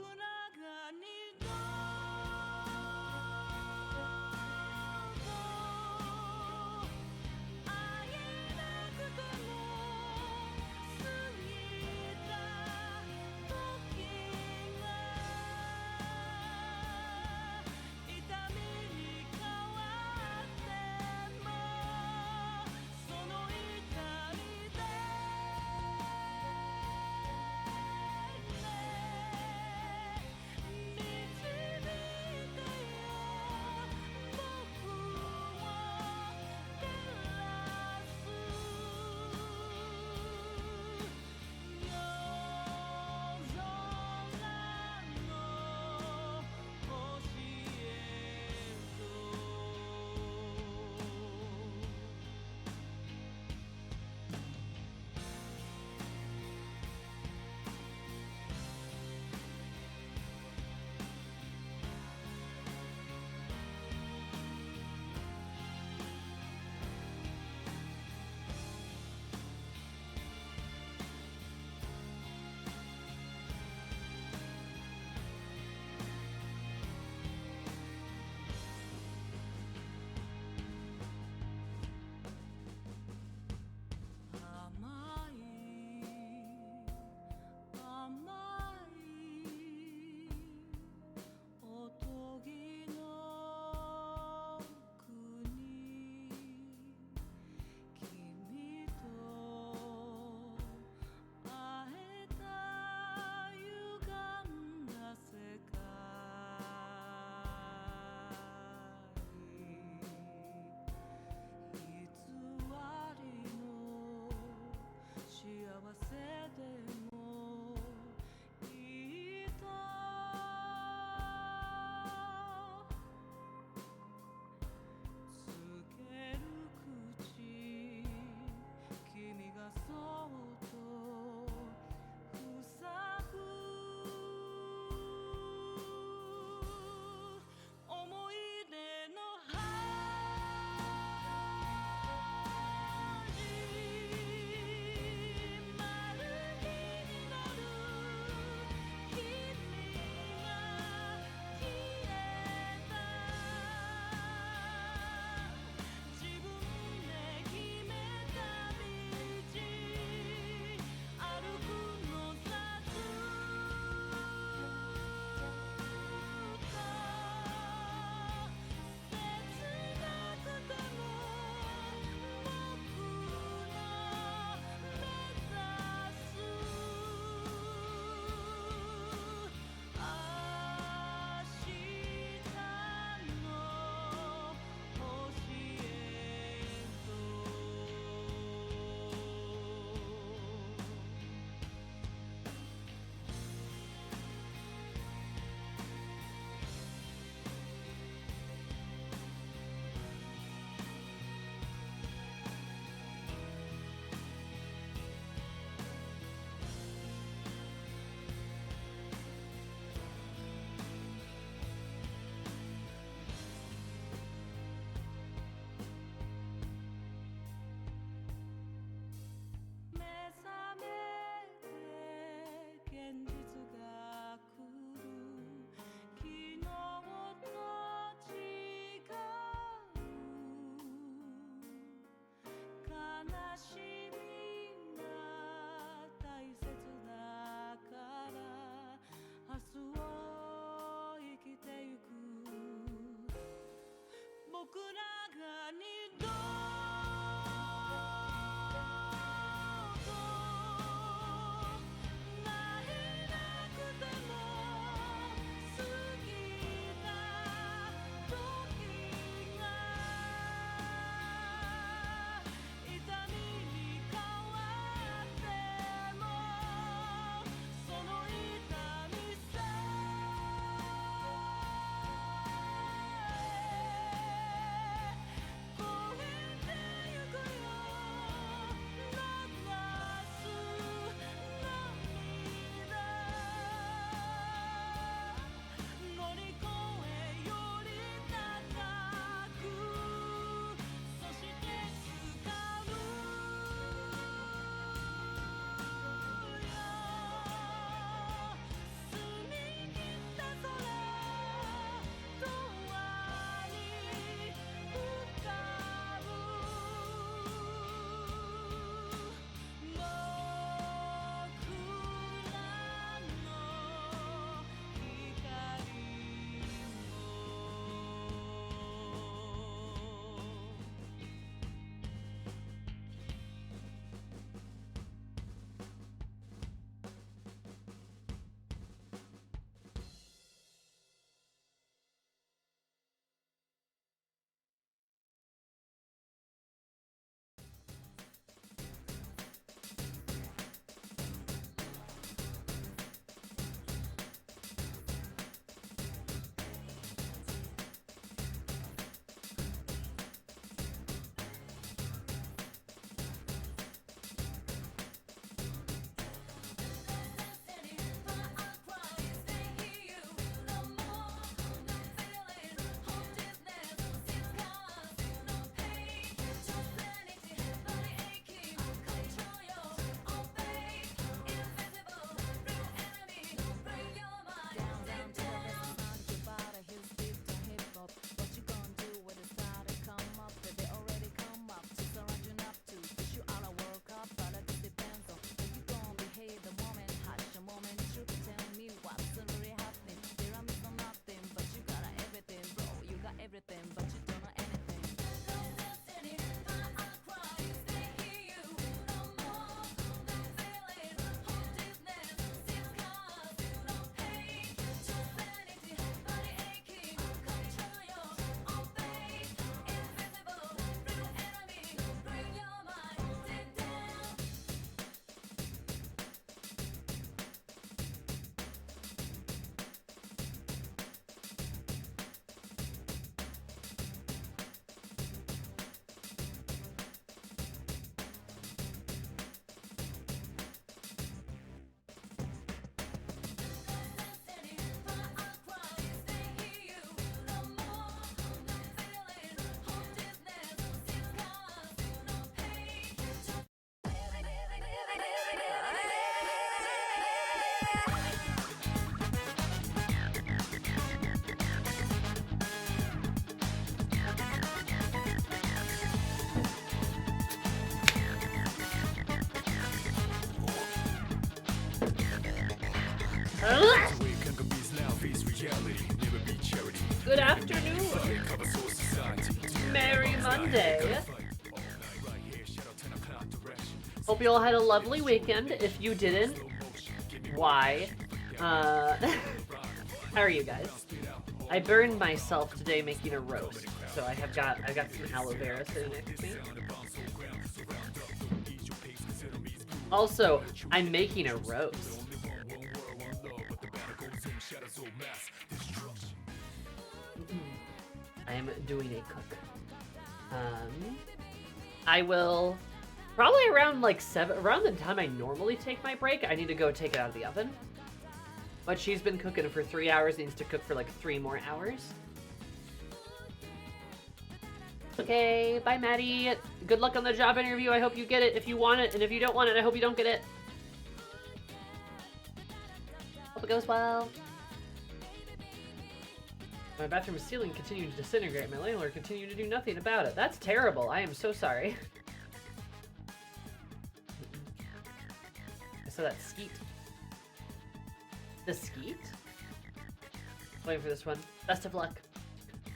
らが二度と会えなくても過ぎた時が痛みに変わってもその痛みで Good afternoon. Merry Monday. Hope you all had a lovely weekend. If you didn't, why? How are you guys? I burned myself today making a roast, so I got some aloe vera sitting next to me. Also, I'm making a roast. I am doing a cook. I will probably around like around the time I normally take my break. I need to go take it out of the oven. But she's been cooking for 3 hours, needs to cook for like 3 more hours. Okay, bye Maddie. Good luck on the job interview. I hope you get it if you want it, and if you don't want it, I hope you don't get it. Hope it goes well. My bathroom ceiling continued to disintegrate. My landlord continued to do nothing about it. That's terrible. I am so sorry. I saw that skeet. The skeet? Waiting for this one. Best of luck.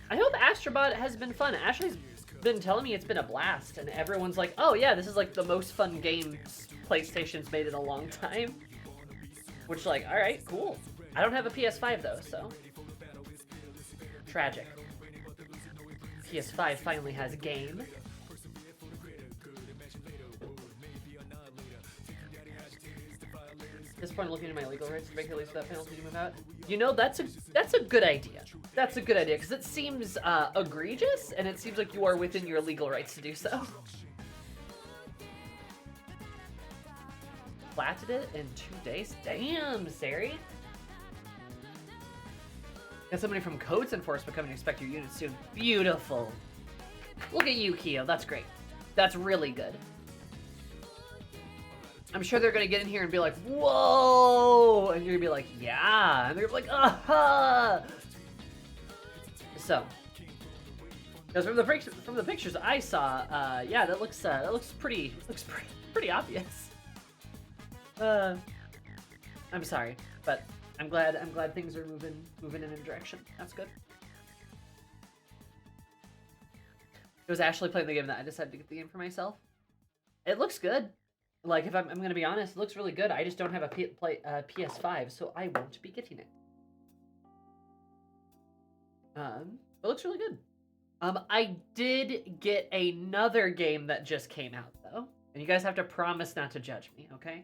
I hope Astrobot has been fun. Ashley's been telling me it's been a blast, and everyone's like, oh yeah, this is like the most fun game PlayStation's made in a long time. Which, like, alright, cool. I don't have a PS5 though, so. Tragic. PS5 finally has a game. At this point, looking at my legal rights to make release that penalty to move out. You know, that's a good idea. That's a good idea, because it seems egregious, and it seems like you are within your legal rights to do so. Platted it in 2 days? Damn, Sari. Got somebody from Codes Enforcement coming to inspect your unit soon. Beautiful. Look at you, Keo. That's great. That's really good. I'm sure they're going to get in here and be like, whoa! And you're going to be like, yeah. And they're going to be like, aha! So. Because from the pictures I saw, yeah, that looks pretty obvious. I'm sorry, but I'm glad things are moving in a direction. That's good. It was Ashley playing the game that I decided to get the game for myself. It looks good. Like, if I'm gonna be honest, it looks really good. I just don't have a PS5, so I won't be getting it. It looks really good. I did get another game that just came out though, and you guys have to promise not to judge me, okay?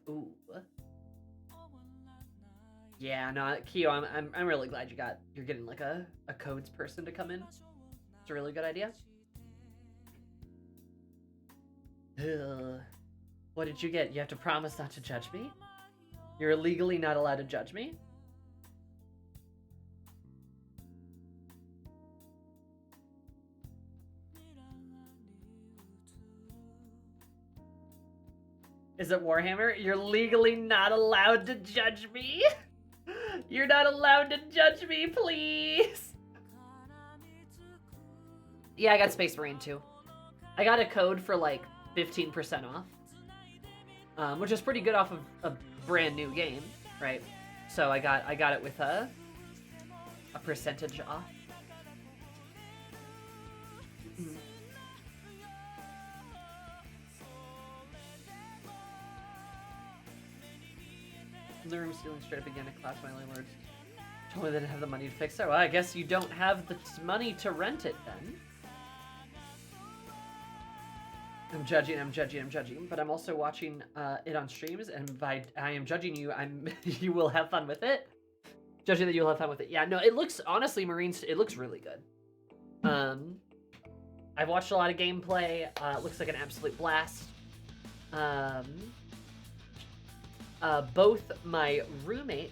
Ooh. Yeah, no, Keo, I'm really glad you're getting like a codes person to come in. It's a really good idea. Ugh. What did you get? You have to promise not to judge me? You're legally not allowed to judge me? Is it Warhammer? You're legally not allowed to judge me? You're not allowed to judge me, please. Yeah, I got Space Marine too. I got a code for like 15% off, which is pretty good off of a brand new game, right? So I got it with a percentage off. The room ceiling straight up again at class. My landlord told me they didn't have the money to fix it. Well, I guess you don't have the money to rent it then. I'm judging, but I'm also watching it on streams, and by I am judging you, you will have fun with it. Judging that you'll have fun with it. Yeah, no, it looks, honestly, Marines, it looks really good. I've watched a lot of gameplay. It looks like an absolute blast. Both my roomie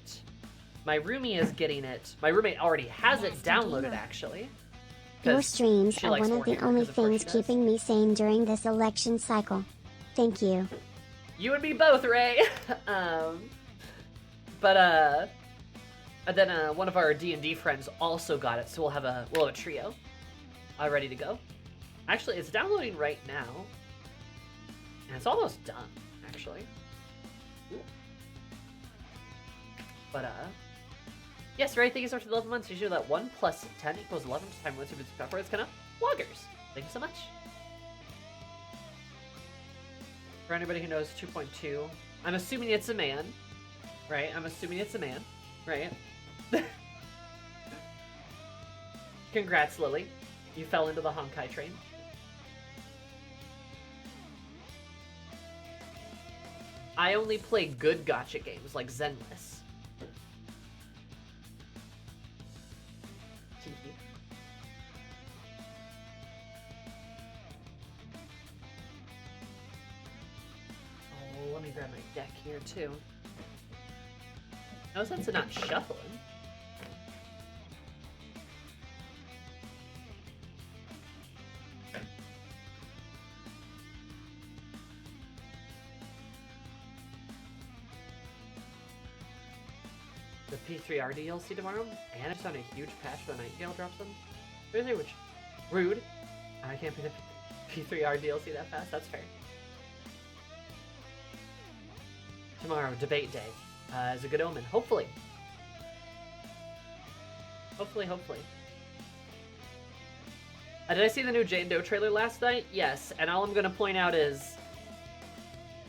is getting it. My roommate already has it downloaded, actually. Your streams are one of the only things keeping me sane during this election cycle. Thank you. You and me both, Ray. But then one of our D&D friends also got it, so we'll have a trio ready to go. Actually, it's downloading right now. And it's almost done, actually. Ooh. But, yes, right, thank you so much for the 11 months. You show that 1 plus 10 equals 11 times 1 super pepper. It's kind of loggers. Thank you so much. For anybody who knows 2.2, I'm assuming it's a man, right? I'm assuming it's a man, right? Congrats, Lily. You fell into the Honkai train. I only play good gacha games like Zenless. Oh, let me grab my deck here too. No sense in not shuffling. The P3R DLC tomorrow, and it's on a huge patch for the Nightingale drops them. Thursday, which rude. I can't pay the P3R DLC that fast. That's fair. Tomorrow, debate day, is a good omen. Hopefully. Hopefully. Did I see the new Jane Doe trailer last night? Yes, and all I'm gonna point out is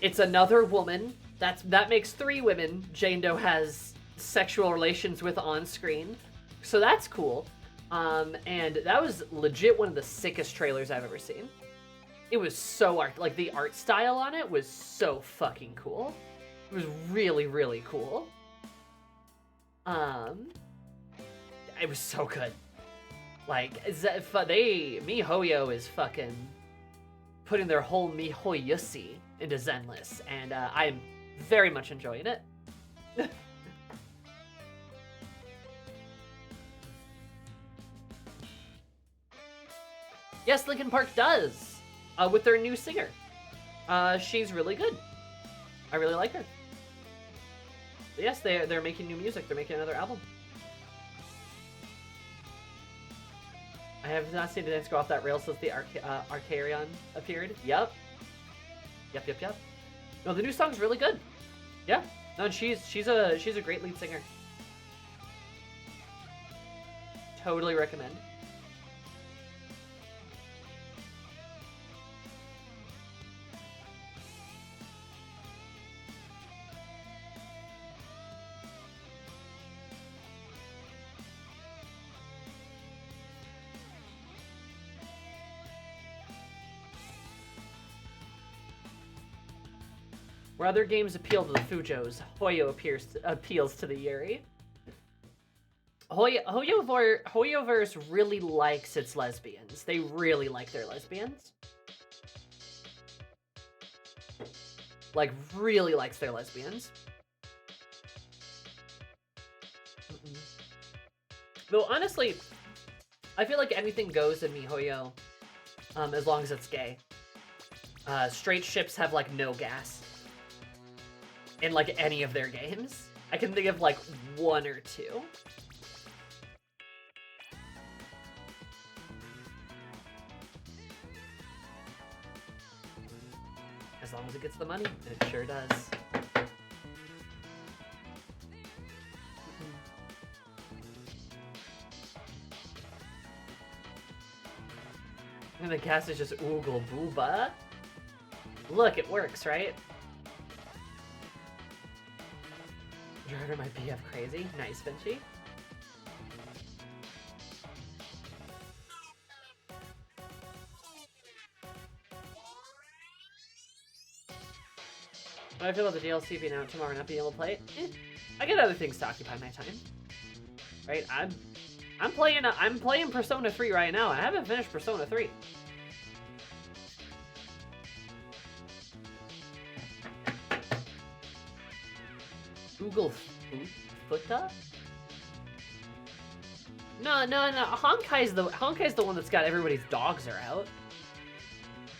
it's another woman. That makes 3 women Jane Doe has sexual relations with on screen, so that's cool. And that was legit one of the sickest trailers I've ever seen. It was so like the art style on it was so fucking cool. It was really, really cool. It was so good. Like, MiHoYo is fucking putting their whole MiHoYussy into Zenless, and I'm very much enjoying it. Yes, Linkin Park does, with their new singer. She's really good. I really like her. But yes, they're making new music. They're making another album. I have not seen the dance go off that rail since the Arcarion appeared. Yep. No, the new song's really good. Yeah. No, and she's a great lead singer. Totally recommend. Where other games appeal to the Fujos, Hoyo appeals to the Yuri. Hoyoverse really likes its lesbians. They really like their lesbians. Like, really likes their lesbians. Though, honestly, I feel like anything goes in MiHoYo, as long as it's gay. Straight ships have, like, no gas in, like, any of their games. I can think of, like, 1 or 2. As long as it gets the money, and it sure does. And the cast is just oogle booba. Look, it works, right? Driving my BF crazy. Nice, Vinci. What do I feel about the DLC being out tomorrow and not being able to play it? I get other things to occupy my time. Right? I'm playing Persona 3 right now. I haven't finished Persona 3. Google Futa? No. Honkai's the one that's got everybody's dogs are out.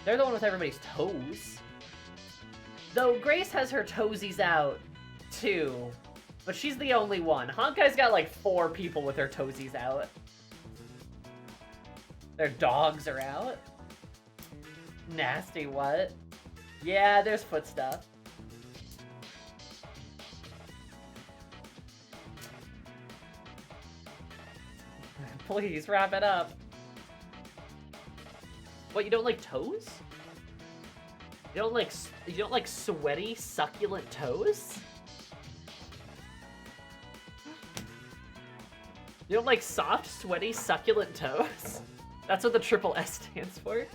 They're the one with everybody's toes. Though Grace has her toesies out too, but she's the only one. Honkai's got like 4 people with their toesies out. Their dogs are out. Nasty what? Yeah, there's foot stuff. Please wrap it up. What, you don't like toes? You don't like sweaty, succulent toes? You don't like soft, sweaty, succulent toes? That's what the triple S stands for.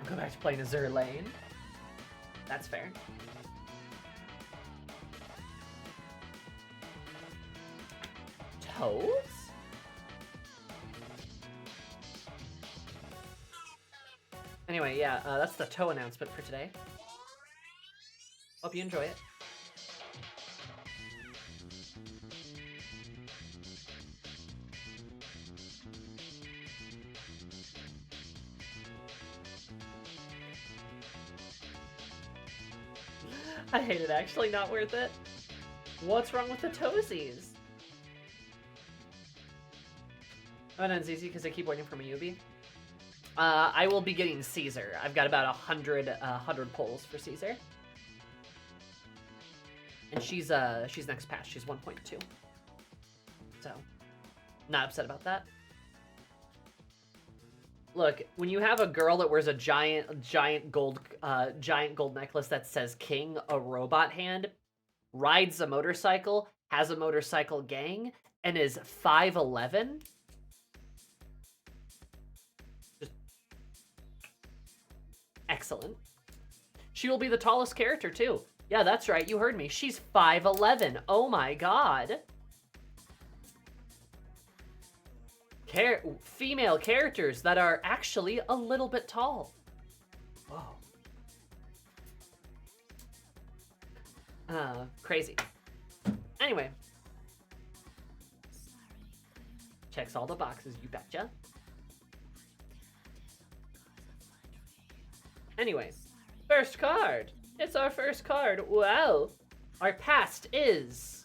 I'll go back to playing Azure Lane. That's fair. Toes? Anyway, yeah, that's the toe announcement for today. Hope you enjoy it. I hate it, actually not worth it. What's wrong with the toesies? Oh, no, it's easy because I keep waiting for Mayubi. I will be getting Caesar. I've got about 100 pulls for Caesar. And she's next patch. She's 1.2. So, not upset about that. Look, when you have a girl that wears a giant gold necklace that says King, a robot hand, rides a motorcycle, has a motorcycle gang, and is 5'11", just excellent. She will be the tallest character too. Yeah, that's right. You heard me. She's 5'11". Oh my god. Female characters that are actually a little bit tall. Whoa. Crazy. Anyway. Checks all the boxes, you betcha. Anyway. First card. It's our first card. Wow. Our past is...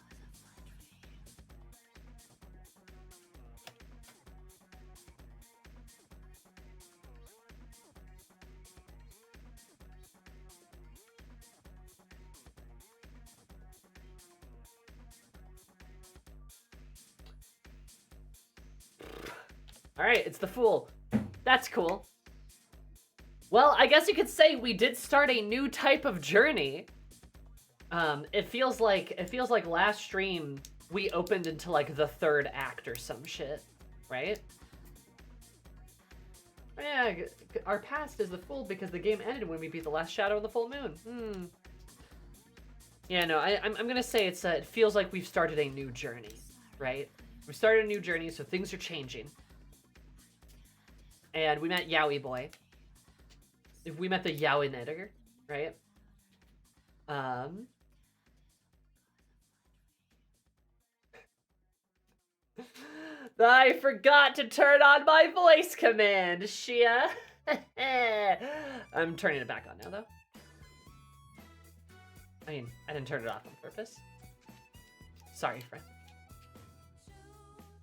Alright, it's the Fool. That's cool. Well, I guess you could say we did start a new type of journey. It feels like last stream we opened into like the third act or some shit, right? Yeah, our past is the Fool because the game ended when we beat the last shadow of the full moon. Yeah, no, I'm gonna say it's it feels like we've started a new journey, right? We started a new journey, so things are changing. And we met Yowie Boy. We met the Yowie Knitter, right? I forgot to turn on my voice command, Shia. I'm turning it back on now, though. I mean, I didn't turn it off on purpose. Sorry, friend.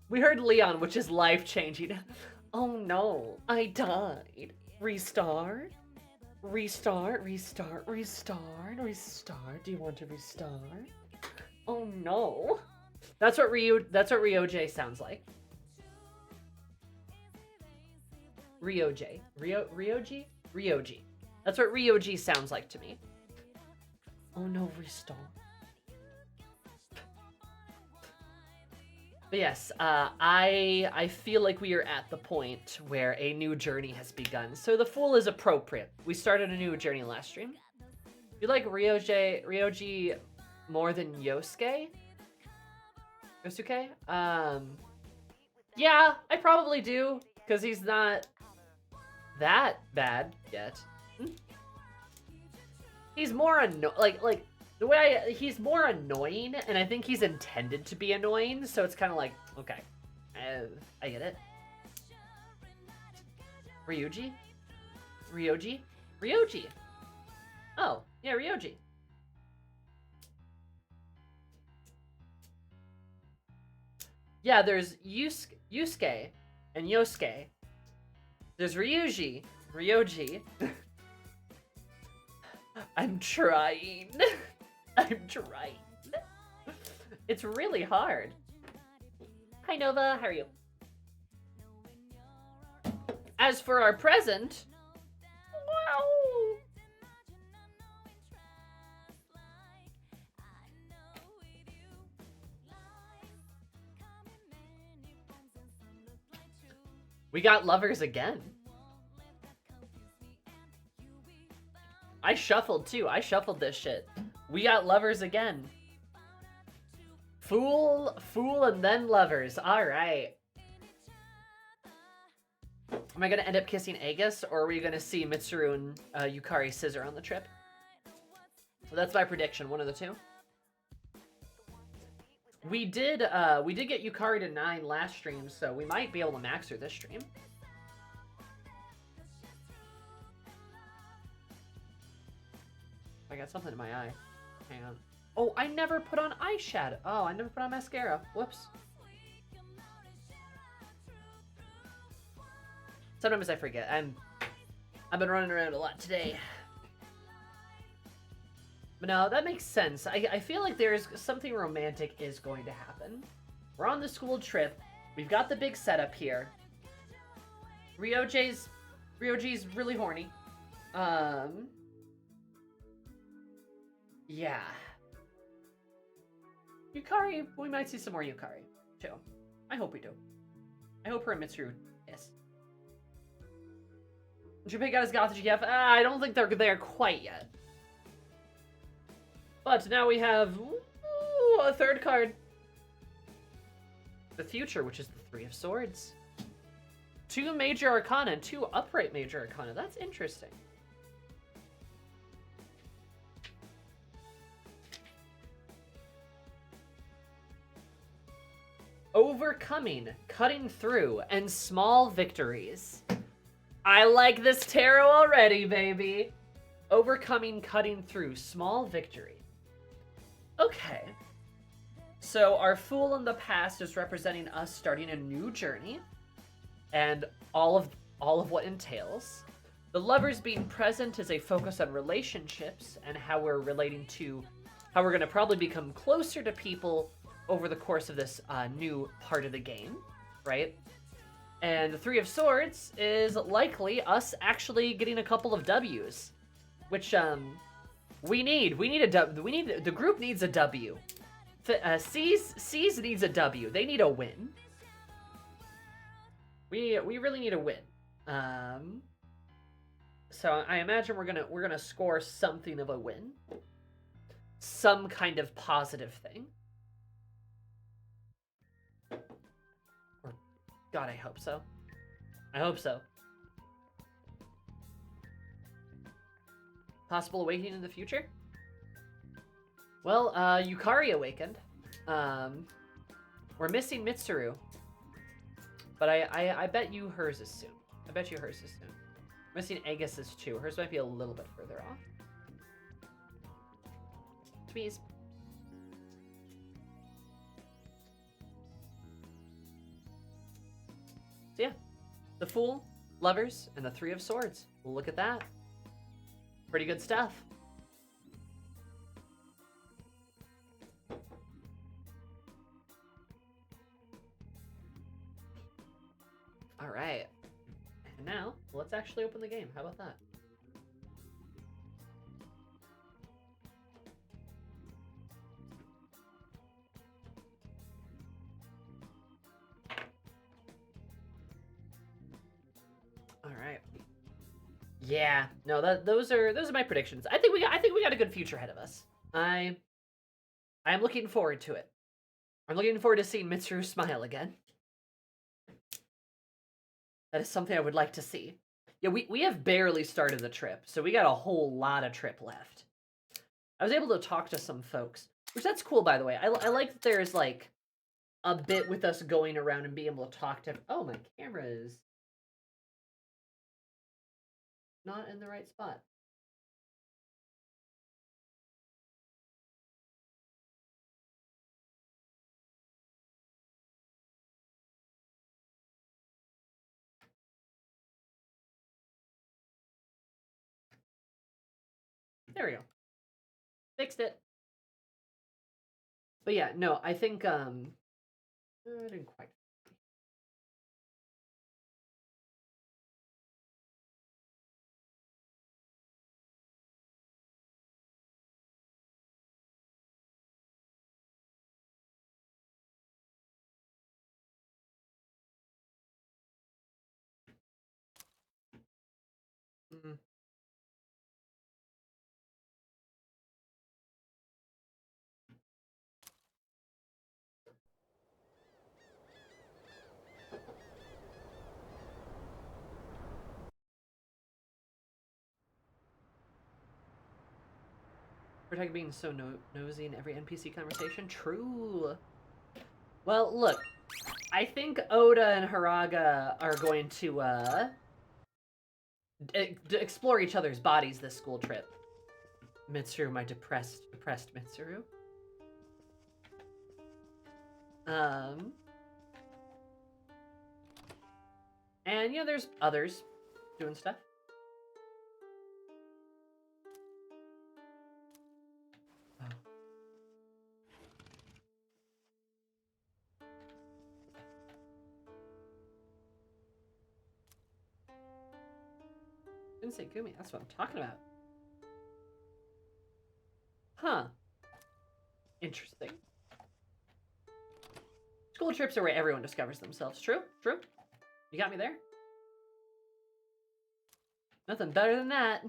We heard Leon, which is life-changing. Oh no, I died. Restart? Restart, restart, restart, restart. Do you want to restart? Oh no. That's what Ryoj sounds like. Ryoj. Ryoji? Ryoji. That's what Ryoji sounds like to me. Oh no, restart. But yes, I feel like we are at the point where a new journey has begun. So the Fool is appropriate. We started a new journey last stream. You like Ryoji more than Yosuke? Yosuke? Yeah, I probably do, because he's not that bad yet. He's more like the way he's more annoying, and I think he's intended to be annoying, so it's kind of like, okay, I get it. Ryuji? Ryoji? Ryoji! Oh, yeah, Ryoji. Yeah, there's Yusuke and Yosuke. There's Ryoji. I'm trying. I'm trying. It's really hard. Hi, Nova. How are you? As for our present... Wow! We got lovers again. I shuffled too. I shuffled this shit. We got lovers again. Fool, and then lovers. Alright. Am I gonna end up kissing Aegis, or are we gonna see Mitsuru and Yukari scissor on the trip? So that's my prediction, one of the two. We did get Yukari to 9 last stream, so we might be able to max her this stream. I got something in my eye. Hang on. Oh, I never put on eyeshadow. Oh, I never put on mascara. Whoops. Sometimes I forget. I've been running around a lot today. But no, that makes sense. I feel like there's something romantic is going to happen. We're on the school trip. We've got the big setup here. Ryoji's really horny. Yeah. Yukari, we might see some more Yukari, too. I hope we do. I hope her and Mitsuru, yes. Junpei got his Goth GF. I don't think they're there quite yet. But now we have a third card. The future, which is the Three of Swords. 2 major arcana and 2 upright major arcana. That's interesting. Overcoming, cutting through, and small victories. I like this tarot already, baby. Overcoming, cutting through, small victory. Okay. So our Fool in the past is representing us starting a new journey, and all of what entails. The Lovers being present is a focus on relationships and how we're relating to how we're going to probably become closer to people over the course of this new part of the game, right? And the Three of Swords is likely us actually getting a couple of W's, which we need. We need a W. The group needs a W. C's needs a W. They need a win. We really need a win. So I imagine we're gonna score something of a win, some kind of positive thing. Or, God, I hope so. I hope so. Possible awakening in the future? Well, Yukari awakened. We're missing Mitsuru. But I bet you hers is soon. I bet you hers is soon. Missing Aegis's too. Hers might be a little bit further off. Tweez. So yeah. The Fool, Lovers, and the Three of Swords. Look at that. Pretty good stuff. All right. And now, let's actually open the game. How about that? All right. Yeah. No, those are my predictions. I think we got a good future ahead of us. I am looking forward to it. I'm looking forward to seeing Mitsuru smile again. That is something I would like to see. Yeah, we have barely started the trip, so we got a whole lot of trip left. I was able to talk to some folks, which that's cool, by the way. I like that there's, like, a bit with us going around and being able to talk to... Oh, my camera is not in the right spot. There we go. Fixed it. But yeah, no, I think, I didn't quite. Mm. Protect being so nosy in every NPC conversation. True. Well, look, I think Oda and Haraga are going to explore each other's bodies this school trip. Mitsuru, my depressed Mitsuru. And you know, there's others doing stuff. Didn't say Gumi, that's what I'm talking about. Huh. Interesting. School trips are where everyone discovers themselves. True? True? You got me there? Nothing better than that.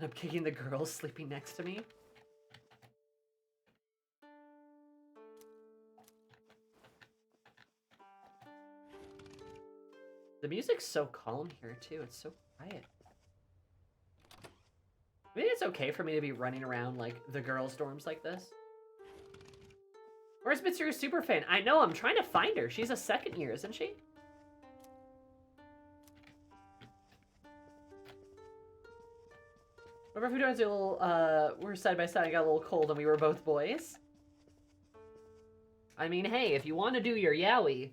I'm kicking the girls sleeping next to me. The music's so calm here, too. It's so quiet. Maybe it's okay for me to be running around, like, the girls' dorms like this. Where's Mitsuru's superfan? I know, I'm trying to find her. She's a second year, isn't she? Remember if we do a little, we're side by side, I got a little cold and we were both boys? I mean, hey, if you want to do your yaoi,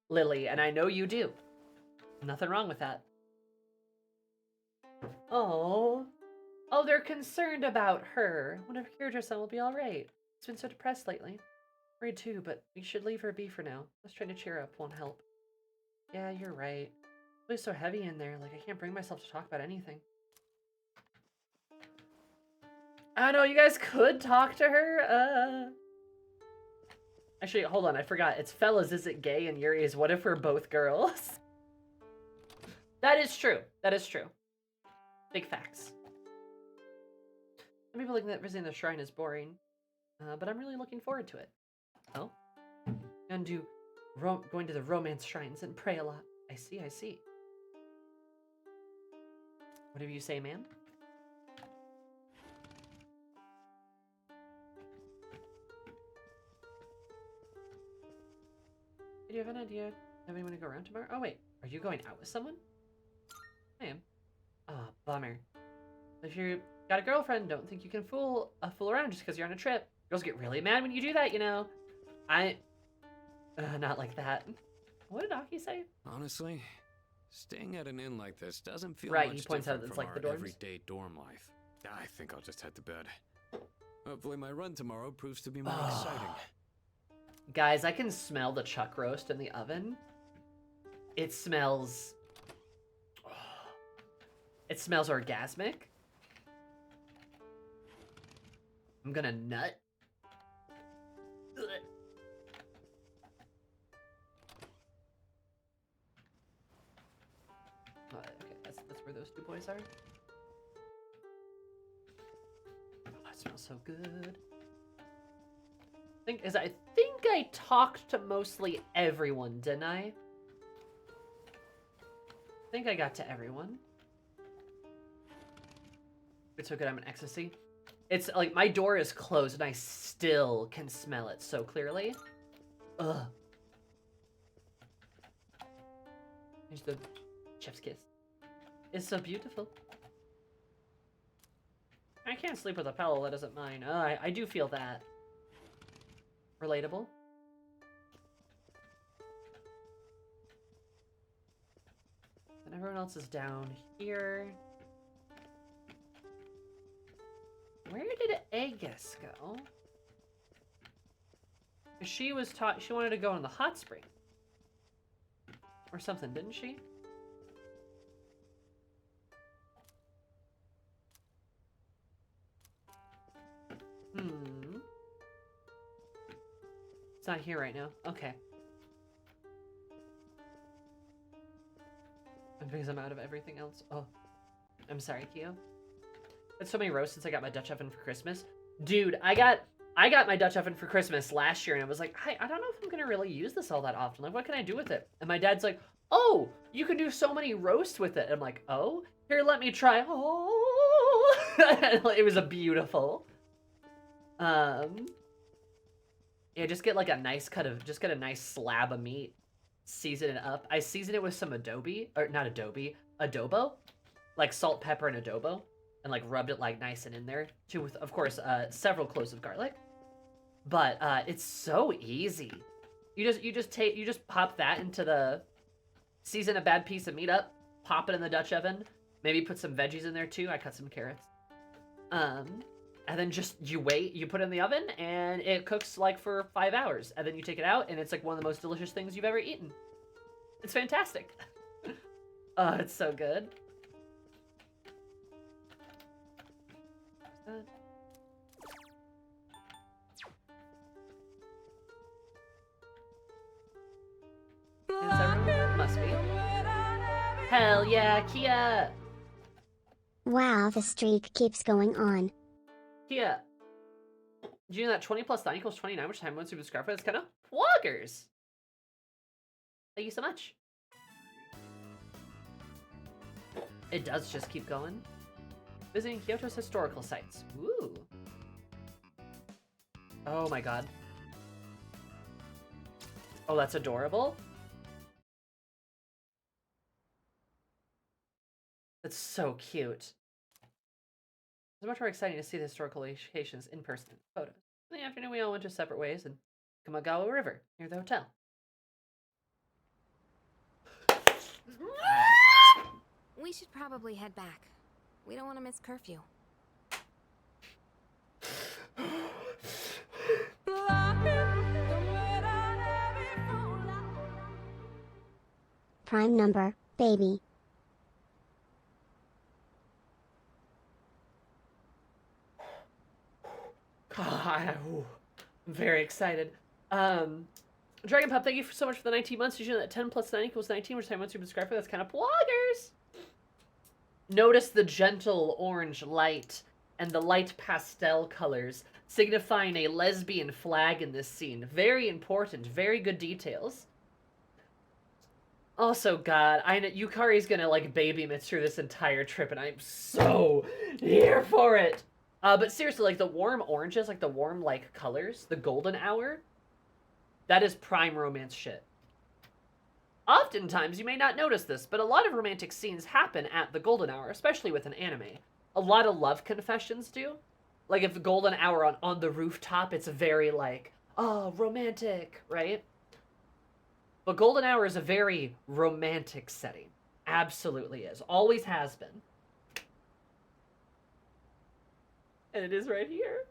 Lily, and I know you do. Nothing wrong with that. Oh. Oh, they're concerned about her. Whenever cured her son will be alright. It's been so depressed lately. Worried too, but we should leave her be for now. Let's try to cheer up, won't help. Yeah, you're right. It's so heavy in there, like I can't bring myself to talk about anything. I know, you guys could talk to her. Actually, hold on, I forgot. It's fellas, is it gay? And Yuri is, what if we're both girls? That is true. That is true. Big facts. Some people think that visiting the shrine is boring, but I'm really looking forward to it. Oh? And going to the romance shrines and pray a lot. I see, I see. Whatever you say, ma'am. Do you have an idea? Have anyone to go around tomorrow? Oh, wait. Are you going out with someone? I am. Oh, bummer. If you got a girlfriend, don't think you can fool around just because you're on a trip. Girls get really mad when you do that, you know. Not like that. What did Aki say? Honestly, staying at an inn like this doesn't feel right, much he points out that it's like the dorms. Everyday dorm life. I think I'll just head to bed. Hopefully my run tomorrow proves to be more exciting. Guys, I can smell the chuck roast in the oven. It smells... It smells orgasmic. I'm gonna nut. Ugh. Okay, that's where those two boys are. Oh, that smells so good. I think I talked to mostly everyone, didn't I? I think I got to everyone. It's so good I'm in ecstasy. It's like my door is closed and I still can smell it so clearly. Ugh. Here's the chef's kiss. It's so beautiful. I can't sleep with a pillow that isn't mine. I do feel that. Relatable. And everyone else is down here. Where did Aegis go? She was taught she wanted to go in the hot spring. Or something, didn't she? It's not here right now. Okay. Because I'm out of everything else. Oh. I'm sorry, Kyo. Had so many roasts since I got my Dutch oven for Christmas. Dude, I got my Dutch oven for Christmas last year, and I was like, I don't know if I'm gonna really use this all that often. Like, what can I do with it? And my dad's like, oh, you can do so many roasts with it. And I'm like, oh, here, let me try. Oh, it was a beautiful. Yeah, just get like a nice cut of, just get a nice slab of meat, season it up. I season it with some adobo, like salt, pepper, and adobo, and like rubbed it like nice and in there too, with of course several cloves of garlic. But it's so easy. You just pop that into the, season a bad piece of meat up, pop it in the Dutch oven, maybe put some veggies in there too. I cut some carrots. And then just, you wait, you put it in the oven, and it cooks like for 5 hours. And then you take it out, and it's like one of the most delicious things you've ever eaten. It's fantastic. Oh, it's so good. Is everyone? Must be. Hell yeah, Kia! Wow, the streak keeps going on. Kia, did you know that 20 plus 9 equals 29, which time once you subscribe for this kind of vloggers? Thank you so much. It does just keep going. Visiting Kyoto's historical sites. Ooh. Oh my god. Oh, that's adorable. That's so cute. It's much more exciting to see the historical locations in person in photos. In the afternoon, we all went to separate ways in Kamagawa River, near the hotel. We should probably head back. We don't want to miss curfew. Prime number, baby. I'm very excited. Dragon Pup, thank you so much for the 19 months. Did you know that 10 plus 9 equals 19, which time once you subscribe for that's kind of bloggers? Notice the gentle orange light and the light pastel colors, signifying a lesbian flag in this scene. Very important, very good details. Also, God, I know Yukari's gonna like baby Mitsuru this entire trip, and I'm so here for it. But seriously, like the warm oranges, like the warm like colors, the golden hour, that is prime romance shit. Oftentimes, you may not notice this, but a lot of romantic scenes happen at the golden hour, especially with an anime. A lot of love confessions do. Like if the golden hour on the rooftop, it's very like, oh, romantic, right? But golden hour is a very romantic setting. Absolutely is. Always has been. And it is right here.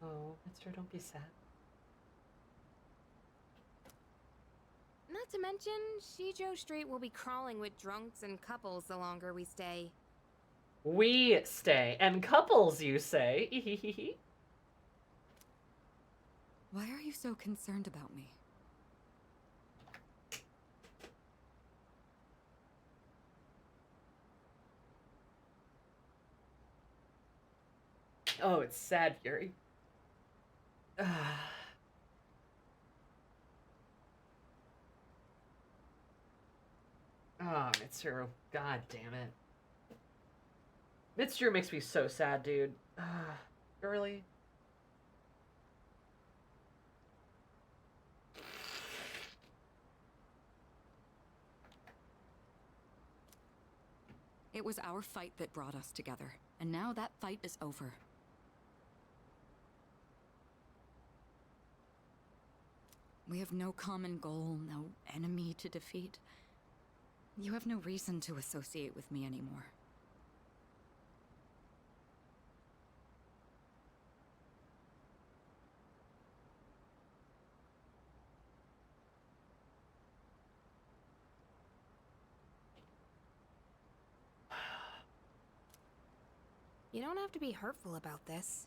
Oh, Mister, don't be sad. Not to mention, Shijo Street will be crawling with drunks and couples the longer we stay. We stay. And couples, you say. Why are you so concerned about me? Oh, it's sad, Yuri. Oh, Mitsuru. God damn it. Mitsuru makes me so sad, dude. Really? It was our fight that brought us together, and now that fight is over. We have no common goal, no enemy to defeat. You have no reason to associate with me anymore. You don't have to be hurtful about this.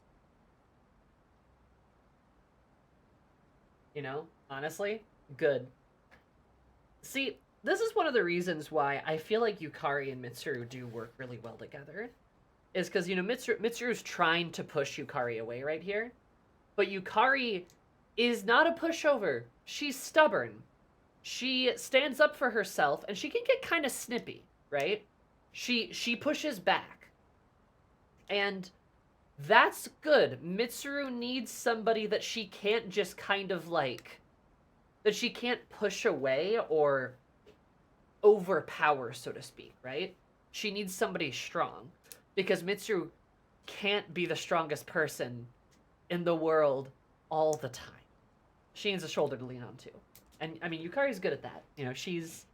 You know, honestly, good. See, this is one of the reasons why I feel like Yukari and Mitsuru do work really well together. Is because, you know, Mitsuru's trying to push Yukari away right here. But Yukari is not a pushover. She's stubborn. She stands up for herself, and she can get kind of snippy, right? She pushes back. And that's good. Mitsuru needs somebody that she can't just kind of like, that she can't push away or overpower, so to speak, right? She needs somebody strong, because Mitsuru can't be the strongest person in the world all the time. She needs a shoulder to lean on too. And I mean, Yukari's good at that. You know, she's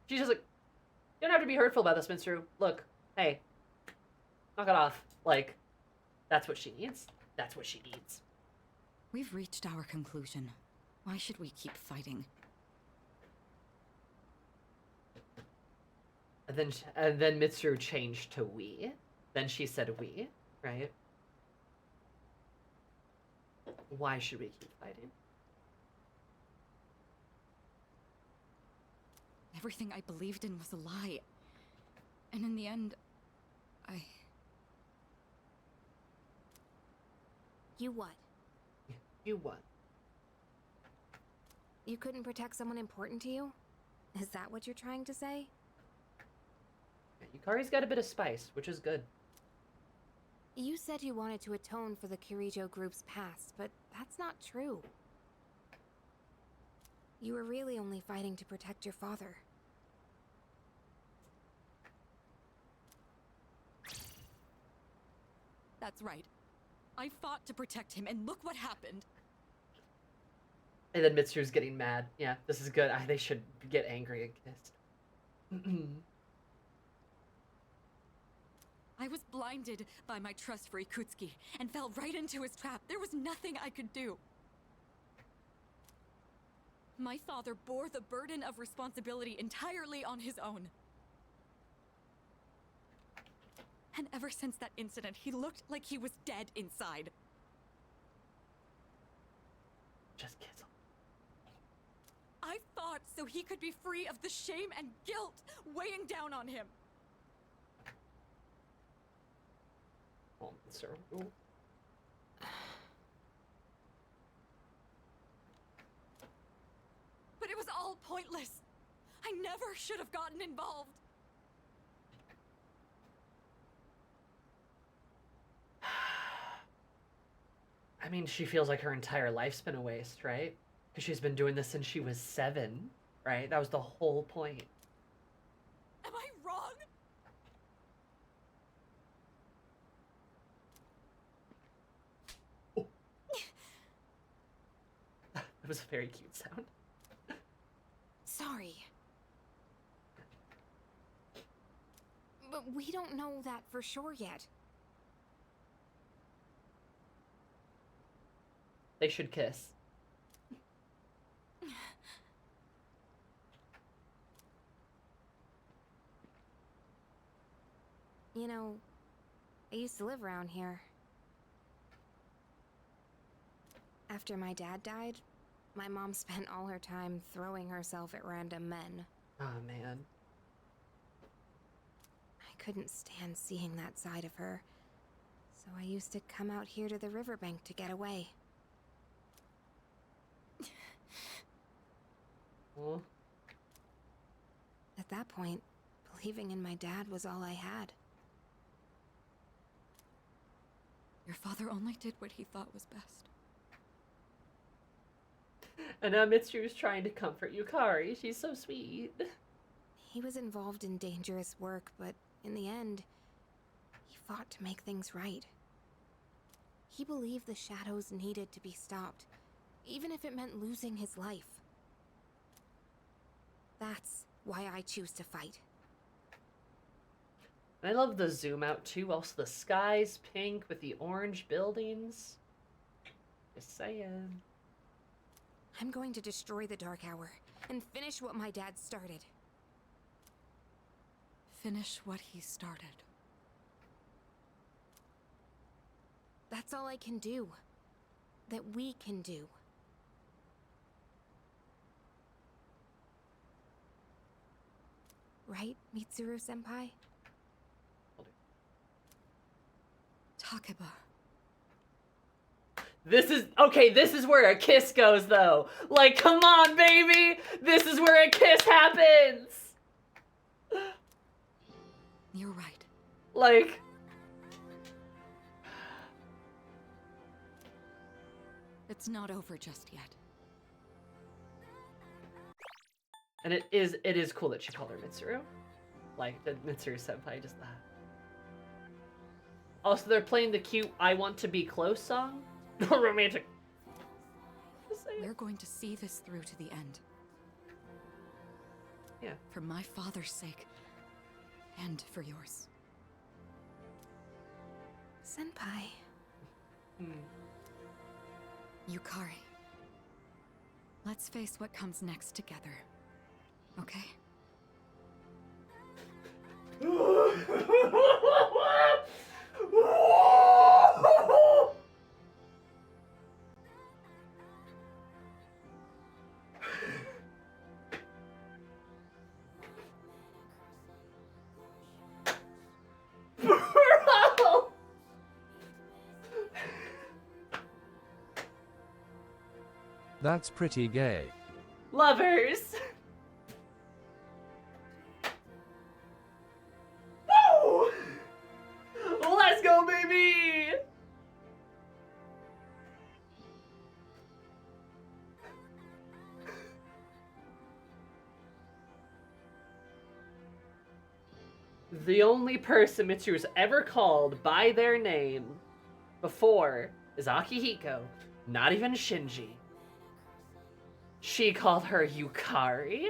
just like, you don't have to be hurtful about this, Mitsuru. Look, hey, knock it off. Like, that's what she needs. That's what she needs. We've reached our conclusion. Why should we keep fighting? And then Mitsuru changed to we. Then she said we, right? Why should we keep fighting? Everything I believed in was a lie. And in the end, You what? You what? You couldn't protect someone important to you? Is that what you're trying to say? Yeah, Yukari's got a bit of spice, which is good. You said you wanted to atone for the Kirijo group's past, but that's not true. You were really only fighting to protect your father. That's right. I fought to protect him, and look what happened. And then Mitsuru's getting mad. Yeah, this is good. They should get angry and kissed. I was blinded by my trust for Ikutsuki, and fell right into his trap. There was nothing I could do. My father bore the burden of responsibility entirely on his own. And ever since that incident, he looked like he was dead inside. Just kiss him. I fought so he could be free of the shame and guilt weighing down on him. Oh, sir. Ooh. But it was all pointless. I never should have gotten involved. I mean, she feels like her entire life's been a waste, right? Because she's been doing this since she was 7, right? That was the whole point. Am I wrong? Oh. That was a very cute sound. Sorry. But we don't know that for sure yet. They should kiss. You know, I used to live around here. After my dad died, my mom spent all her time throwing herself at random men. Oh, man. I couldn't stand seeing that side of her, so I used to come out here to the riverbank to get away. Oh. At that point, believing in my dad was all I had. Your father only did what he thought was best. And now Mitsuru's trying to comfort Yukari. She's so sweet. He was involved in dangerous work, but in the end, he fought to make things right. He believed the shadows needed to be stopped, even if it meant losing his life. That's why I choose to fight. And I love the zoom out too. Also, the sky's pink with the orange buildings. Just saying. I'm going to destroy the Dark Hour and finish what my dad started. Finish what he started. That's all I can do. That we can do. Right, Mitsuru-senpai? Takeba. This is, okay, this is where a kiss goes, though. Like, come on, baby! This is where a kiss happens! You're right. Like... It's not over just yet. And it is cool that she called her Mitsuru. Like, the Mitsuru-senpai just that. Also, they're playing the cute I Want to Be Close song. Romantic. We're going to see this through to the end. Yeah. For my father's sake. And for yours. Senpai. Yukari. Let's face what comes next together. Okay? That's pretty gay. Lovers! Woo! Let's go, baby! The only person Mitsuru's ever called by their name before is Akihiko, not even Shinji. She called her Yukari.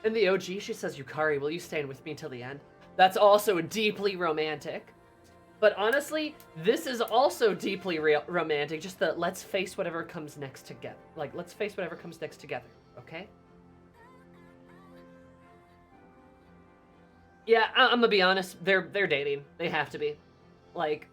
In the OG, she says, Yukari, will you stand with me till the end? That's also deeply romantic. But honestly, this is also deeply romantic. Just the let's face whatever comes next together. Like, let's face whatever comes next together, okay? Yeah, I'm gonna be honest. They're dating. They have to be. Like,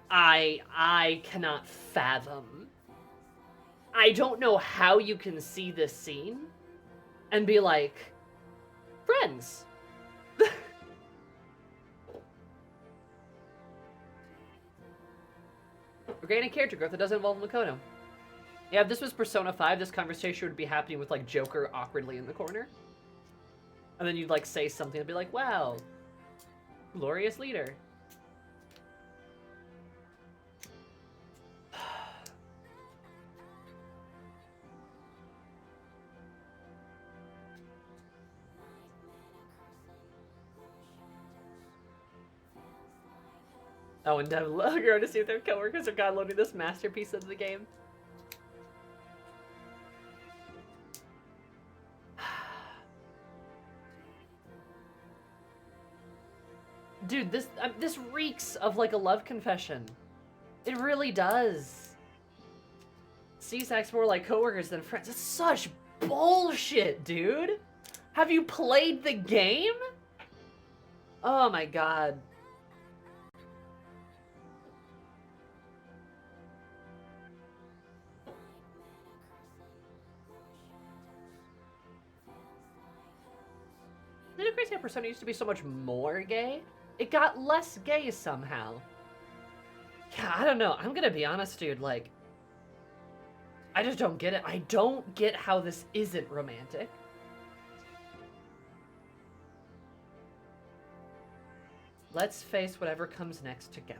I cannot fathom. I don't know how you can see this scene and be like, friends. We're gaining character growth that doesn't involve Makoto. Yeah, if this was Persona 5, this conversation would be happening with, like, Joker awkwardly in the corner. And then you'd, like, say something and be like, wow, glorious leader. Oh, and Dev Logger to see if their coworkers are downloading this masterpiece of the game. Dude, this reeks of like a love confession. It really does. CSAC's more like coworkers than friends. It's such bullshit, dude. Have you played the game? Oh my god. Isn't it crazy how Persona used to be so much more gay? It got less gay somehow. Yeah, I don't know. I'm gonna be honest, dude. Like, I just don't get it. I don't get how this isn't romantic. Let's face whatever comes next together.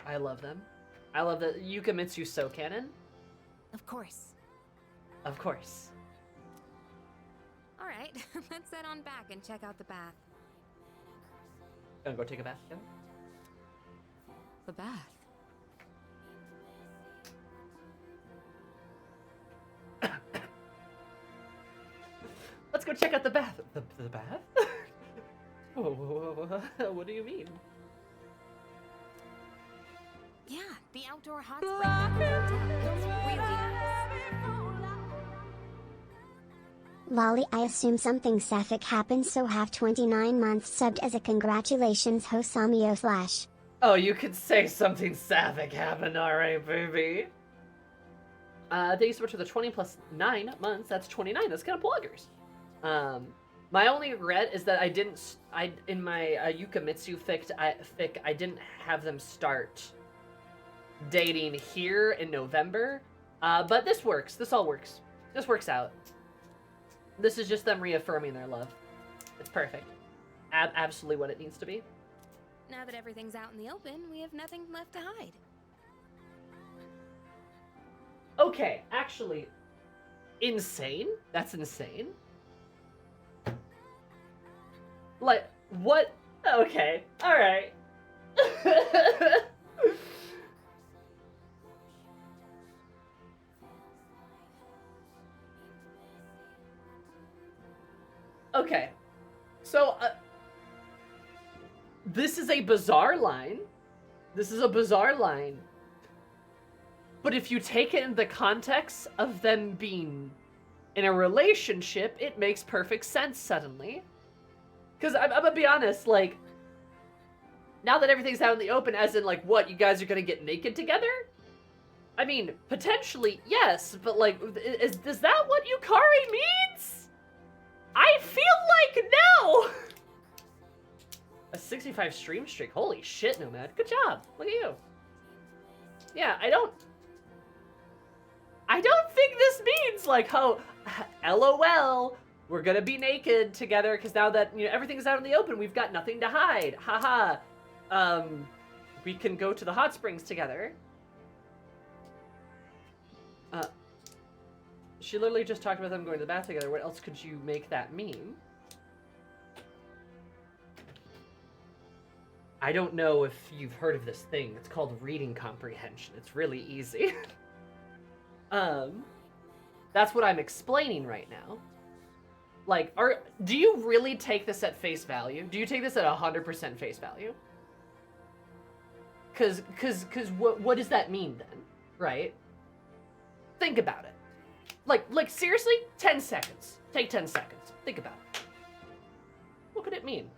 I love them. I love that Yukamitsu's so canon. Of course. Of course. All right, let's head on back and check out the bath. Gonna go take a bath together? The bath. Let's go check out the bath. The bath? What do you mean? Yeah, the outdoor hot spring at the hotel. It's really nice. Lolly, I assume something sapphic happened, so have 29 months subbed as a congratulations Hosamio Flash. Oh, you could say something sapphic happened, alright, baby. Thank you so much for the 20 plus 9 months. That's 29. That's kind of bloggers. My only regret is that in my Yukamitsu fic, I didn't have them start dating here in November. But this works. This all works. This works out. This is just them reaffirming their love. It's perfect. Absolutely what it needs to be. Now that everything's out in the open, we have nothing left to hide. Okay, actually, insane? That's insane. Like, what? Okay, alright. Okay, so, this is a bizarre line. This is a bizarre line. But if you take it in the context of them being in a relationship, it makes perfect sense suddenly. Because I'm gonna be honest, like, now that everything's out in the open, as in, like, what, you guys are gonna get naked together? I mean, potentially, yes, but, like, is that what Yukari means? I feel like no! A 65 stream streak. Holy shit, Nomad. Good job. Look at you. Yeah, I don't think this means, like, oh, LOL, we're gonna be naked together because now that, you know, everything's out in the open, we've got nothing to hide. Haha. We can go to the hot springs together. She literally just talked about them going to the bath together. What else could you make that mean? I don't know if you've heard of this thing. It's called reading comprehension. It's really easy. That's what I'm explaining right now. Like, do you really take this at face value? Do you take this at 100% face value? Cause what does that mean then, right? Think about it. Like seriously, 10 seconds. Take 10 seconds. Think about it. What could it mean?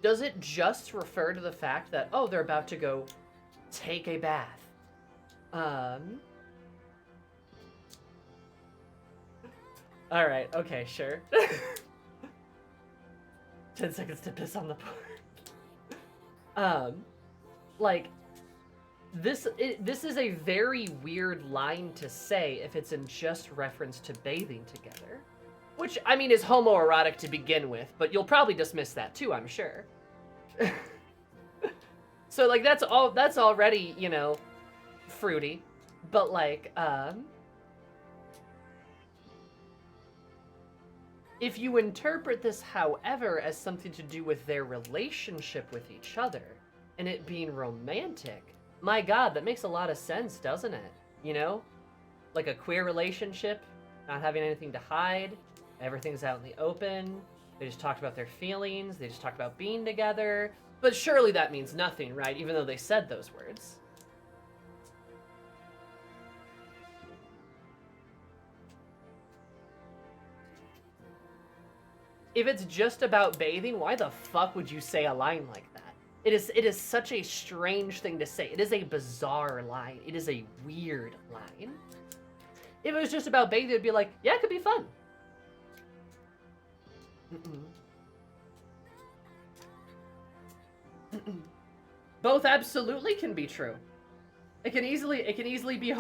Does it just refer to the fact that, oh, they're about to go take a bath? Alright, okay, sure. 10 seconds to piss on the part. Like, this is a very weird line to say if it's in just reference to bathing together. Which, I mean, is homoerotic to begin with, but you'll probably dismiss that too, I'm sure. So, like, that's already, you know, fruity. But, like, if you interpret this, however, as something to do with their relationship with each other, and it being romantic, my god, that makes a lot of sense, doesn't it? You know? Like a queer relationship, not having anything to hide, everything's out in the open, they just talked about their feelings, they just talked about being together, but surely that means nothing, right? Even though they said those words. If it's just about bathing, why the fuck would you say a line like that? It is such a strange thing to say. It is a bizarre line. It is a weird line. If it was just about bathing, it'd be like, yeah, it could be fun. Both absolutely can be true. It can easily be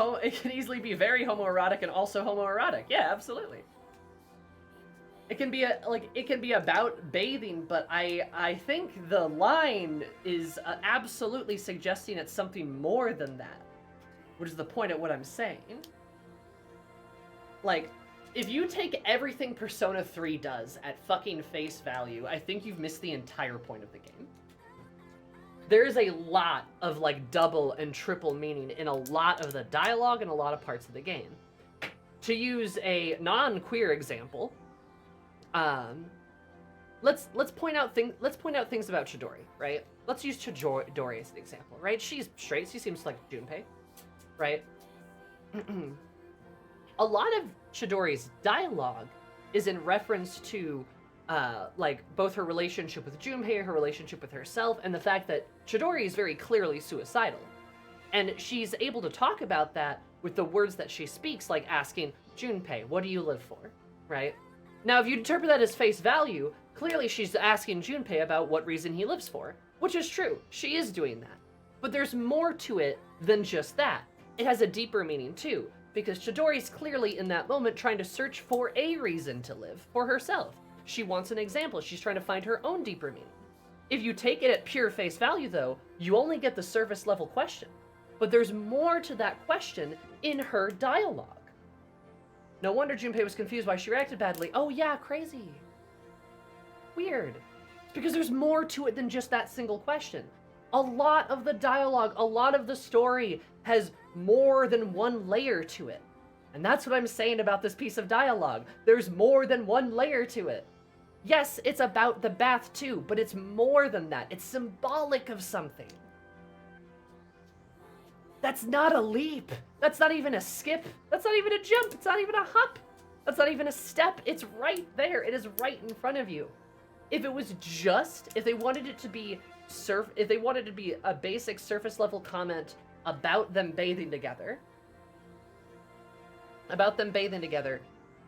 very homoerotic and also homoerotic. Yeah, absolutely. It can be it can be about bathing, but I think the line is absolutely suggesting it's something more than that, which is the point of what I'm saying. Like, if you take everything Persona 3 does at fucking face value, I think you've missed the entire point of the game. There is a lot of, like, double and triple meaning in a lot of the dialogue and a lot of parts of the game. To use a non-queer example, let's point out things about Chidori, right? Let's use Chidori as an example, right? She's straight, she seems like Junpei, right? A lot of Chidori's dialogue is in reference to like both her relationship with Junpei, her relationship with herself, and the fact that Chidori is very clearly suicidal. And she's able to talk about that with the words that she speaks, like asking, Junpei, what do you live for? Right? Now, if you interpret that as face value, clearly she's asking Junpei about what reason he lives for, which is true. She is doing that. But there's more to it than just that. It has a deeper meaning too, because Chidori's clearly in that moment trying to search for a reason to live for herself. She wants an example. She's trying to find her own deeper meaning. If you take it at pure face value, though, you only get the surface level question. But there's more to that question in her dialogue. No wonder Junpei was confused why she reacted badly. Oh yeah, crazy. Weird. Because there's more to it than just that single question. A lot of the dialogue, a lot of the story has more than one layer to it. And that's what I'm saying about this piece of dialogue. There's more than one layer to it. Yes, it's about the bath too, but it's more than that. It's symbolic of something. That's not a leap. That's not even a skip. That's not even a jump. It's not even a hop. That's not even a step. It's right there. It is right in front of you. If it was just, if they wanted it to be if they wanted it to be a basic surface level comment about them bathing together,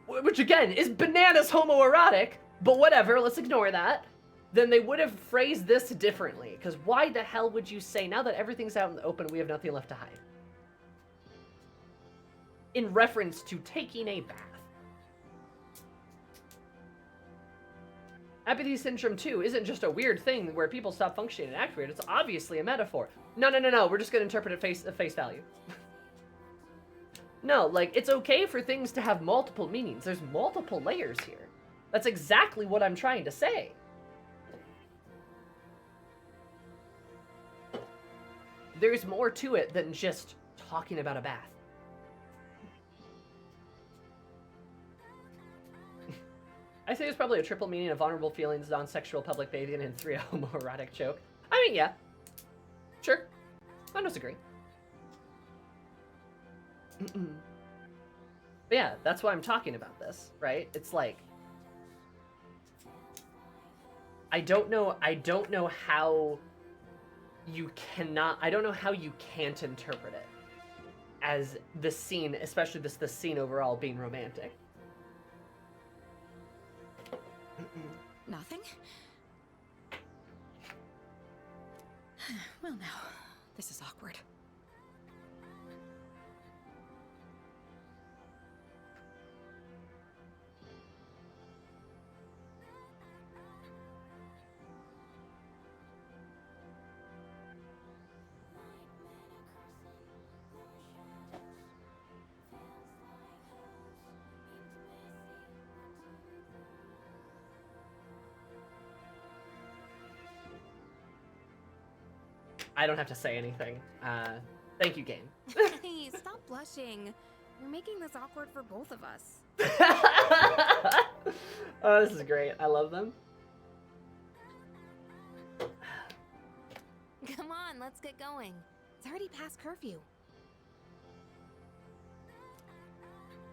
which again is bananas homoerotic, but whatever, let's ignore that, then they would have phrased this differently. Because why the hell would you say, now that everything's out in the open, we have nothing left to hide? In reference to taking a bath. Apathy syndrome 2 isn't just a weird thing where people stop functioning and act weird. It's obviously a metaphor. No. We're just going to interpret it at face value. No, like, it's okay for things to have multiple meanings. There's multiple layers here. That's exactly what I'm trying to say. There's more to it than just talking about a bath. I say there's probably a triple meaning of vulnerable feelings, non-sexual public bathing, and 3 homoerotic joke. I mean, yeah. Sure. I don't disagree. But yeah, that's why I'm talking about this, right? It's like, I don't know how you can't interpret it as the scene, especially the scene overall being romantic. Nothing? Well, now, this is awkward. I don't have to say anything. Thank you, game. Hey, stop blushing. You're making this awkward for both of us. Oh, this is great. I love them. Come on, let's get going. It's already past curfew.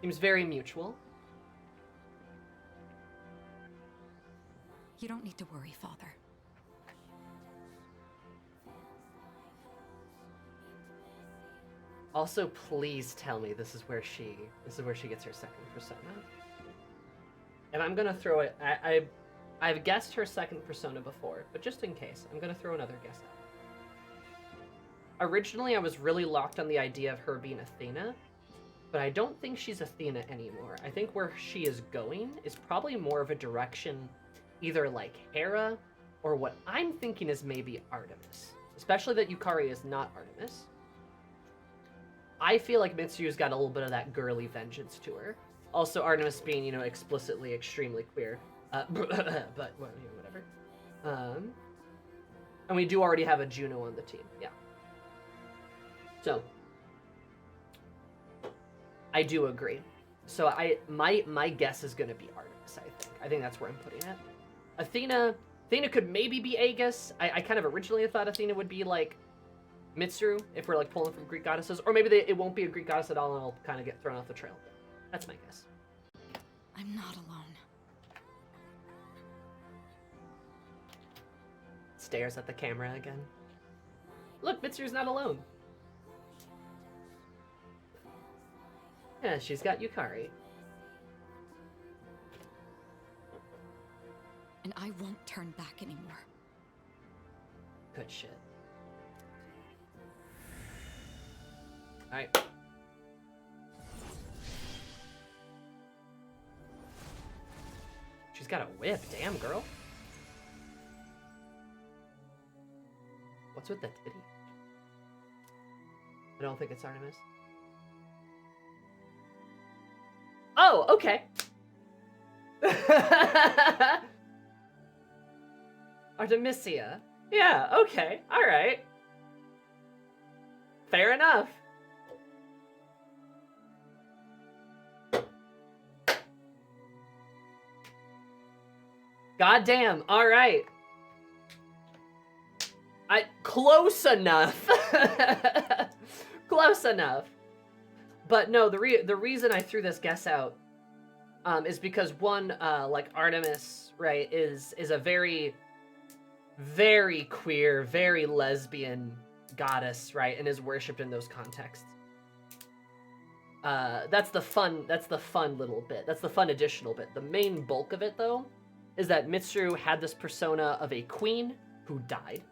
Seems very mutual. You don't need to worry, Father. Also, please tell me this is where she gets her second persona. And I'm gonna throw it. I've guessed her second persona before, but just in case, I'm gonna throw another guess out. Originally, I was really locked on the idea of her being Athena, But I don't think she's Athena anymore. I think where she is going is probably more of a direction either like Hera or what I'm thinking is maybe Artemis. Especially that Yukari is not Artemis. I feel like Mitsuru's got a little bit of that girly vengeance to her. Also, Artemis being, you know, explicitly extremely queer. But, well, you know, whatever. And we do already have a Juno on the team, yeah. So, I do agree. So my guess is gonna be Artemis, I think. I think that's where I'm putting it. Athena could maybe be Aegis. I kind of originally thought Athena would be like Mitsuru, if we're like pulling from Greek goddesses. Or maybe it won't be a Greek goddess at all and it'll kind of get thrown off the trail. That's my guess. I'm not alone. Stares at the camera again. Look, Mitsuru's not alone. Yeah, she's got Yukari. And I won't turn back anymore. Good shit. Alright. She's got a whip, damn girl. What's with the titty? I don't think it's Artemis. Oh, okay. Artemisia. Yeah, okay, alright. Fair enough. Goddamn, alright. Close enough. Close enough. But no, the reason I threw this guess out is because one, like Artemis, right, is a very, very queer, very lesbian goddess, right, and is worshipped in those contexts. That's the fun little bit. That's the fun additional bit. The main bulk of it, though, is that Mitsuru had this persona of a queen who died.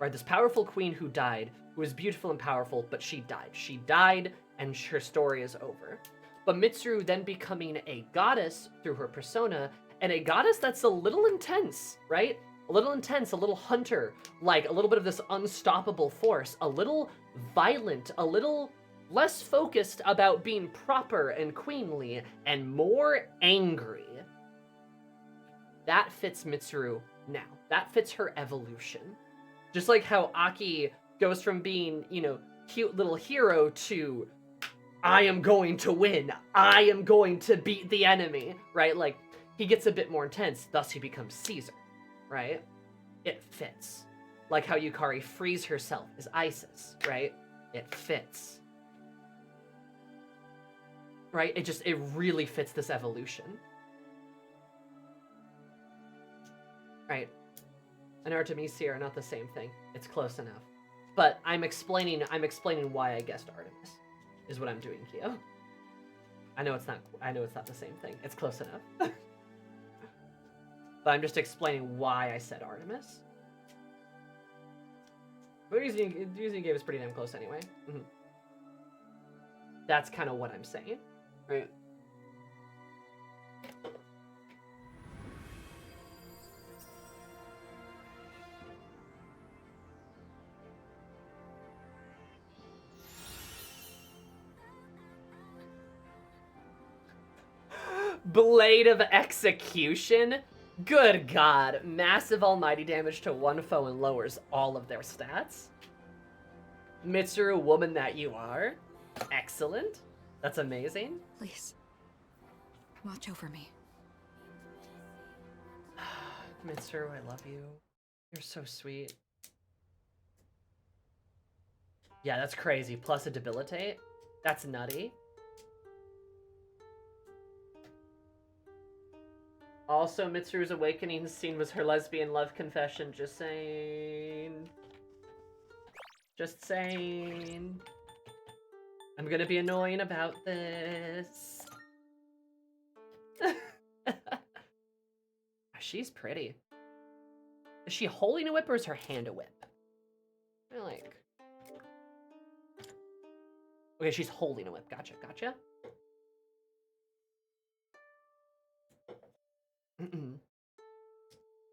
Right, this powerful queen who died, who was beautiful and powerful, but she died. She died, and her story is over. But Mitsuru then becoming a goddess through her persona, and a goddess that's a little intense, right? A little intense, a little hunter, like a little bit of this unstoppable force, a little violent, a little less focused about being proper and queenly, and more angry. That fits Mitsuru now. That fits her evolution. Just like how Aki goes from being, you know, cute little hero to, I am going to win. I am going to beat the enemy, right? Like, he gets a bit more intense, thus he becomes Caesar, right? It fits. Like how Yukari frees herself as Isis, right? It fits. Right? It really fits this evolution. Right? And Artemisia are not the same thing. It's close enough. But I'm explaining why I guessed Artemis, is what I'm doing here. I know it's not the same thing. It's close enough. But I'm just explaining why I said Artemis. But the reason you gave is pretty damn close anyway. Mm-hmm. That's kind of what I'm saying, right? Blade of Execution? Good God. Massive almighty damage to one foe and lowers all of their stats? Mitsuru, woman that you are? Excellent. That's amazing. Please, watch over me. Mitsuru, I love you. You're so sweet. Yeah, that's crazy. Plus a debilitate? That's nutty. Also, Mitsuru's awakening scene was her lesbian love confession. Just saying. Just saying. I'm gonna be annoying about this. She's pretty. Is she holding a whip or is her hand a whip? I like... Okay, she's holding a whip. Gotcha, gotcha.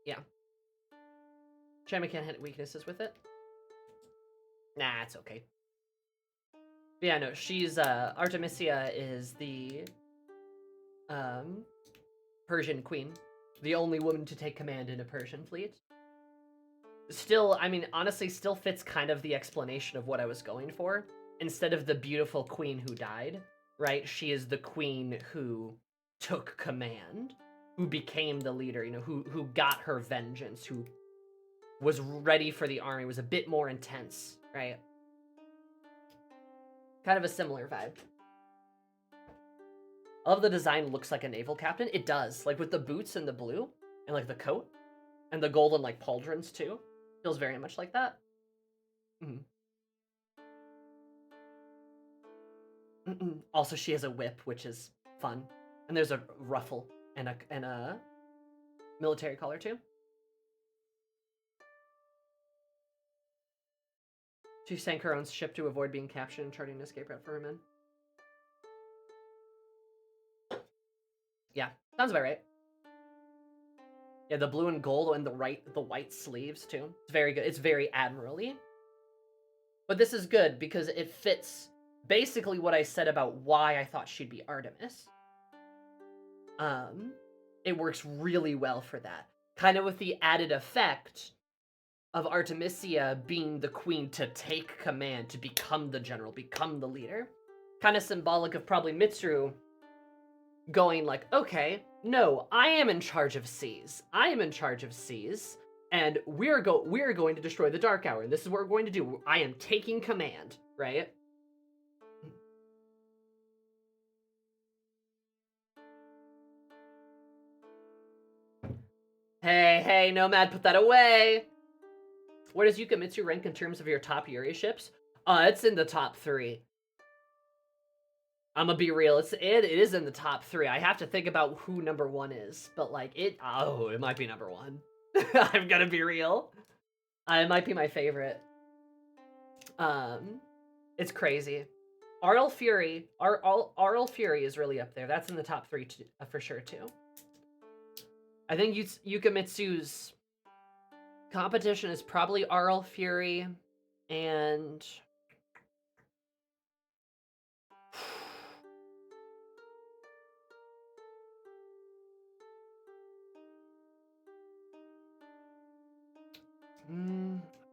Yeah. Chama can't hit weaknesses with it. Nah, it's okay. But yeah, no, she's, Artemisia is the, Persian queen. The only woman to take command in a Persian fleet. Still, I mean, honestly, still fits kind of the explanation of what I was going for. Instead of the beautiful queen who died, right? She is the queen who took command, who became the leader, you know, who got her vengeance, who was ready for the army, was a bit more intense, right? Kind of a similar vibe. I love the design looks like a naval captain. It does, like with the boots and the blue, and like the coat, and the golden like pauldrons too. Feels very much like that. Also, she has a whip, which is fun, and there's a ruffle and a military collar too. She sank her own ship to avoid being captured and charting an escape route for her men. Yeah, sounds about right. Yeah, the blue and gold and the white sleeves too. It's very good. It's very admirally. But this is good because it fits basically what I said about why I thought she'd be Artemis. It works really well for that. Kind of with the added effect of Artemisia being the queen to take command, to become the general, become the leader. Kind of symbolic of probably Mitsuru going like, okay, no, I am in charge of seas. I am in charge of seas, and we're going to destroy the Dark Hour. And this is what we're going to do. I am taking command, right? Hey, Nomad, put that away. Where does Yukamitsu rank in terms of your top Yuri ships? It's in the top 3. I'm gonna be real. It is in the top 3. I have to think about who number 1 is, but like it might be number 1. I'm gonna be real. It might be my favorite. It's crazy. RL Fury is really up there. That's in the top 3 for sure too. I think Yukamitsu's competition is probably RL Fury and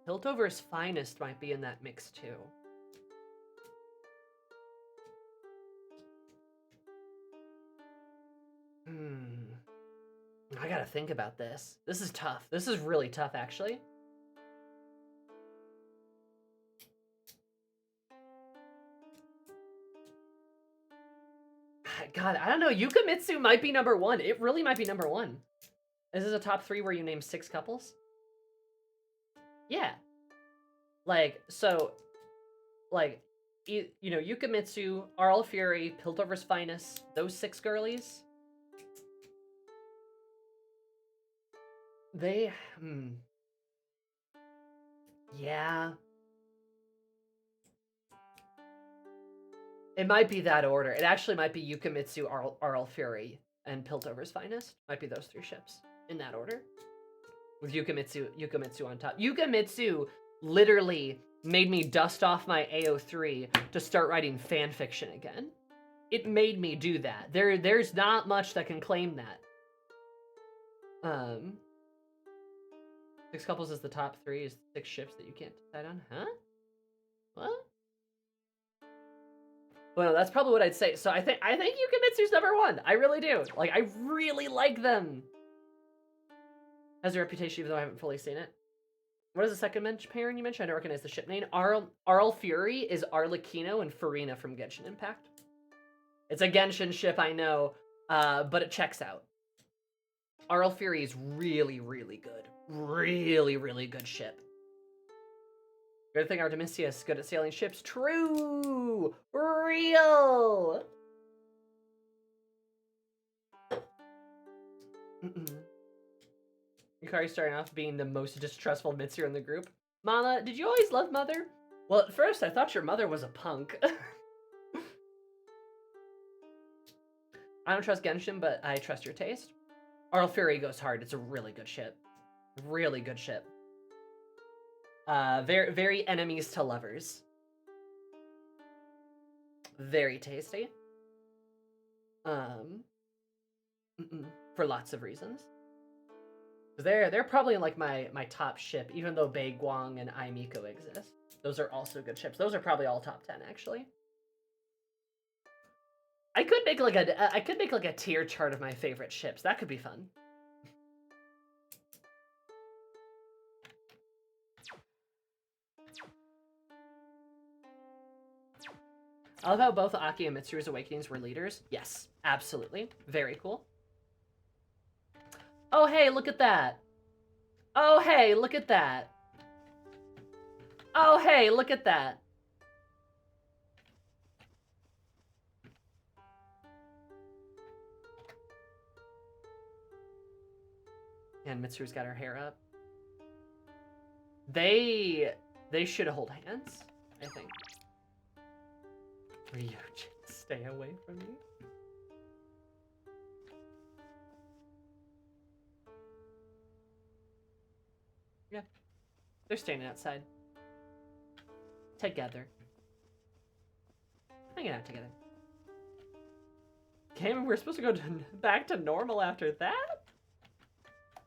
Piltover's Finest might be in that mix too. I gotta think about this. This is tough. This is really tough, actually. God, I don't know. Yukamitsu might be number 1. It really might be number 1. This is a top 3 where you name 6 couples? Yeah. Like, so, like, you know, Yukamitsu, RL Fury, Piltover's Finest, those 6 girlies. They, yeah. It might be that order. It actually might be Yukamitsu, RL Fury, and Piltover's Finest. Might be those 3 ships in that order. With Yukamitsu on top. Yukamitsu literally made me dust off my AO3 to start writing fan fiction again. It made me do that. There's not much that can claim that. 6 couples is the top 3, is 6 ships that you can't decide on. Huh? What? Well, that's probably what I'd say. So I think Yukamitsu's number 1. I really do. Like, I really like them. Has a reputation, even though I haven't fully seen it. What is the second pairing you mentioned? I don't recognize the ship name. RL Fury is Arlecchino and Farina from Genshin Impact. It's a Genshin ship, I know, but it checks out. RL Fury is really, really good. Really, really good ship. Good thing Artemisia is good at sailing ships. True! Real! Yukari starting off being the most distrustful Mitsuru in the group. Mama, did you always love Mother? Well, at first I thought your mother was a punk. I don't trust Genshin, but I trust your taste. RL Fury goes hard. It's a really good ship. Really good ship. Very, very enemies to lovers. Very tasty. For lots of reasons. They're probably like my top ship, even though Bei Guang and Ai Miko exist. Those are also good ships. Those are probably all top 10 actually. I could make like a tier chart of my favorite ships. That could be fun. I love how both Aki and Mitsuru's awakenings were leaders. Yes, absolutely. Very cool. Oh, hey, look at that. Oh, hey, look at that. Oh, hey, look at that. And Mitsuru's got her hair up. They should hold hands, I think. Ryujin, stay away from me. Yeah. They're standing outside. Together. Hanging out together. Okay, we're supposed to go back to normal after that?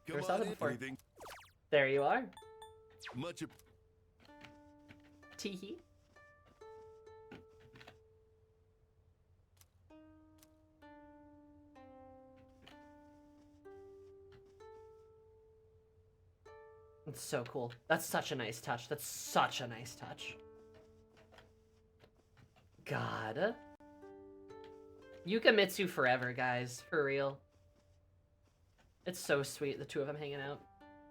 Never saw that before. There you are. Much Teehee. It's so cool. That's such a nice touch. That's such a nice touch. God. Yukamitsu forever, guys. For real. It's so sweet, the two of them hanging out.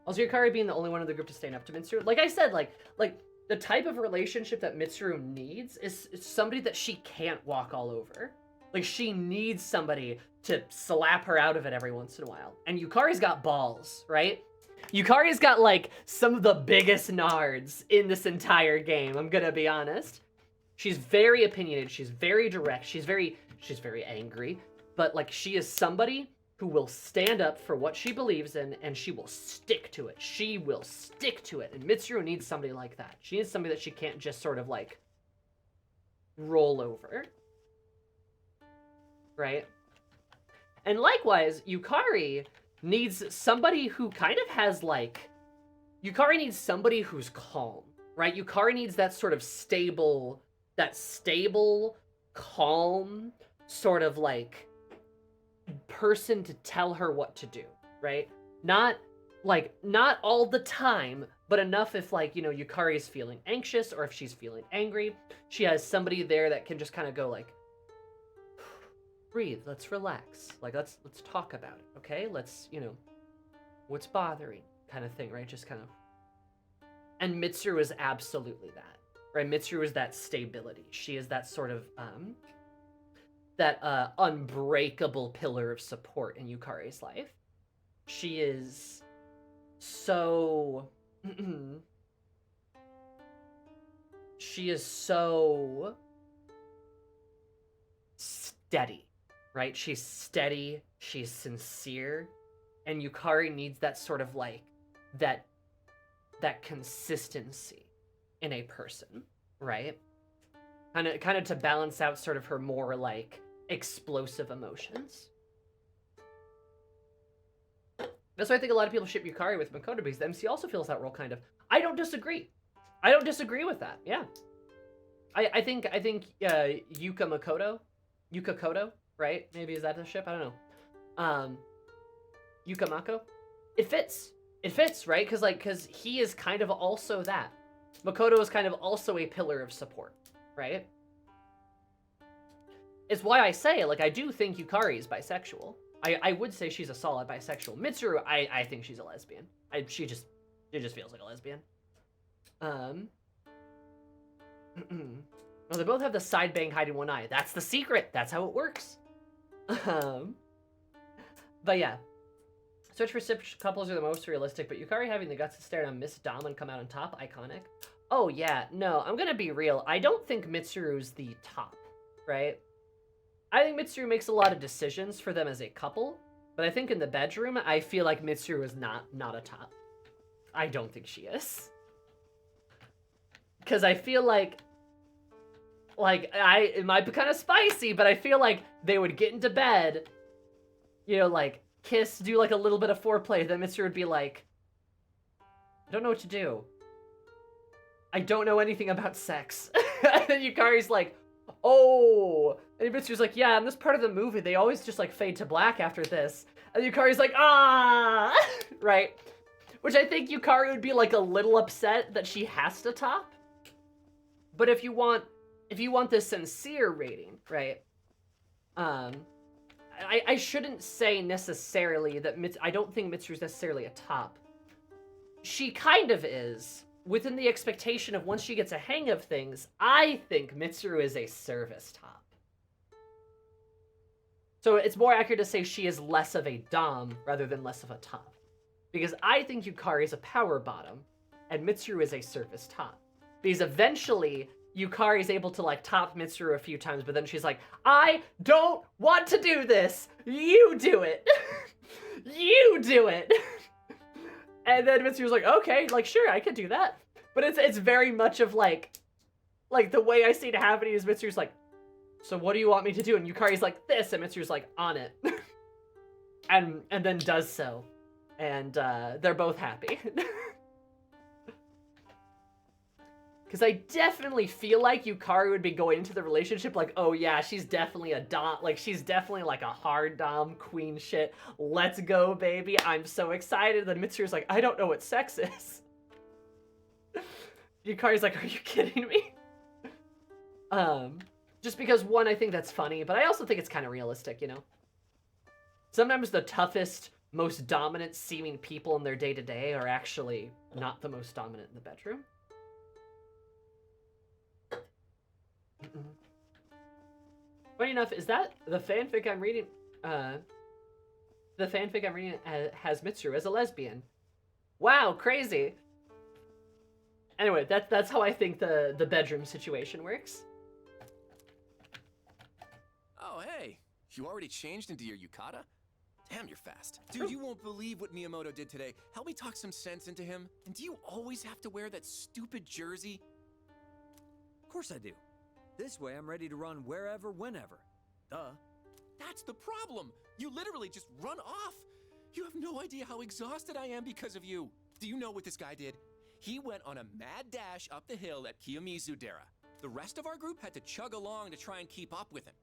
Also, Yukari being the only one in the group to stand up to Mitsuru. Like I said, like the type of relationship that Mitsuru needs is somebody that she can't walk all over. Like, she needs somebody to slap her out of it every once in a while. And Yukari's got balls, right? Yukari's got, like, some of the biggest nards in this entire game, I'm gonna be honest. She's very opinionated, she's very direct, she's very angry, but, like, she is somebody who will stand up for what she believes in, and she will stick to it. She will stick to it, and Mitsuru needs somebody like that. She needs somebody that she can't just sort of, like, roll over. Right? And likewise, Yukari needs somebody who kind of has, like... Yukari needs somebody who's calm, right? Yukari needs that sort of stable, calm, sort of, like, person to tell her what to do, right? Not all the time, but enough if, like, you know, Yukari is feeling anxious or if she's feeling angry. She has somebody there that can just kind of go, like, breathe, let's relax. Like, let's talk about it, okay? Let's, you know, what's bothering kind of thing, right? Just kind of... And Mitsuru is absolutely that, right? Mitsuru is that stability. She is that sort of, that unbreakable pillar of support in Yukari's life. She is so... she is so... steady, right? She's steady, she's sincere, and Yukari needs that sort of, like, that consistency in a person, right? Kind of to balance out sort of her more, like, explosive emotions. That's why I think a lot of people ship Yukari with Makoto, because the MC also feels that role, kind of. I don't disagree. I don't disagree with that, yeah. I think Yuka Koto, right? Maybe is that the ship? I don't know. Yuka Mako? It fits. It fits, right? Because he is kind of also that. Makoto is kind of also a pillar of support, right? It's why I say, like, I do think Yukari is bisexual. I would say she's a solid bisexual. Mitsuru, I think she's a lesbian. She just feels like a lesbian. Well, they both have the side bang hiding one eye. That's the secret. That's how it works. But yeah. Search for sip couples are the most realistic, but Yukari having the guts to stare down Miss Dom and come out on top, iconic. Oh yeah, no, I'm gonna be real. I don't think Mitsuru's the top, right? I think Mitsuru makes a lot of decisions for them as a couple, but I think in the bedroom, I feel like Mitsuru is not a top. I don't think she is. Because I feel like it might be kind of spicy, but I feel like they would get into bed, you know, like, kiss, do, like, a little bit of foreplay, then Mitsuru would be like, I don't know what to do. I don't know anything about sex. And then Yukari's like, oh. And Mitsuru's like, yeah, in this part of the movie, they always just, like, fade to black after this. And Yukari's like, ah! Right? Which I think Yukari would be, like, a little upset that she has to top. But if you want the sincere rating, right? I shouldn't say necessarily that I don't think Mitsuru's necessarily a top. She kind of is, within the expectation of once she gets a hang of things, I think Mitsuru is a service top. So it's more accurate to say she is less of a dom rather than less of a top. Because I think Yukari is a power bottom, and Mitsuru is a service top. Because eventually, Yukari is able to, like, top Mitsuru a few times, but then she's like, I don't want to do this! You do it! You do it! And then Mitsuru's like, okay, like, sure, I could do that. But it's very much of, like, the way I see it happening is Mitsuru's like, so what do you want me to do? And Yukari's like, this, and Mitsuru's like, on it. and then does so. And they're both happy. Because I definitely feel like Yukari would be going into the relationship like, oh yeah, she's definitely a dom, like, she's definitely like a hard dom queen shit. Let's go, baby. I'm so excited. Then Mitsuru's like, I don't know what sex is. Yukari's like, are you kidding me? Just because, one, I think that's funny, but I also think it's kind of realistic, you know? Sometimes the toughest, most dominant seeming people in their day-to-day are actually not the most dominant in the bedroom. Funny enough, is that the fanfic I'm reading? The fanfic I'm reading has Mitsuru as a lesbian. Wow, crazy. Anyway, that's how I think the bedroom situation works. Oh, hey, you already changed into your yukata? Damn, you're fast. Dude, you won't believe what Miyamoto did today. Help me talk some sense into him. And do you always have to wear that stupid jersey? Of course I do. This way I'm ready to run wherever, whenever. Duh. That's the problem. You literally just run off. You have no idea how exhausted I am because of you. Do you know what this guy did? He went on a mad dash up the hill at Kiyomizu-dera. The rest of our group had to chug along to try and keep up with him.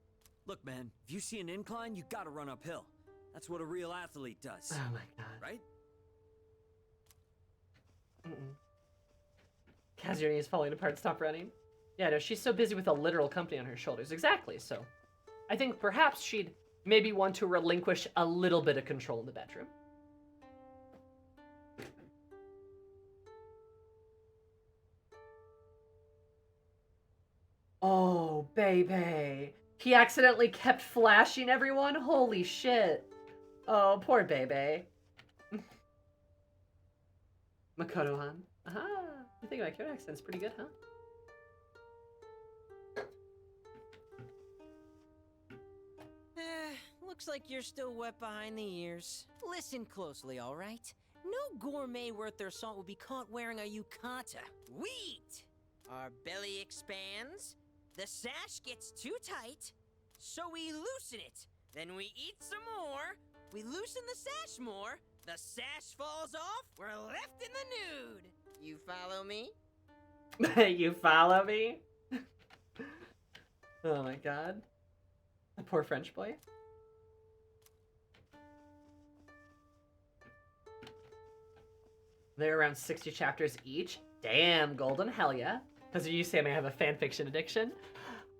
Look, man, if you see an incline, you gotta run uphill. That's what a real athlete does. Oh my god. Right? Kazuyori is falling apart, stop running. Yeah, no, she's so busy with a literal company on her shoulders. Exactly, so. I think perhaps she'd maybe want to relinquish a little bit of control in the bedroom. Oh, baby. He accidentally kept flashing everyone? Holy shit. Oh, poor baby. Makoto-han. Aha. I think my Kyoto accent's pretty good, huh? Looks like you're still wet behind the ears. Listen closely, all right? No gourmet worth their salt will be caught wearing a yukata. We eat. Our belly expands. The sash gets too tight, so we loosen it. Then we eat some more. We loosen the sash more. The sash falls off. We're left in the nude. You follow me? You follow me? Oh my god. The poor French boy. They're around 60 chapters each. Damn, Golden, hell yeah. Because you say I may have a fanfiction addiction.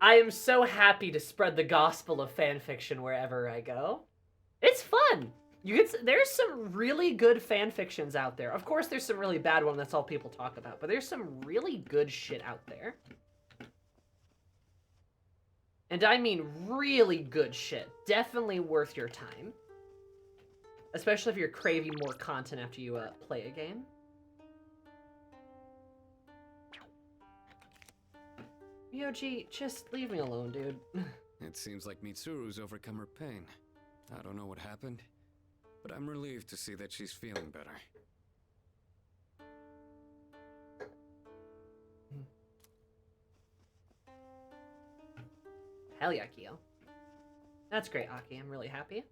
I am so happy to spread the gospel of fanfiction wherever I go. It's fun. There's some really good fanfictions out there. Of course, there's some really bad one. That's all people talk about. But there's some really good shit out there. And I mean really good shit. Definitely worth your time. Especially if you're craving more content after you play a game. Yoji, just leave me alone, dude. It seems like Mitsuru's overcome her pain. I don't know what happened, but I'm relieved to see that she's feeling better. Hell yeah, Kyo. That's great, Aki. I'm really happy.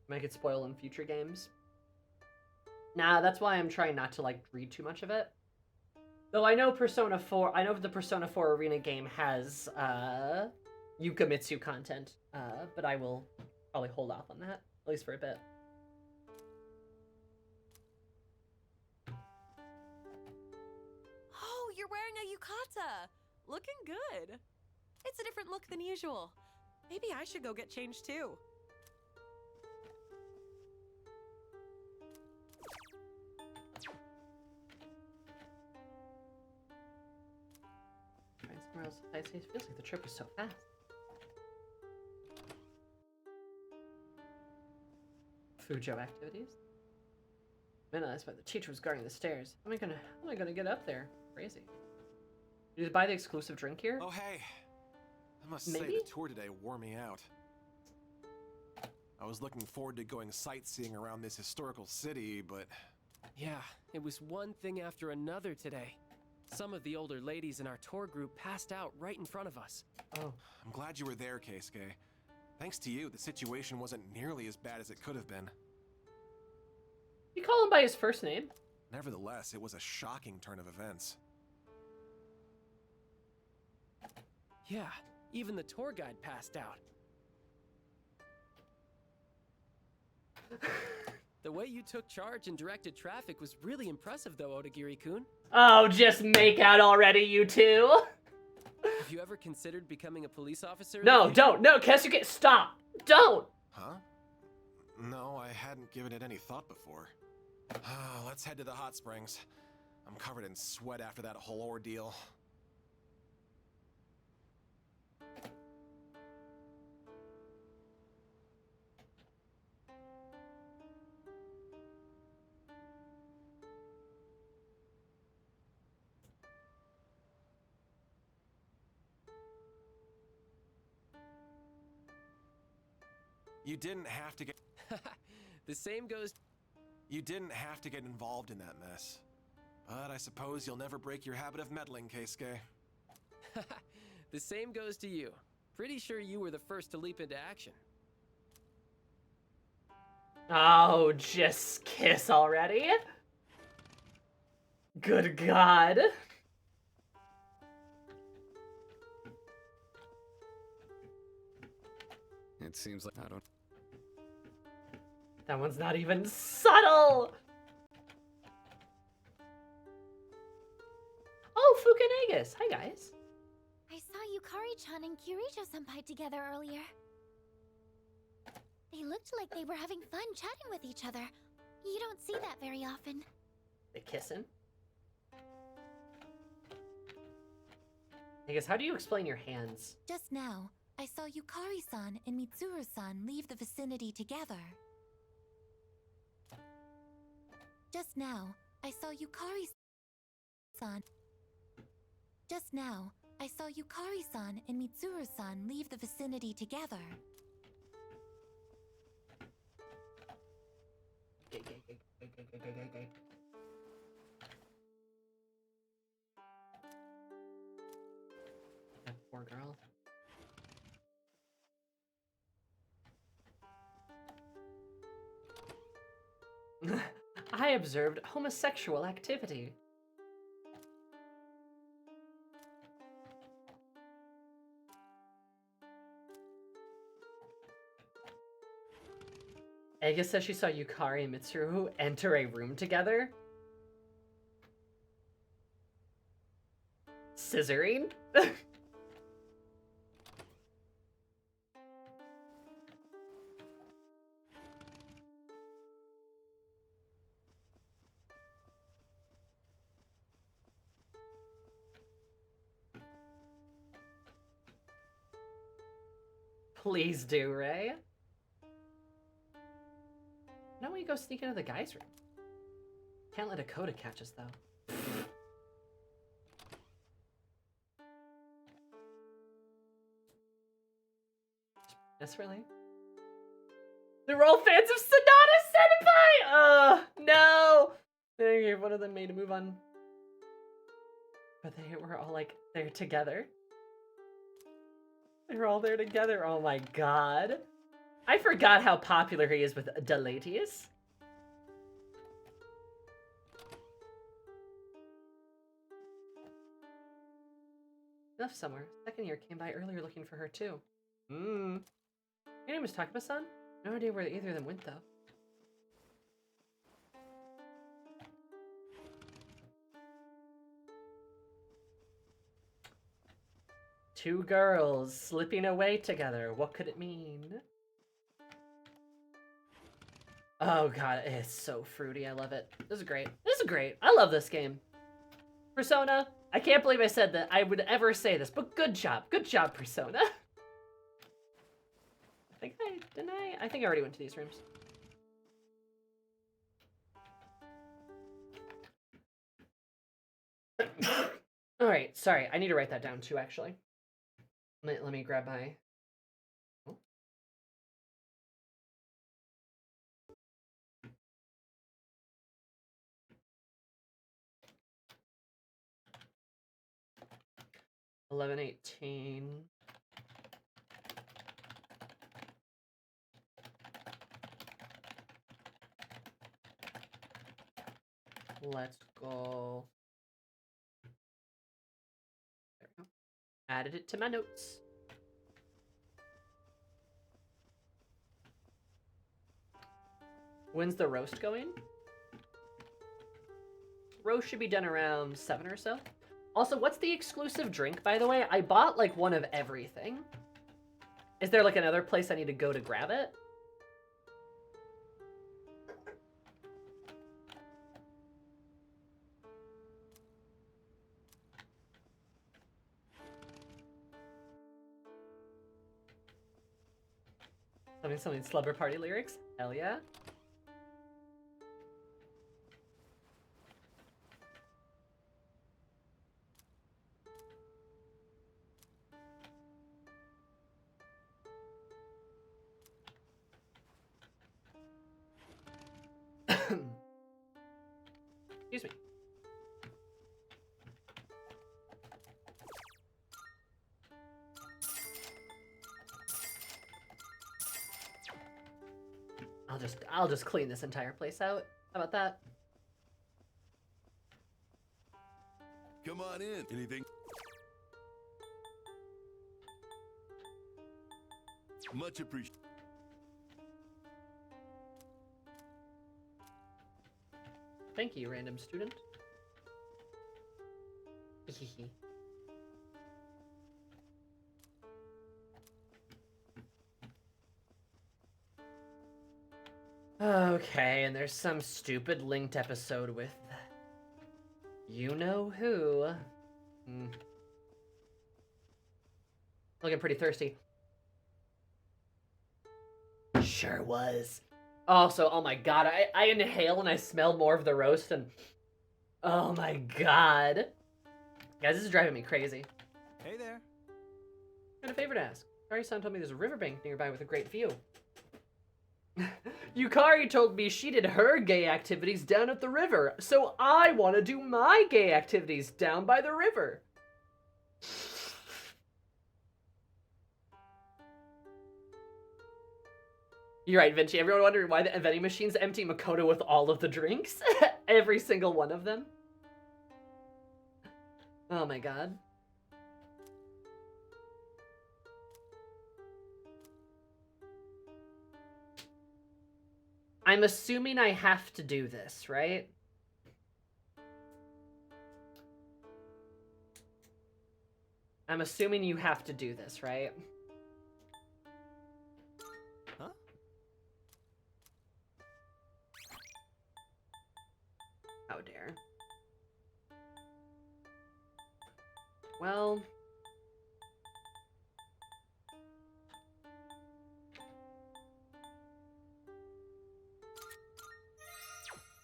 Might get spoiled in future games. Nah, that's why I'm trying not to, like, read too much of it. Though I know Persona 4, I know the Persona 4 Arena game has, Yukamitsu content, but I will probably hold off on that, at least for a bit. Oh, you're wearing a yukata! Looking good. It's a different look than usual. Maybe I should go get changed too. It feels like the trip was so fast. Fujo activities. Man, that's why the teacher was guarding the stairs. How am I gonna get up there? Crazy. Did you buy the exclusive drink here? Oh hey, I must Maybe? say the tour today wore me out. I was looking forward to going sightseeing around this historical city, but Yeah, it was one thing after another today. Some of the older ladies in our tour group passed out right in front of us. Oh. I'm glad you were there, Keisuke. Thanks to you, the situation wasn't nearly as bad as it could have been. You call him by his first name? Nevertheless, it was a shocking turn of events. Yeah, even the tour guide passed out. The way you took charge and directed traffic was really impressive, though, Odagiri-kun. Oh, just make out already, you two. Have you ever considered becoming a police officer? No, don't. No, Keisuke, stop. Don't. Huh? No, I hadn't given it any thought before. Let's head to the hot springs. I'm covered in sweat after that whole ordeal. You didn't have to get... The same goes... You didn't have to get involved in that mess. But I suppose you'll never break your habit of meddling, Keisuke. The same goes to you. Pretty sure you were the first to leap into action. Oh, just kiss already? Good God. It seems like I don't... That one's not even subtle! Oh, Fukanegas! Hi, guys. I saw Yukari-chan and Kirijo-senpai together earlier. They looked like they were having fun chatting with each other. You don't see that very often. They kissing? I guess, how do you explain your hands? Just now, I saw Yukari-san and Mitsuru-san leave the vicinity together. Just now, I saw Yukari-san. Just now, I saw Yukari-san and Mitsuru-san leave the vicinity together. That poor girl. I observed homosexual activity. Ega says she saw Yukari and Mitsuru enter a room together. Scissoring? Please do, Ray. Now we go sneak into the guy's room. Can't let Dakota catch us, though. Yes, really? They're all fans of Sonata Senpai! No! They gave one of them made a move on But they were all like there together. They were all there together. Oh my god. I forgot how popular he is with Delatius. Enough somewhere. Second year came by earlier looking for her too. Your name is Takuma-san? No idea where either of them went though. Two girls slipping away together. What could it mean? Oh god, it's so fruity. I love it. This is great. This is great. I love this game. Persona. I can't believe I said that I would ever say this, but good job. Good job, Persona. Didn't I? I think I already went to these rooms. Alright, sorry. I need to write that down too, actually. Let me grab my... Oh. $11.18. Let's go. There we go. Added it to my notes. When's the roast going? Roast should be done around 7 or so. Also, what's the exclusive drink, by the way? I bought, like, one of everything. Is there, like, another place I need to go to grab it? Something Slumber Party lyrics? Hell yeah. Excuse me. I'll just clean this entire place out. How about that? Come on in. Anything? Much appreciated. Thank you, random student. Okay, and there's some stupid linked episode with you know who. Looking pretty thirsty. Sure was. Also, oh my god, I inhale and I smell more of the roast and... Oh my god. Guys, this is driving me crazy. Hey there. I got a favor to ask. Yukari-san told me there's a riverbank nearby with a great view. Yukari told me she did her gay activities down at the river, so I want to do my gay activities down by the river. You're right, Vinci. Everyone wondering why the vending machine's empty Makoto with all of the drinks? Every single one of them. Oh my god. I'm assuming I have to do this, right? I'm assuming you have to do this, right? Huh? How dare. Well...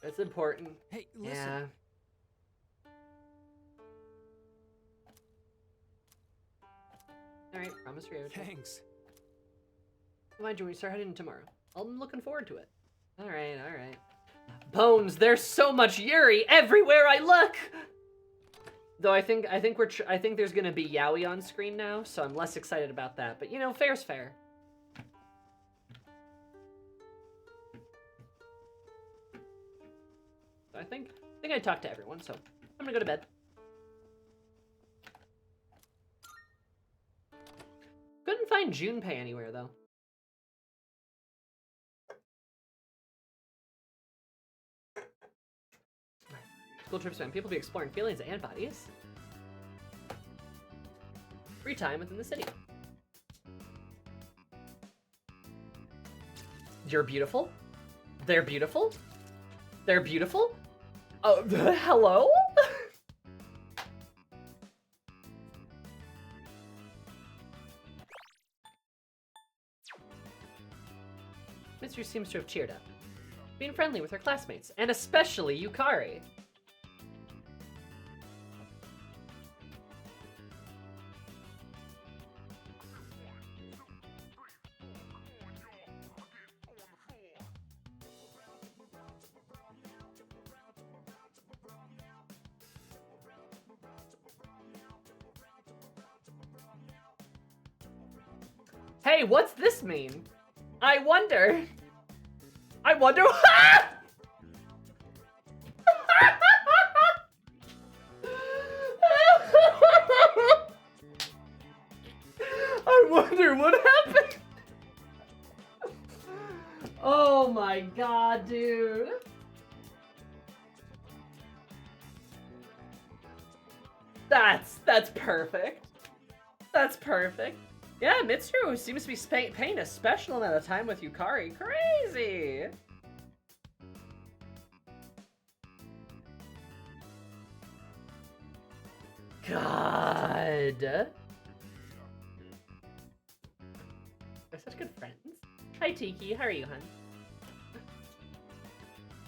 It's important. Hey, listen. Yeah. Alright, promise Rio. Thanks. Mind you, we start heading tomorrow. I'm looking forward to it. Alright, alright. Bones, there's so much Yuri everywhere I look! Though I think there's gonna be Yaoi on screen now, so I'm less excited about that. But you know, fair's fair. I think I talked to everyone, so I'm gonna go to bed. Couldn't find Junpei anywhere though. School trips when people be exploring feelings and bodies. Free time within the city. You're beautiful. They're beautiful. They're beautiful. Oh, hello? Mitsuru seems to have cheered up, being friendly with her classmates, and especially Yukari. Hey, what's this mean? I wonder. I wonder. I wonder what happened. Oh my god, dude. That's perfect. That's perfect. Yeah, Mitsuru seems to be paying a special amount of time with Yukari. Crazy! God. They're such good friends. Hi, Tiki. How are you, hun?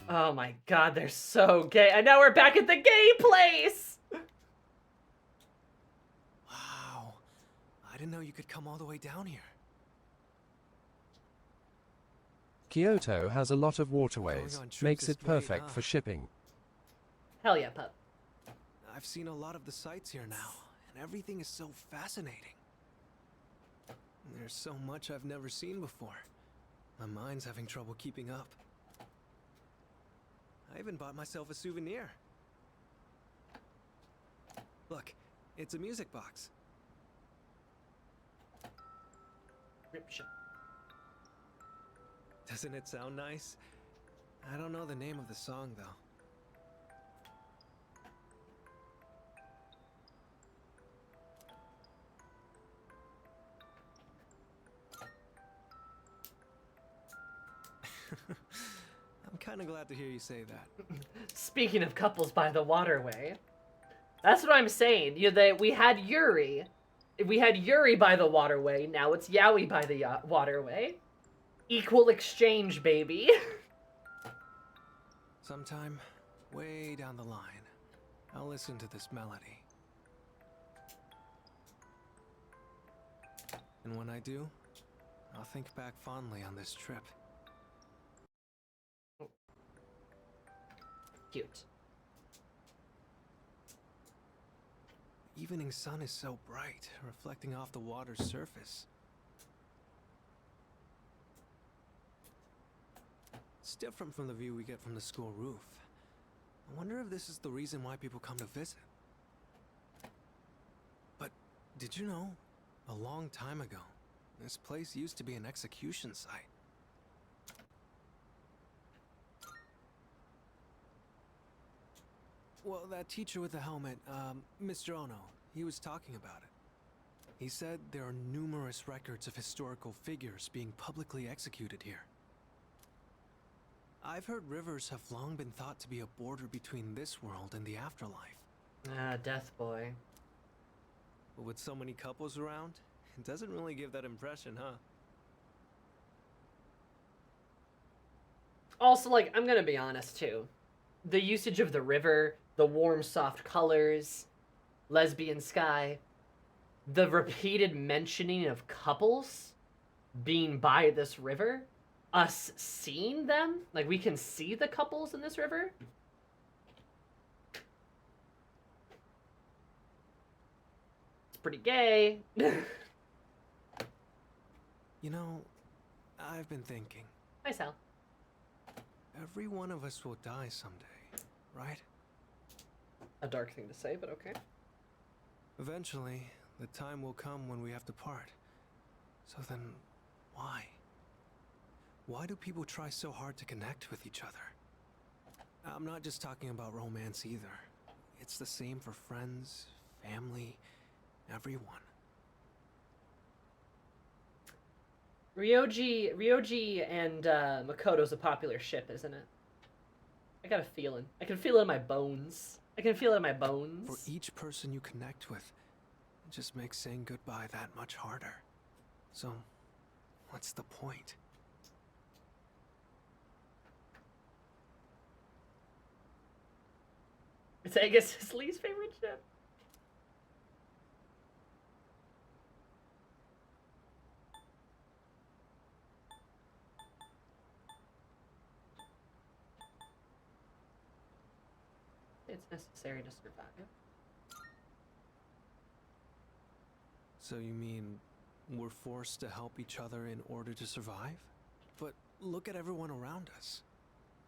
Oh my god, they're so gay. And now we're back at the gay place! I didn't know you could come all the way down here. Kyoto has a lot of waterways, makes it perfect great, huh? for shipping. Hell yeah, pup. I've seen a lot of the sights here now, and everything is so fascinating. There's so much I've never seen before. My mind's having trouble keeping up. I even bought myself a souvenir. Look, it's a music box. Doesn't it sound nice? I don't know the name of the song, though. I'm kind of glad to hear you say that. Speaking of couples by the waterway, that's what I'm saying. You know, we had Yuri. We had Yuri by the waterway, now it's Yaoi by the waterway. Equal exchange, baby. Sometime, way down the line, I'll listen to this melody. And when I do, I'll think back fondly on this trip. Cute. Evening sun is so bright, reflecting off the water's surface. It's different from the view we get from the school roof. I wonder if this is the reason why people come to visit. But did you know, a long time ago, this place used to be an execution site. Well, that teacher with the helmet, Mr. Ono, he was talking about it. He said there are numerous records of historical figures being publicly executed here. I've heard rivers have long been thought to be a border between this world and the afterlife. Ah, Death Boy. But with so many couples around, it doesn't really give that impression, huh? Also, like, I'm gonna be honest, too. The usage of the river, the warm, soft colors, lesbian sky, the repeated mentioning of couples being by this river, us seeing them, like, we can see the couples in this river. pretty gay. You know, I've been thinking. Hi, Sal. Every one of us will die someday, right? A dark thing to say, but okay. Eventually, the time will come when we have to part. So then, why? Why do people try so hard to connect with each other? I'm not just talking about romance either. It's the same for friends, family, everyone. Ryoji and Makoto's a popular ship, isn't it? I got a feeling. I can feel it in my bones. I can feel it in my bones. For each person you connect with, it just makes saying goodbye that much harder. So, what's the point? It's, I guess, his least favorite ship. It's necessary to survive. So you mean we're forced to help each other in order to survive? But look at everyone around us.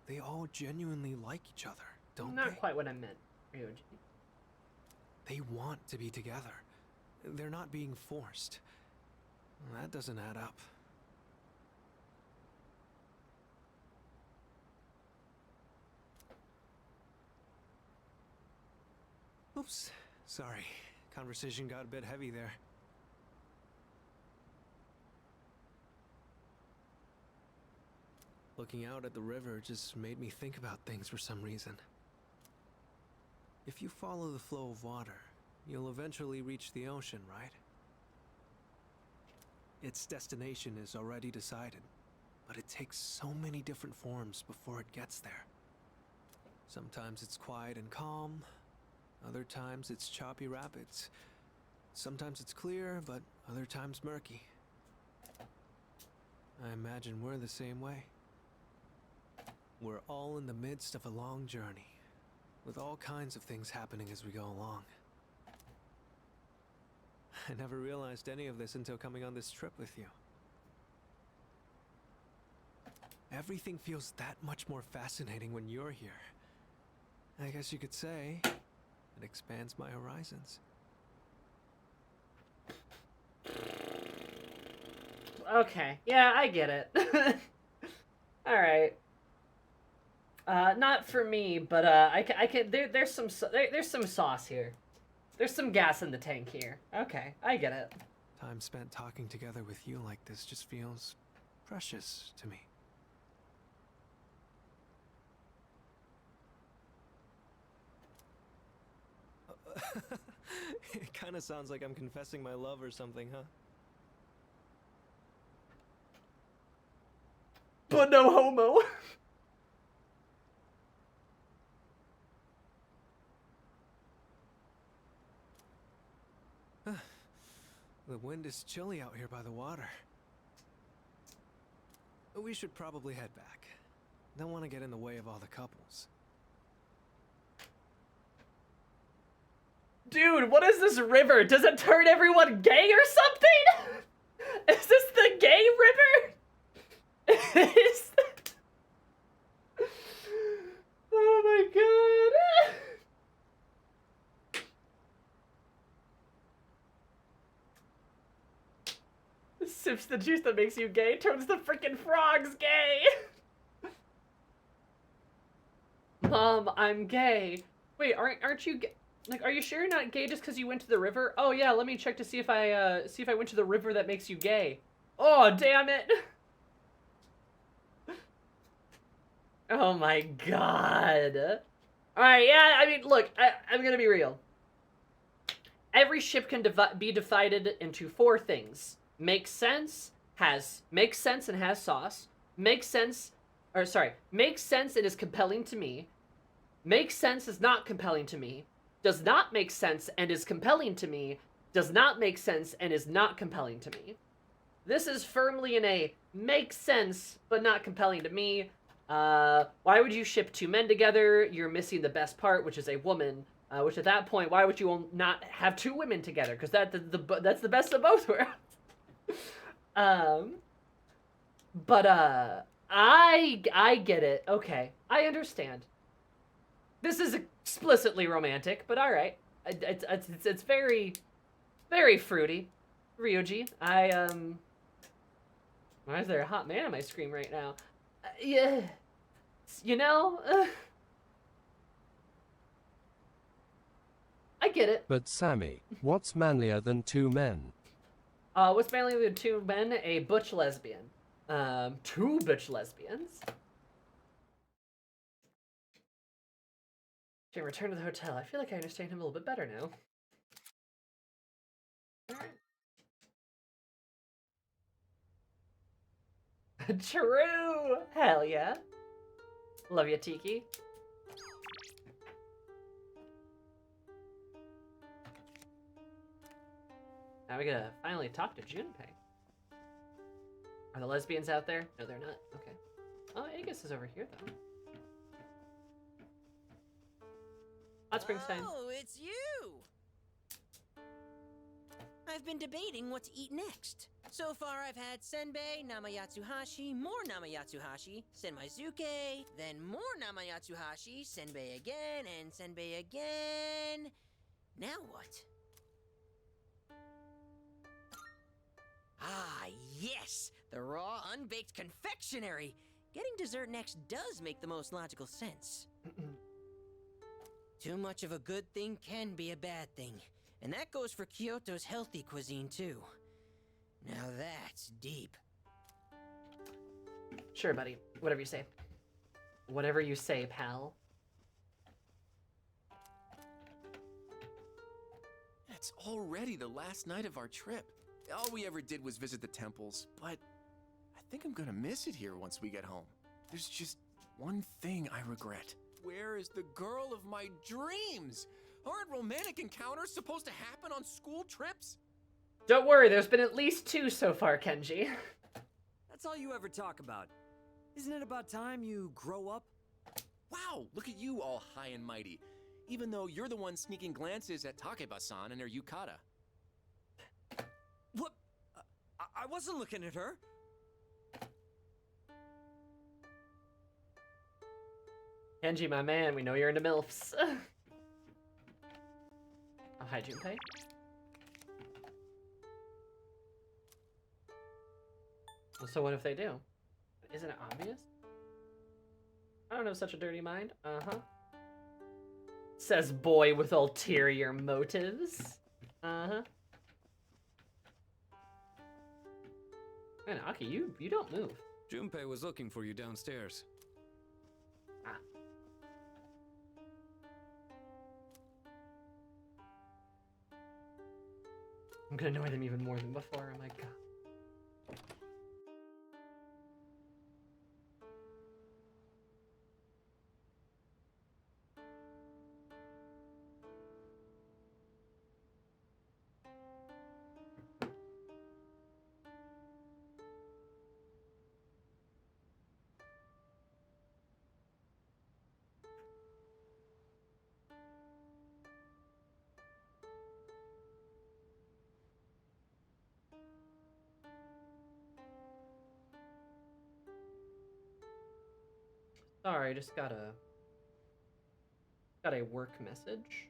They all genuinely like each other, don't they? Not quite what I meant, Ryoji. They want to be together. They're not being forced. That doesn't add up. Oops, sorry. Conversation got a bit heavy there. Looking out at the river just made me think about things for some reason. If you follow the flow of water, you'll eventually reach the ocean, right? Its destination is already decided, but it takes so many different forms before it gets there. Sometimes it's quiet and calm, other times it's choppy rapids. Sometimes it's clear, but other times murky. I imagine we're the same way. We're all in the midst of a long journey, with all kinds of things happening as we go along. I never realized any of this until coming on this trip with you. Everything feels that much more fascinating when you're here. I guess you could say it expands my horizons. Okay, yeah, I get it. All right. Not for me, but I can. There's some sauce here. There's some gas in the tank here. Okay, I get it. Time spent talking together with you like this just feels precious to me. It kind of sounds like I'm confessing my love or something, huh? But no homo. The wind is chilly out here by the water. We should probably head back. Don't want to get in the way of all the couples. Dude, what is this river? Does it turn everyone gay or something? Is this the gay river? Is that... Oh my god. Sips the juice that makes you gay, turns the freaking frogs gay. Mom, I'm gay. Wait, aren't you gay? Like, are you sure you're not gay just because you went to the river? Oh yeah, let me check to see if I went to the river that makes you gay. Oh, damn it. Oh my god. Alright, yeah, I mean, look, I'm gonna be real. Every ship can be divided into 4 things. Makes sense and has sauce. Makes sense and is compelling to me. Makes sense is not compelling to me. Does not make sense and is compelling to me. Does not make sense and is not compelling to me. This is firmly in a makes sense but not compelling to me. Why would you ship 2 men together? You're missing the best part, which is a woman. Which at that point, why would you not have two women together? Because that's the best of both worlds. I get it. Okay, I understand. This is explicitly romantic, but all right. It's very, very fruity. Ryuji, why is there a hot man on my screen right now? Yeah, you know. I get it. But Sammy, what's manlier than two men? What's manlier than two men? A butch lesbian. Two butch lesbians. Okay, return to the hotel. I feel like I understand him a little bit better now. True! Hell yeah. Love you, Tiki. Now we gotta finally talk to Junpei. Are the lesbians out there? No, they're not. Okay. Oh, Aegis is over here, though. Hot Springs time. Oh, it's you! I've been debating what to eat next. So far, I've had senbei, namayatsuhashi, more namayatsuhashi, senmaizuke, then more namayatsuhashi, senbei again, and senbei again. Now what? Ah, yes! The raw, unbaked confectionery! Getting dessert next does make the most logical sense. Too much of a good thing can be a bad thing. And that goes for Kyoto's healthy cuisine, too. Now that's deep. Sure, buddy. Whatever you say. Whatever you say, pal. It's already the last night of our trip. All we ever did was visit the temples, but I think I'm gonna miss it here once we get home. There's just one thing I regret. Where is the girl of my dreams? Aren't romantic encounters supposed to happen on school trips? Don't worry, there's been at least 2 so far, Kenji. That's all you ever talk about. Isn't it about time you grow up? Wow, look at you all high and mighty. Even though you're the one sneaking glances at Takeba-san and her yukata. What? I wasn't looking at her. Kenji, my man, we know you're into MILFs. Oh, hi, Junpei. Well, so what if they do? Isn't it obvious? I don't have such a dirty mind. Uh-huh. Says boy with ulterior motives. Uh-huh. Man, Aki, you don't move. Junpei was looking for you downstairs. Ah. I'm gonna annoy them even more than before, oh my god. Sorry, just got a work message.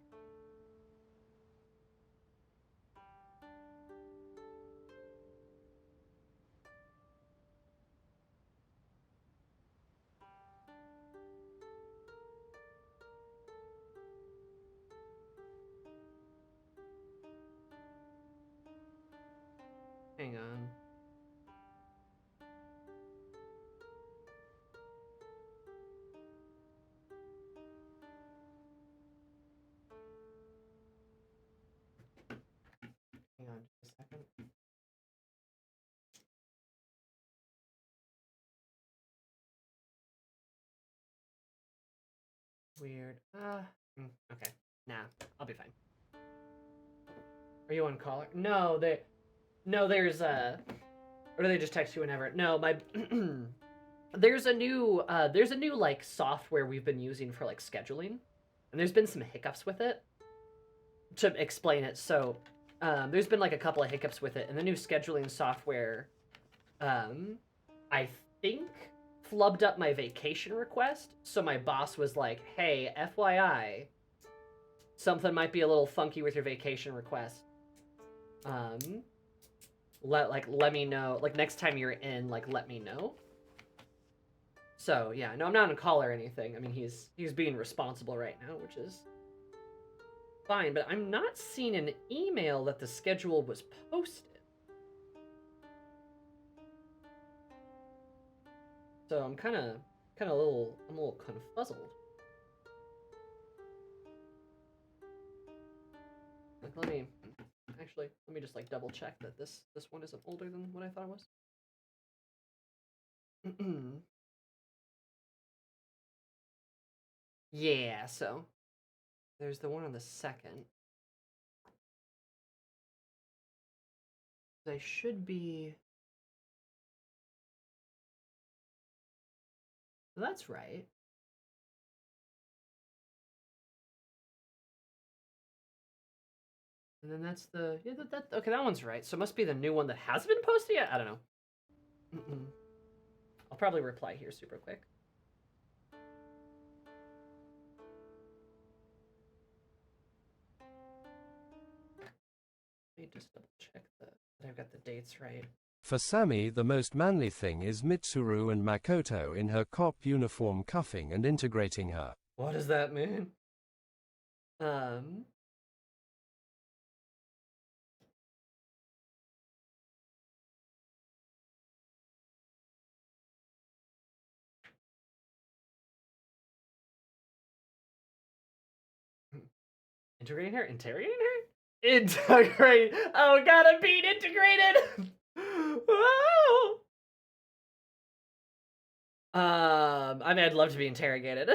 Hang on. Hang on just a second. Weird. Okay. Nah, I'll be fine. Are you on caller? No, there's or do they just text you whenever? No, my there's a new like software we've been using for like scheduling, and there's been some hiccups with it. to explain it, so there's been like a couple of hiccups with it, and the new scheduling software, I think, flubbed up my vacation request. So my boss was like, "Hey, FYI, something might be a little funky with your vacation request. Let me know. Like next time you're in, like let me know." So yeah, no, I'm not on call or anything. I mean, he's being responsible right now, which is fine. But I'm not seeing an email that the schedule was posted. So I'm kind of a little confuzzled. Like, let me just like double check that this one isn't older than what I thought it was. Yeah, so there's the one on the 2nd. They should be. That's right. And then that's the okay. That one's right. So it must be the new one that has been posted yet. I don't know. I'll probably reply here super quick. Let me just double check that I've got the dates right. For Sammy, the most manly thing is Mitsuru and Makoto in her cop uniform cuffing and integrating her. What does that mean? Integrating her? Interrogating her? Integrate! Oh, God, I'm being integrated! Oh! I mean, I'd love to be interrogated.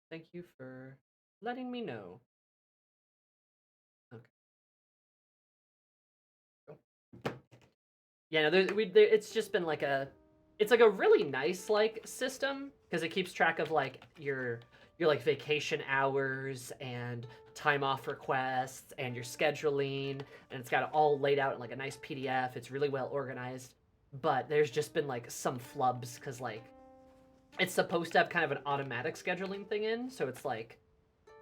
Thank you for letting me know. Okay. Oh. Yeah, no, it's just been like it's like a really nice like system because it keeps track of like your like vacation hours and time off requests and your scheduling, and it's got it all laid out in like a nice PDF. It's really well organized, but there's just been like some flubs because like it's supposed to have kind of an automatic scheduling thing in, so it's like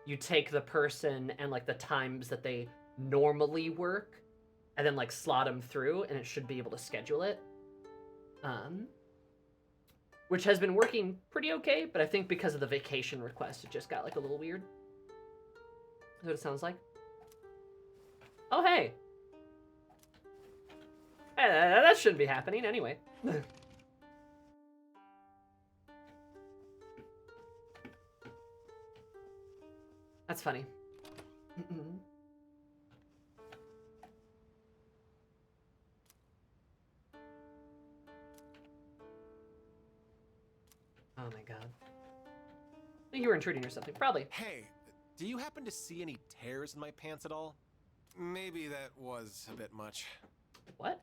you take the person and like the times that they normally work and then like slot them through and it should be able to schedule it. Which has been working pretty okay, but I think because of the vacation request, it just got like a little weird. That's what it sounds like. Oh, hey. Hey, that shouldn't be happening anyway. That's funny. Oh my god. I think you were intruding or something. Probably. Hey, do you happen to see any tears in my pants at all? Maybe that was a bit much. What?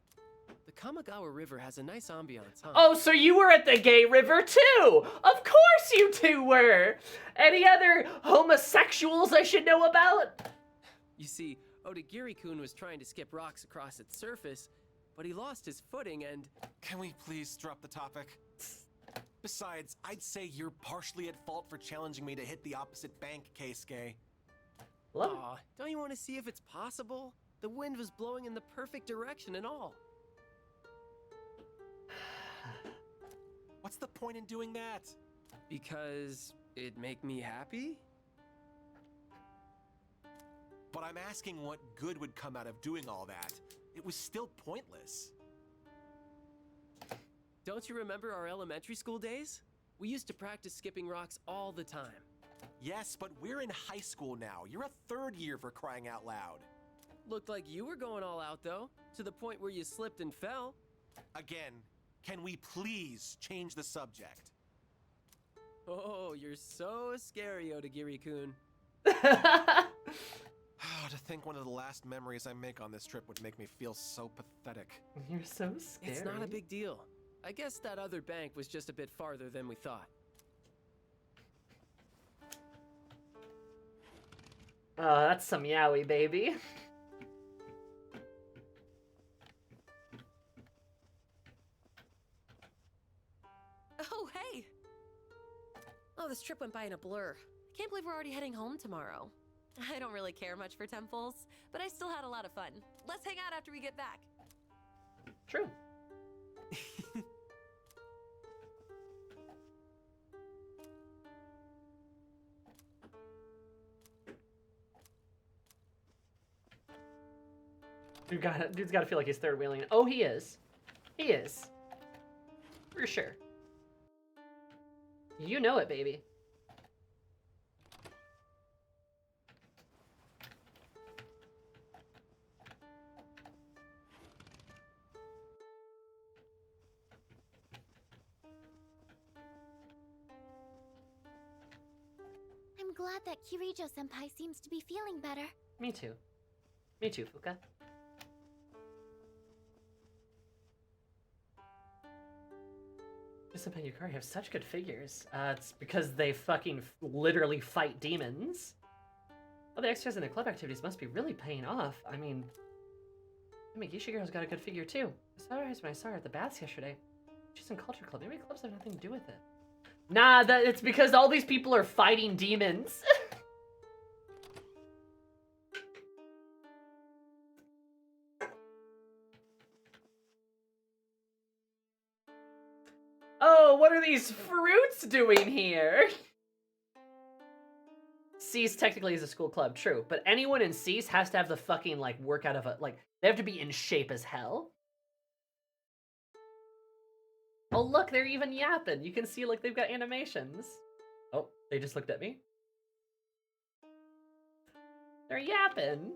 The Kamigawa River has a nice ambiance, huh? Oh, so you were at the gay river too! Of course you two were! Any other homosexuals I should know about? You see, Odagiri-kun was trying to skip rocks across its surface, but he lost his footing and... Can we please drop the topic? Besides, I'd say you're partially at fault for challenging me to hit the opposite bank, Keisuke. Aw, don't you want to see if it's possible? The wind was blowing in the perfect direction and all. What's the point in doing that? Because it'd make me happy? But I'm asking what good would come out of doing all that. It was still pointless. Don't you remember our elementary school days? We used to practice skipping rocks all the time. Yes, but we're in high school now. You're a third year, for crying out loud. Looked like you were going all out, though, to the point where you slipped and fell. Again, can we please change the subject? Oh, you're so scary, Odagiri-kun. To think one of the last memories I make on this trip would make me feel so pathetic. You're so scary. It's not a big deal. I guess that other bank was just a bit farther than we thought. Oh, that's some yaoi, baby. Oh, hey! Oh, this trip went by in a blur. Can't believe we're already heading home tomorrow. I don't really care much for temples, but I still had a lot of fun. Let's hang out after we get back. True. Dude's gotta feel like he's third wheeling. Oh, he is. He is. For sure. You know it, baby. I'm glad that Kirijo-senpai seems to be feeling better. Me too. Me too, Fuka. Senpai and Yukari have such good figures. It's because they fucking literally fight demons. Oh, the extras and the club activities must be really paying off. I mean Gishigura's got a good figure too. I saw her when I saw her at the baths yesterday. She's in culture club. Maybe clubs have nothing to do with it. Nah, it's because all these people are fighting demons. Oh, what are these fruits doing here? C's technically is a school club, true. But anyone in C's has to have the fucking, like, workout of a, like, they have to be in shape as hell. Oh, look, they're even yapping. You can see, like, they've got animations. Oh, they just looked at me. They're yapping.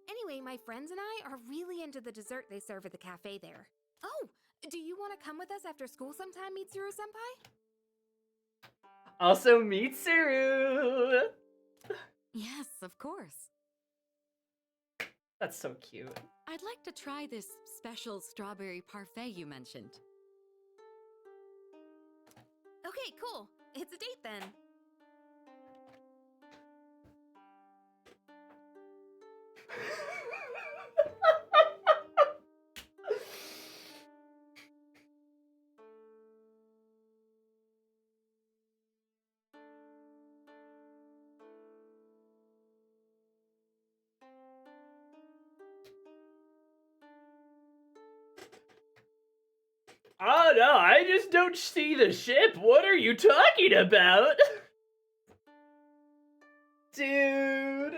Anyway, my friends and I are really into the dessert they serve at the cafe there. Oh, do you want to come with us after school sometime, Mitsuru-senpai? Also, Mitsuru! Yes, of course. That's so cute. I'd like to try this special strawberry parfait you mentioned. Okay, cool. It's a date then. Oh no, I just don't see the ship. What are you talking about? Dude.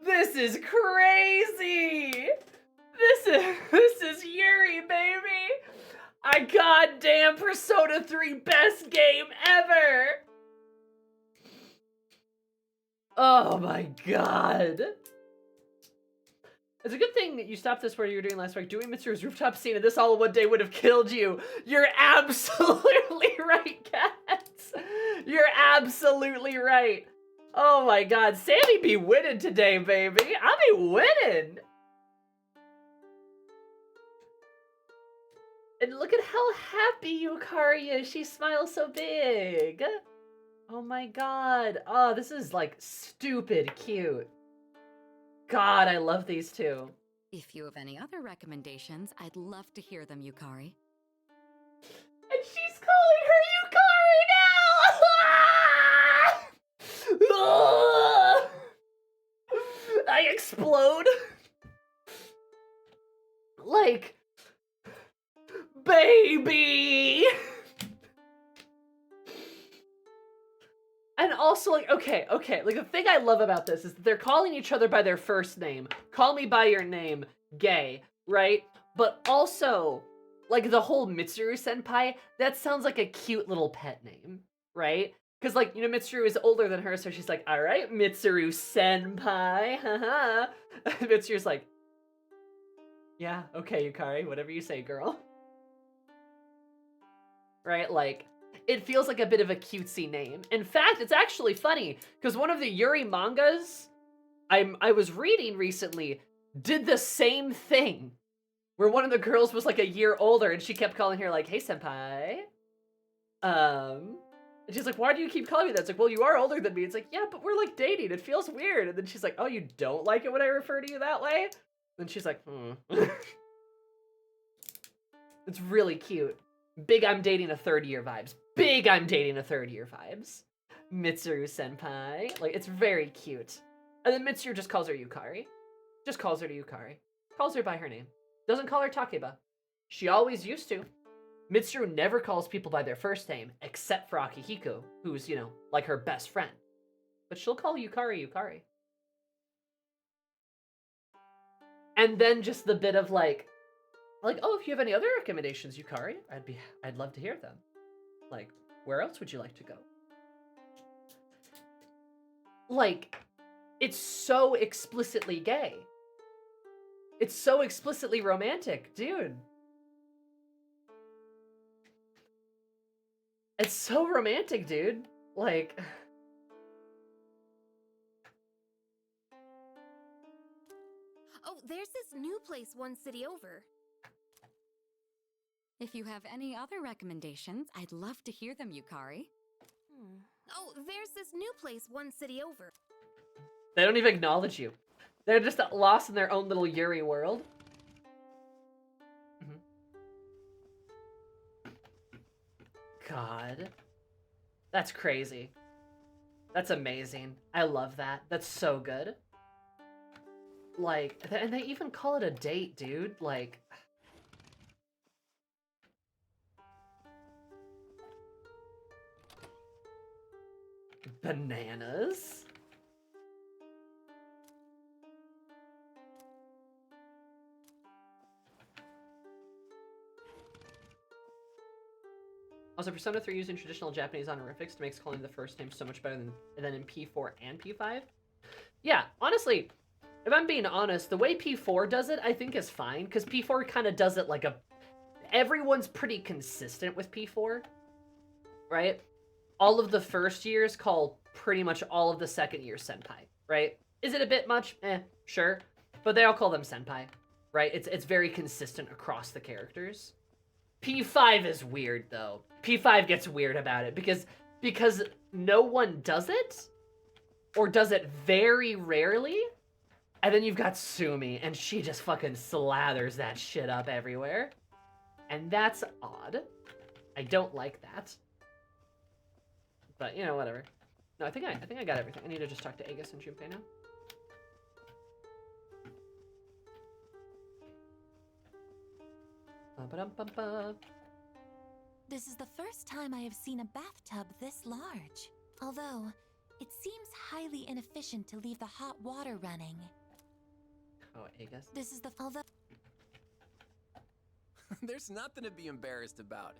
This is crazy. This is Yuri, baby. A goddamn Persona 3 best game ever. Oh my god. It's a good thing that you stopped this where you were doing last week. Doing Mitsuru's rooftop scene and this all in one day would have killed you. You're absolutely right, cats. You're absolutely right. Oh my god, Sammy be winning today, baby. I be winning. And look at how happy Yukari is. She smiles so big. Oh my god. Oh, this is like stupid cute. God, I love these two. If you have any other recommendations, I'd love to hear them, Yukari. And she's calling her Yukari now! I explode. Like, baby! And also, like, okay, like, the thing I love about this is that they're calling each other by their first name. Call me by your name, gay, right? But also, like, the whole Mitsuru Senpai, that sounds like a cute little pet name, right? Because, like, you know, Mitsuru is older than her, so she's like, all right, Mitsuru Senpai, haha. Mitsuru's like, yeah, okay, Yukari, whatever you say, girl. Right, like, it feels like a bit of a cutesy name. In fact, it's actually funny, because one of the Yuri mangas I was reading recently did the same thing. Where one of the girls was like a year older, and she kept calling her like, hey, senpai. And she's like, why do you keep calling me that? It's like, well, you are older than me. It's like, yeah, but we're like dating. It feels weird. And then she's like, oh, you don't like it when I refer to you that way? And she's like, It's really cute. Big I'm dating a third year vibes. Big I'm dating a third year vibes. Mitsuru senpai. Like, it's very cute. And then Mitsuru just calls her Yukari. Just calls her to Yukari. Calls her by her name. Doesn't call her Takeba. She always used to. Mitsuru never calls people by their first name, except for Akihiko, who's, you know, like her best friend. But she'll call Yukari Yukari. And then just the bit of like, oh, if you have any other recommendations, Yukari, I'd love to hear them. Like, where else would you like to go? Like, it's so explicitly gay. It's so explicitly romantic, dude. It's so romantic, dude. Like, oh, there's this new place one city over. If you have any other recommendations, I'd love to hear them, Yukari. Oh, there's this new place one city over. they don't even acknowledge you. They're just lost in their own little Yuri world. God. That's crazy. That's amazing. I love that. That's so good. Like, and they even call it a date, dude. Like... Bananas? Also, Persona 3 using traditional Japanese honorifics to make calling the first name so much better than in P4 and P5. Yeah, honestly, if I'm being honest, the way P4 does it, I think is fine, because P4 kind of does it like a... Everyone's pretty consistent with P4, right? All of the first years call pretty much all of the second years senpai, right? Is it a bit much? Sure. But they all call them senpai, right? It's very consistent across the characters. P5 is weird, though. P5 gets weird about it because no one does it, or does it very rarely, and then you've got Sumi, and she just fucking slathers that shit up everywhere. And that's odd. I don't like that. But, you know, whatever. No, I think I got everything. I need to just talk to Aegis and Junpei now. This is the first time I have seen a bathtub this large. Although, it seems highly inefficient to leave the hot water running. Oh, Aegis? This is the... Although... There's nothing to be embarrassed about.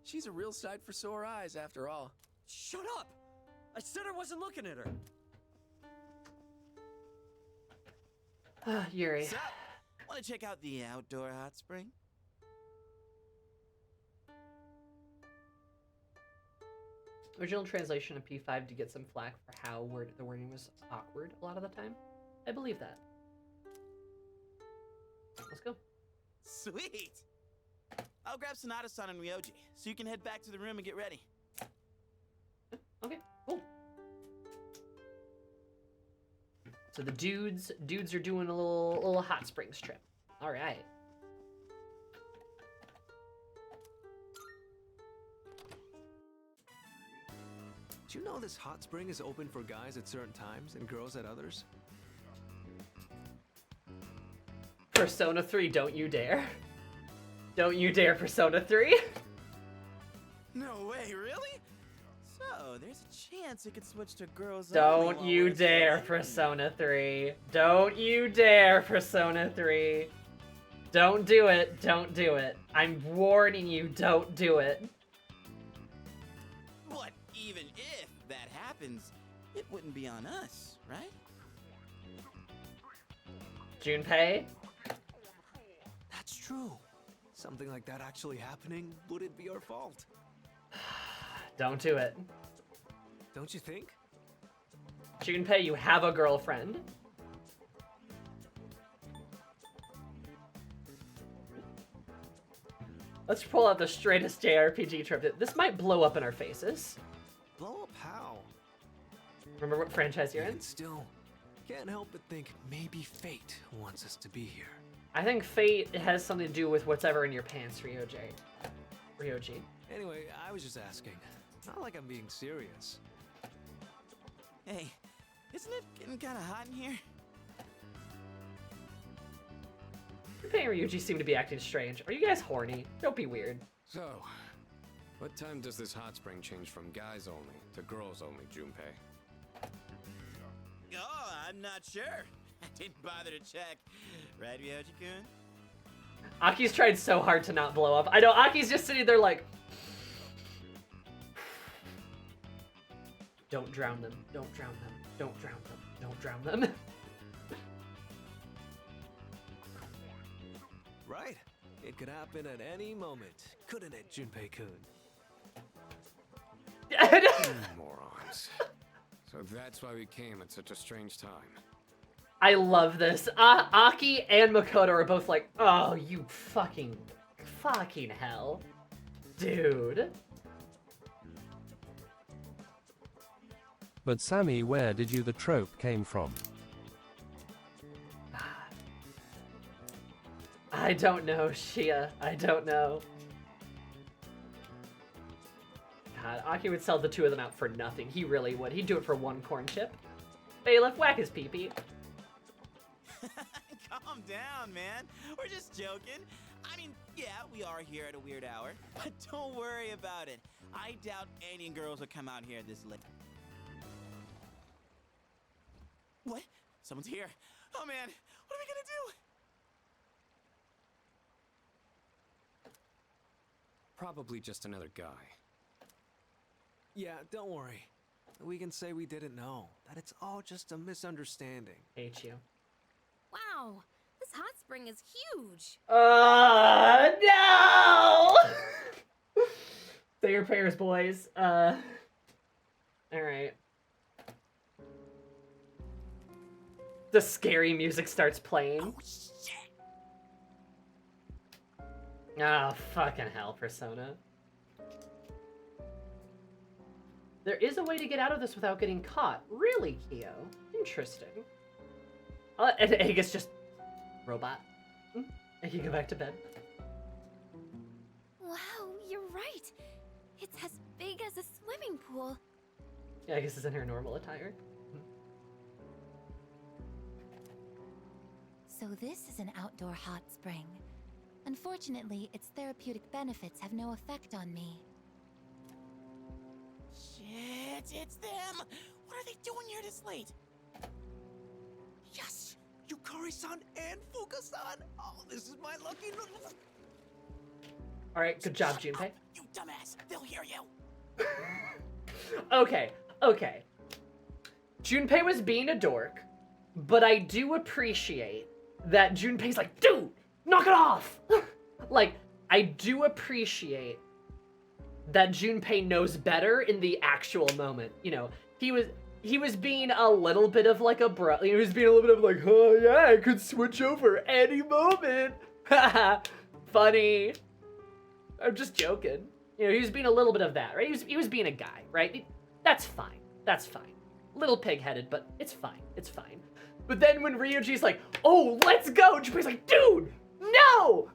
She's a real sight for sore eyes, after all. Shut up! I said I wasn't looking at her. Yuri. So, want to check out the outdoor hot spring? Original translation of P5 to get some flack for how the wording was awkward a lot of the time. I believe that. Let's go. Sweet! I'll grab Sonata-san and Ryoji, so you can head back to the room and get ready. Okay, cool. So the dudes are doing a little hot springs trip. All right. Do you know this hot spring is open for guys at certain times and girls at others? Persona 3, don't you dare. Don't you dare, Persona 3. No way, really? So, there's a chance it could switch to girls Don't only you while we're dare, still- Persona 3. Don't you dare, Persona 3. Don't do it. Don't do it. I'm warning you, don't do it. But even if that happens, it wouldn't be on us, right? Junpei? That's true. Something like that actually happening, would it be our fault? Don't do it. Don't you think? Junpei, you have a girlfriend. Let's pull out the straightest JRPG trip. This might blow up in our faces. Blow up how? Remember what franchise you're in? And still, can't help but think maybe fate wants us to be here. I think fate has something to do with whatever in your pants, Ryoji. Anyway, I was just asking. Not like I'm being serious. Hey, isn't it getting kind of hot in here? Junpei and Ryuji seem to be acting strange. Are you guys horny? Don't be weird. So, what time does this hot spring change from guys only to girls only, Junpei? Oh, I'm not sure. I didn't bother to check. Right, Ryoji-kun? Aki's tried so hard to not blow up. I know, Aki's just sitting there like... Don't drown them. Don't drown them. Don't drown them. Don't drown them. Right? It could happen at any moment, couldn't it, Junpei-kun? Morons. So that's why we came at such a strange time. I love this. Aki and Makoto are both like, oh, you fucking hell. Dude. But Sammy, where did you the trope came from? I don't know, Shia. I don't know. God, Aki would sell the two of them out for nothing. He really would. He'd do it for one corn chip. Bailiff, whack his pee-pee. Calm down, man. We're just joking. I mean, yeah, we are here at a weird hour, but don't worry about it. I doubt any girls will come out here this late. What? Someone's here. Oh, man. What are we gonna do? Probably just another guy. Yeah, don't worry. We can say we didn't know. That it's all just a misunderstanding. Hate you. Wow, this hot spring is huge. No! Say your prayers, boys. All right. The scary music starts playing. Oh, shit. Oh, fucking hell, Persona. There is a way to get out of this without getting caught. Really, Kyo? Interesting. And Aegis just... Robot. And you go back to bed. Wow, you're right. It's as big as a swimming pool. Yeah, Aegis is in her normal attire. So this is an outdoor hot spring. Unfortunately, its therapeutic benefits have no effect on me. Shit, it's them! What are they doing here this late? Yes! Yukari-san and Fuka-san! Oh, this is my lucky... Alright, good job, Junpei. You dumbass! They'll hear you! Okay. Junpei was being a dork, but I do appreciate that Junpei's like, dude, knock it off! Like, I do appreciate that Junpei knows better in the actual moment. You know, he was being a little bit of like a bro. He was being a little bit of like, oh yeah, I could switch over any moment. Haha, funny. I'm just joking. You know, he was being a little bit of that, right? He was being a guy, right? That's fine. That's fine. Little pig-headed, but it's fine. It's fine. But then when Ryuji's like, oh, let's go, Junpei's like, dude, no!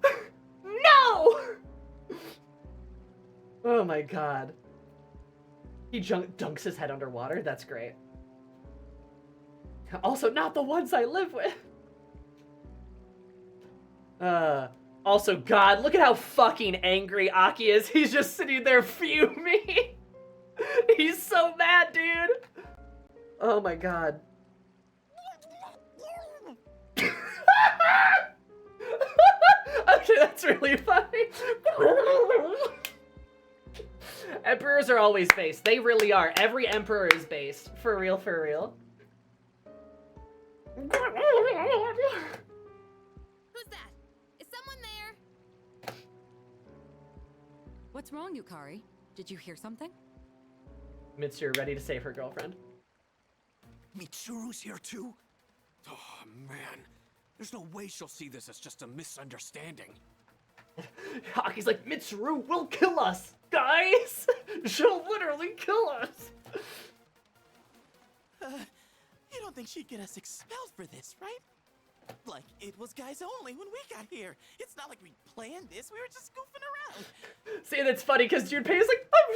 No! Oh my god. He dunks his head underwater. That's great. Also, not the ones I live with. Also, God, look at how fucking angry Aki is. He's just sitting there fuming. He's so mad, dude. Oh my God. Okay, that's really funny. Emperors are always based. They really are. Every emperor is based. For real, for real. Who's that? Is someone there? What's wrong, Yukari? Did you hear something? Mitsuru ready to save her girlfriend. Mitsuru's here too? Oh, man. There's no way she'll see this as just a misunderstanding. Aki's like, Mitsuru will kill us, guys! She'll literally kill us! You don't think she'd get us expelled for this, right? Like, it was guys only when we got here. It's not like we planned this. We were just goofing around. See, that's funny, because Junpei is like, we were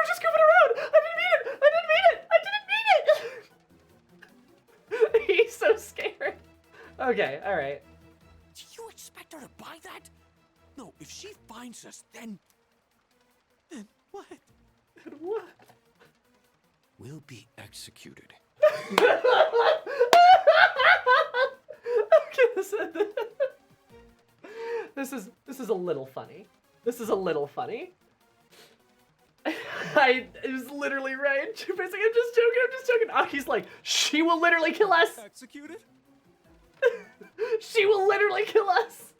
just goofing around! I didn't mean it! I didn't mean it! I didn't mean it! He's so scared. Okay, alright. Do you expect her to buy that? No, if she finds us, then... Then what? Then what? We'll be executed. Okay, this is a little funny. This is a little funny. It was literally right. Junpei's like, I'm just joking. Aki's like, she will literally kill us. Executed? She will literally kill us.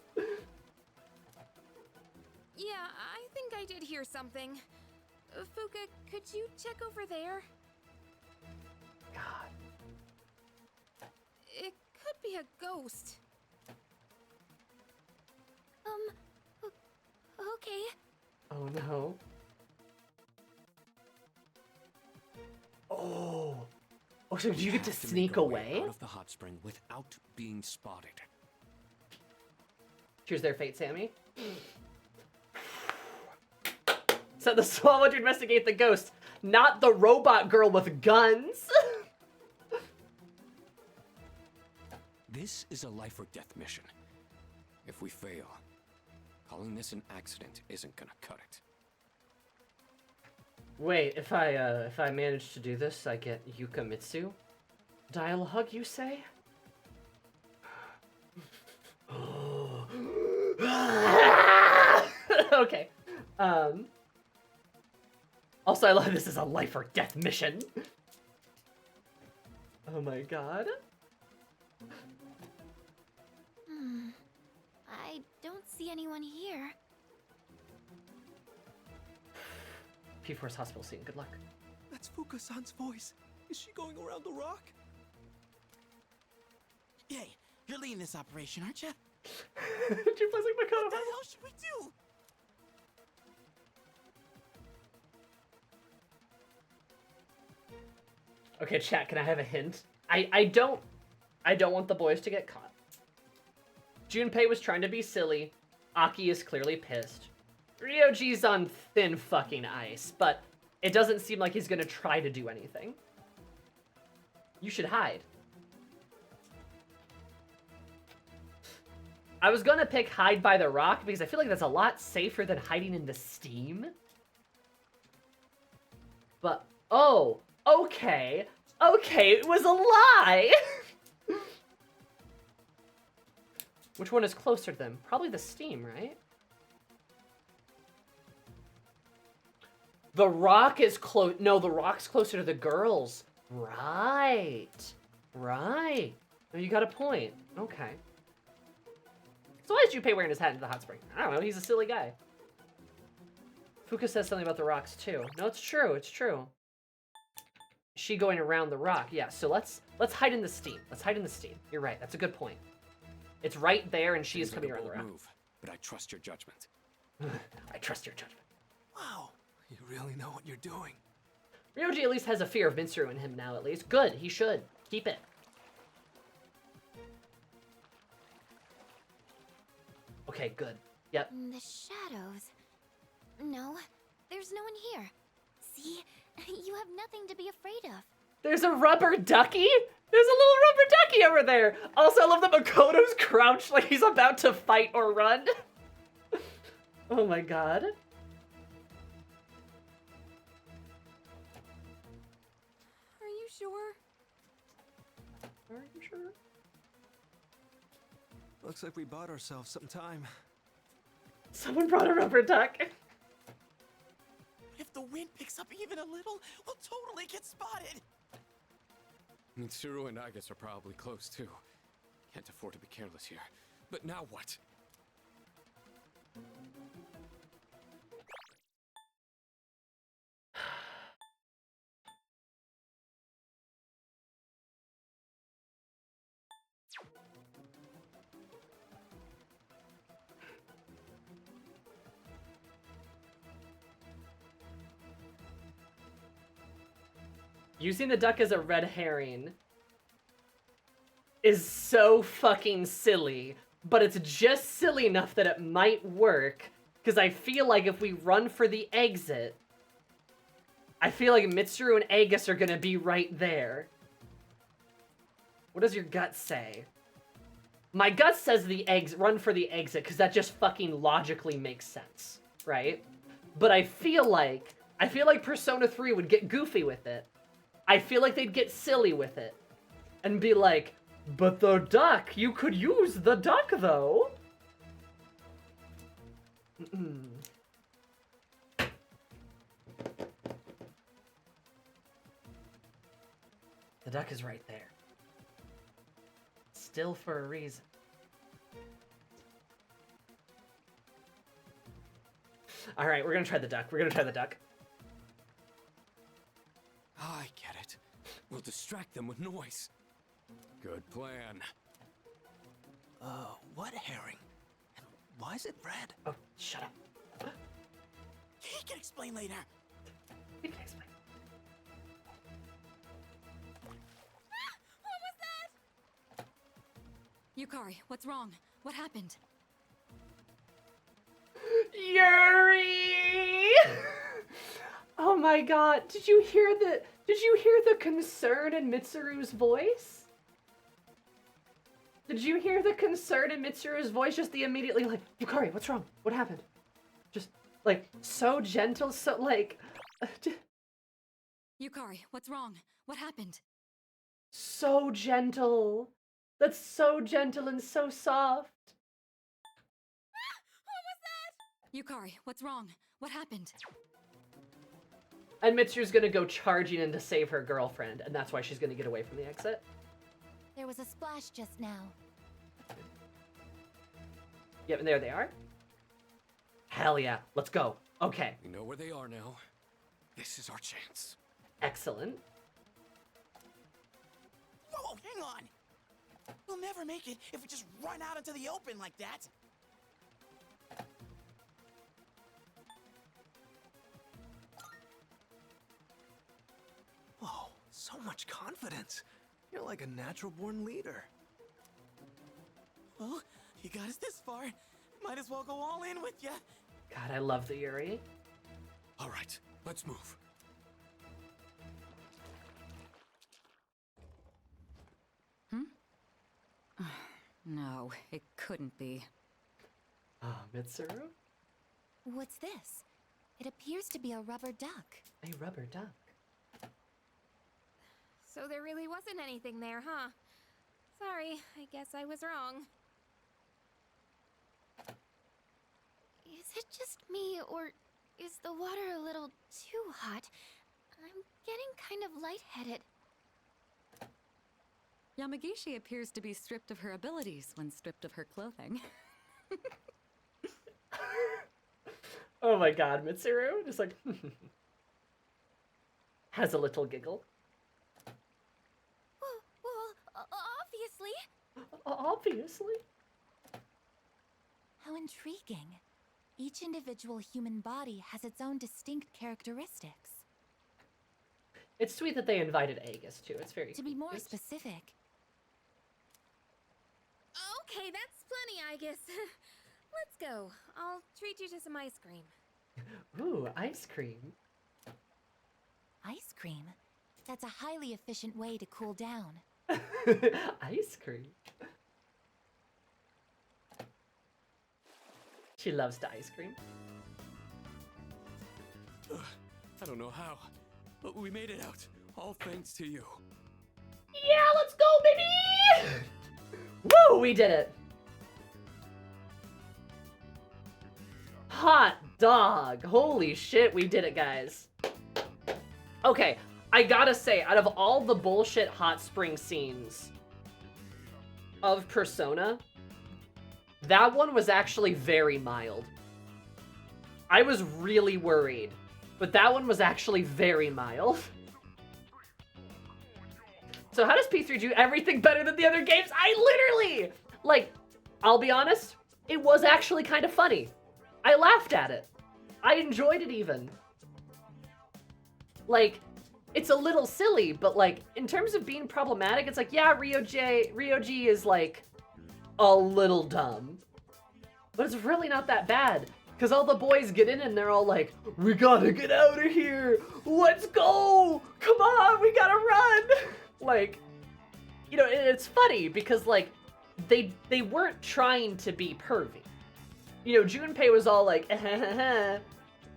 Yeah, I think I did hear something. Fuka, could you check over there? God. It could be a ghost. Okay. Oh no. Oh. Oh, so do you get to sneak away? Out of the hot spring without being spotted. Choose their fate, Sammy. So the Swallow to investigate the ghost, not the robot girl with guns. This is a life or death mission. If we fail, calling this an accident isn't gonna cut it. Wait, if I manage to do this, I get Yukamitsu? Dialogue, you say? Okay. Also, I love this is a life or death mission. Oh my God. I don't see anyone here. P4's hospital scene, good luck. That's Fuka-san's voice. Is she going around the rock? Hey, you're leading this operation, aren't you? Junpei's like, what the hell should we do? Okay, chat, can I have a hint? I don't want the boys to get caught. Junpei was trying to be silly. Aki is clearly pissed. Ryoji's on thin fucking ice, but it doesn't seem like he's gonna try to do anything. You should hide. I was gonna pick hide by the rock because I feel like that's a lot safer than hiding in the steam. But, oh, okay. Okay, it was a lie! Which one is closer to them? Probably the steam, right? The rock is close. No, the rock's closer to the girls. Right. Right. Oh, you got a point. Okay. So why is Junpei wearing his hat into the hot spring? I don't know. He's a silly guy. Fuka says something about the rocks too. No, it's true. It's true. She going around the rock. Yeah. So let's hide in the steam. Let's hide in the steam. You're right. That's a good point. It's right there, and she is coming around the rock. Move, but I trust your judgment. I trust your judgment. Wow, you really know what you're doing. Ryoji at least has a fear of Mitsuru in him now, at least. Good, he should. Keep it. Okay, good. Yep. The shadows. No, there's no one here. See? You have nothing to be afraid of. There's a rubber ducky? There's a little rubber ducky over there. Also, I love that Makoto's crouched like he's about to fight or run. Oh my god. Are you sure? Are you sure? Looks like we bought ourselves some time. Someone brought a rubber duck. If the wind picks up even a little, we'll totally get spotted. Mitsuru and Agus are probably close too. Can't afford to be careless here. But now what? Using the duck as a red herring is so fucking silly, but it's just silly enough that it might work, because I feel like if we run for the exit, I feel like Mitsuru and Agus are gonna be right there. What does your gut say? My gut says run for the exit, because that just fucking logically makes sense, right? But I feel like Persona 3 would get goofy with it. I feel like they'd get silly with it. And be like, but the duck, you could use the duck though. The duck is right there. Still for a reason. Alright, we're gonna try the duck. We're gonna try the duck. I get it. We'll distract them with noise. Good plan. What herring? And why is it red? Oh, shut up. He can explain later. He can explain. What was that? Yukari, what's wrong? What happened? Yuri! Oh my god, did you hear the concern in Mitsuru's voice? Did you hear the concern in Mitsuru's voice? Just the immediately like, Yukari, what's wrong? What happened? Just like so gentle, so like Yukari, what's wrong? What happened? so gentle. That's so gentle and so soft. Yukari, what's wrong? What happened? And Mitsuru's gonna go charging in to save her girlfriend, and that's why she's gonna get away from the exit. There was a splash just now. Yep, and there they are. Hell yeah, let's go. Okay. We know where they are now. This is our chance. Excellent. Whoa, hang on. We'll never make it if we just run out into the open like that. Whoa, so much confidence. You're like a natural-born leader. Well, you got us this far. Might as well go all in with ya. God, I love the Yuri. All right, let's move. No, it couldn't be. Oh, Mitsuru? What's this? It appears to be a rubber duck. A rubber duck. So there really wasn't anything there, huh? Sorry, I guess I was wrong. Is it just me, or is the water a little too hot? I'm getting kind of lightheaded. Yamagishi appears to be stripped of her abilities when stripped of her clothing. Oh my god, Mitsuru just like has a little giggle. Well, obviously. Obviously. How intriguing. Each individual human body has its own distinct characteristics. It's sweet that they invited Agus too. It's very To be more cute. specific, Okay, that's plenty, I guess. Let's go. I'll treat you to some ice cream. Ooh, ice cream. ice cream? That's a highly efficient way to cool down. Ice cream. She loves the ice cream. I don't know how, but we made it out. All thanks to you. Yeah, let's go, baby! Woo, we did it. Hot dog. Holy shit, we did it, guys. Okay, I gotta say, out of all the bullshit hot spring scenes of Persona, that one was actually very mild. I was really worried, but that one was actually very mild. So how does P3 do everything better than the other games? I literally, like, I'll be honest, it was actually kind of funny. I laughed at it. I enjoyed it even. Like, it's a little silly, but like, in terms of being problematic, it's like, yeah, Ryoji is like a little dumb. But it's really not that bad. Because all the boys get in and they're all like, we gotta get out of here. Let's go. Come on, we gotta run. Like, you know, it's funny because like, they weren't trying to be pervy. You know, Junpei was all like,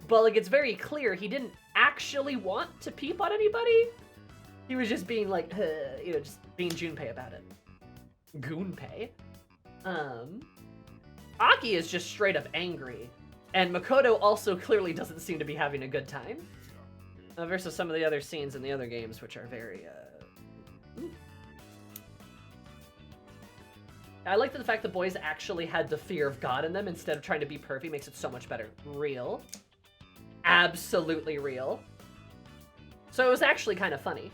but like, it's very clear he didn't actually want to peep on anybody. He was just being like, you know, just being Junpei about it. Gunpei. Aki is just straight up angry. And Makoto also clearly doesn't seem to be having a good time. Versus some of the other scenes in the other games, which are very, I like the fact the boys actually had the fear of God in them instead of trying to be pervy. Makes it so much better. Real. Absolutely real. So it was actually kind of funny.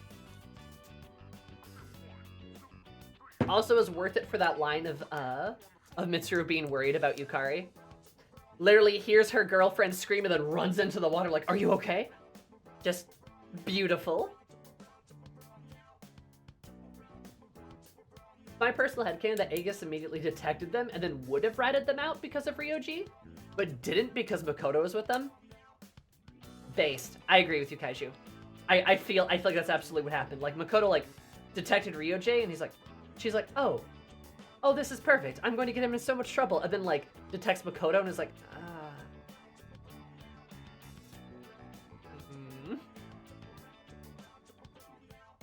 Also, it was worth it for that line of Mitsuru being worried about Yukari. Literally hears her girlfriend scream and then runs into the water like, are you okay? Just beautiful. My personal headcanon that Aegis immediately detected them and then would have ratted them out because of Ryoji, but didn't because Makoto was with them. Based. I agree with you, Kaiju. I feel like that's absolutely what happened. Like, Makoto, like, detected Ryoji, and he's like, she's like, oh, this is perfect. I'm going to get him in so much trouble. And then, like, detects Makoto and is like,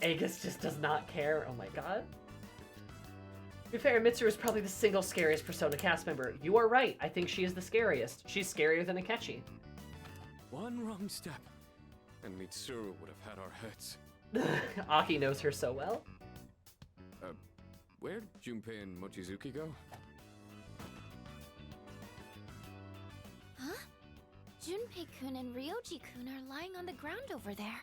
Aegis just does not care. Oh my god. To be fair, Mitsuru is probably the single scariest Persona cast member. You are right. I think she is the scariest. She's scarier than Akechi. One wrong step, and Mitsuru would have had our heads. Aki knows her so well. Where'd Junpei and Mochizuki go? Huh? Junpei-kun and Ryoji-kun are lying on the ground over there.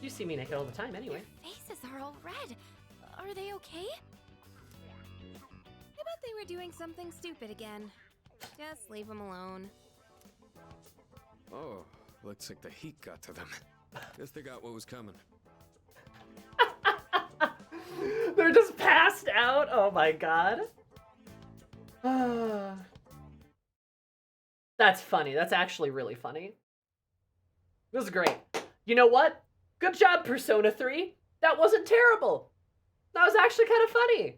You see me naked all the time anyway. Their faces are all red. Are they okay? I bet they were doing something stupid again. Just leave them alone. Oh, looks like the heat got to them. Guess they got what was coming. They're just passed out? Oh my god. That's funny. That's actually really funny. This is great. You know what? Good job, Persona 3. That wasn't terrible. That was actually kind of funny.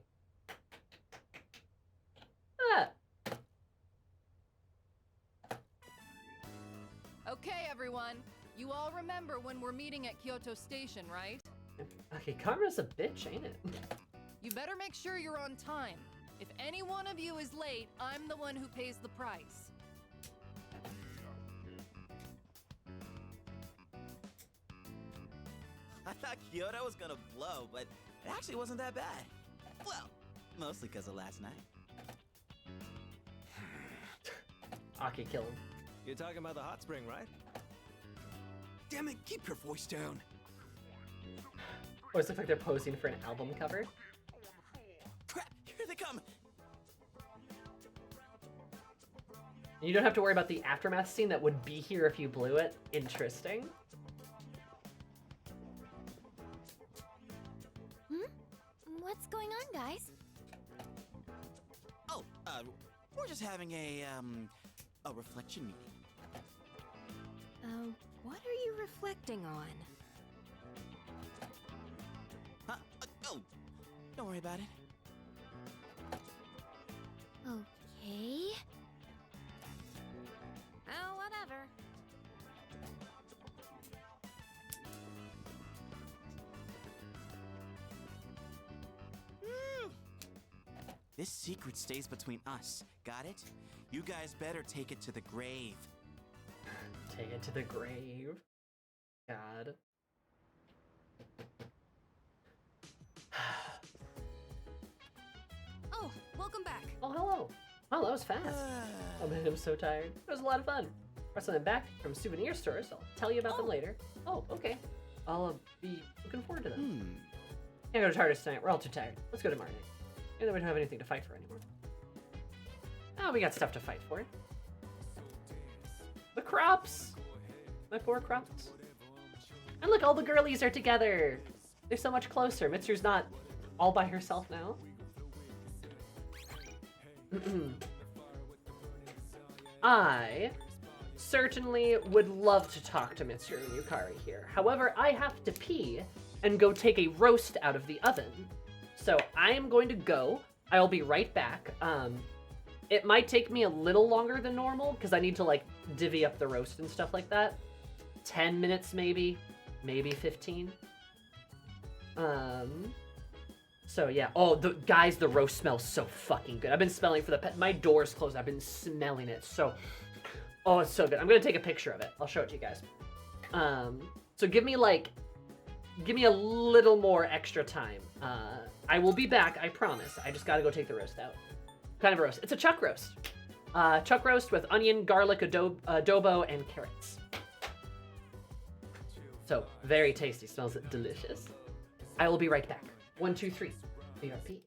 Okay, everyone. You all remember when we're meeting at Kyoto Station, right? Okay, Karma's a bitch, ain't it? You better make sure you're on time. If any one of you is late, I'm the one who pays the price. I thought Kyoto was gonna blow, but it actually wasn't that bad. Well, mostly because of last night. Aki kill him. You're talking about the hot spring, right? Damn it, keep your voice down. Always look like they're posing for an album cover. Crap, here they come. You don't have to worry about the aftermath scene that would be here if you blew it. Interesting. What's going on, guys? Oh, we're just having a reflection meeting. What are you reflecting on? Huh? Oh, don't worry about it. Okay. This secret stays between us. Got it? You guys better take it to the grave. Take it to the grave. God. Oh, welcome back. Oh, hello. Oh, that was fast. Oh man, I'm so tired. It was a lot of fun. Brought something back from souvenir stores. I'll tell you about them later. Oh, okay. I'll be looking forward to them. Can't go to TARDIS tonight. We're all too tired. Let's go tomorrow night. And then we don't have anything to fight for anymore. Oh, we got stuff to fight for. The crops! My poor crops. And look, all the girlies are together. They're so much closer. Mitsuru's not all by herself now. I certainly would love to talk to Mitsuru and Yukari here. However, I have to pee and go take a roast out of the oven. So I am going to go. I'll be right back. It might take me a little longer than normal because I need to like divvy up the roast and stuff like that. 10 minutes maybe 15. So yeah. Oh, the roast smells so fucking good. I've been smelling for my door's closed. I've been smelling it. So, oh, it's so good. I'm gonna take a picture of it. I'll show it to you guys. So give me a little more extra time. I will be back, I promise. I just gotta go take the roast out. What kind of a roast? It's a chuck roast. Chuck roast with onion, garlic, adobo, and carrots. So, very tasty. Smells delicious. I will be right back. 1, 2, 3. BRP.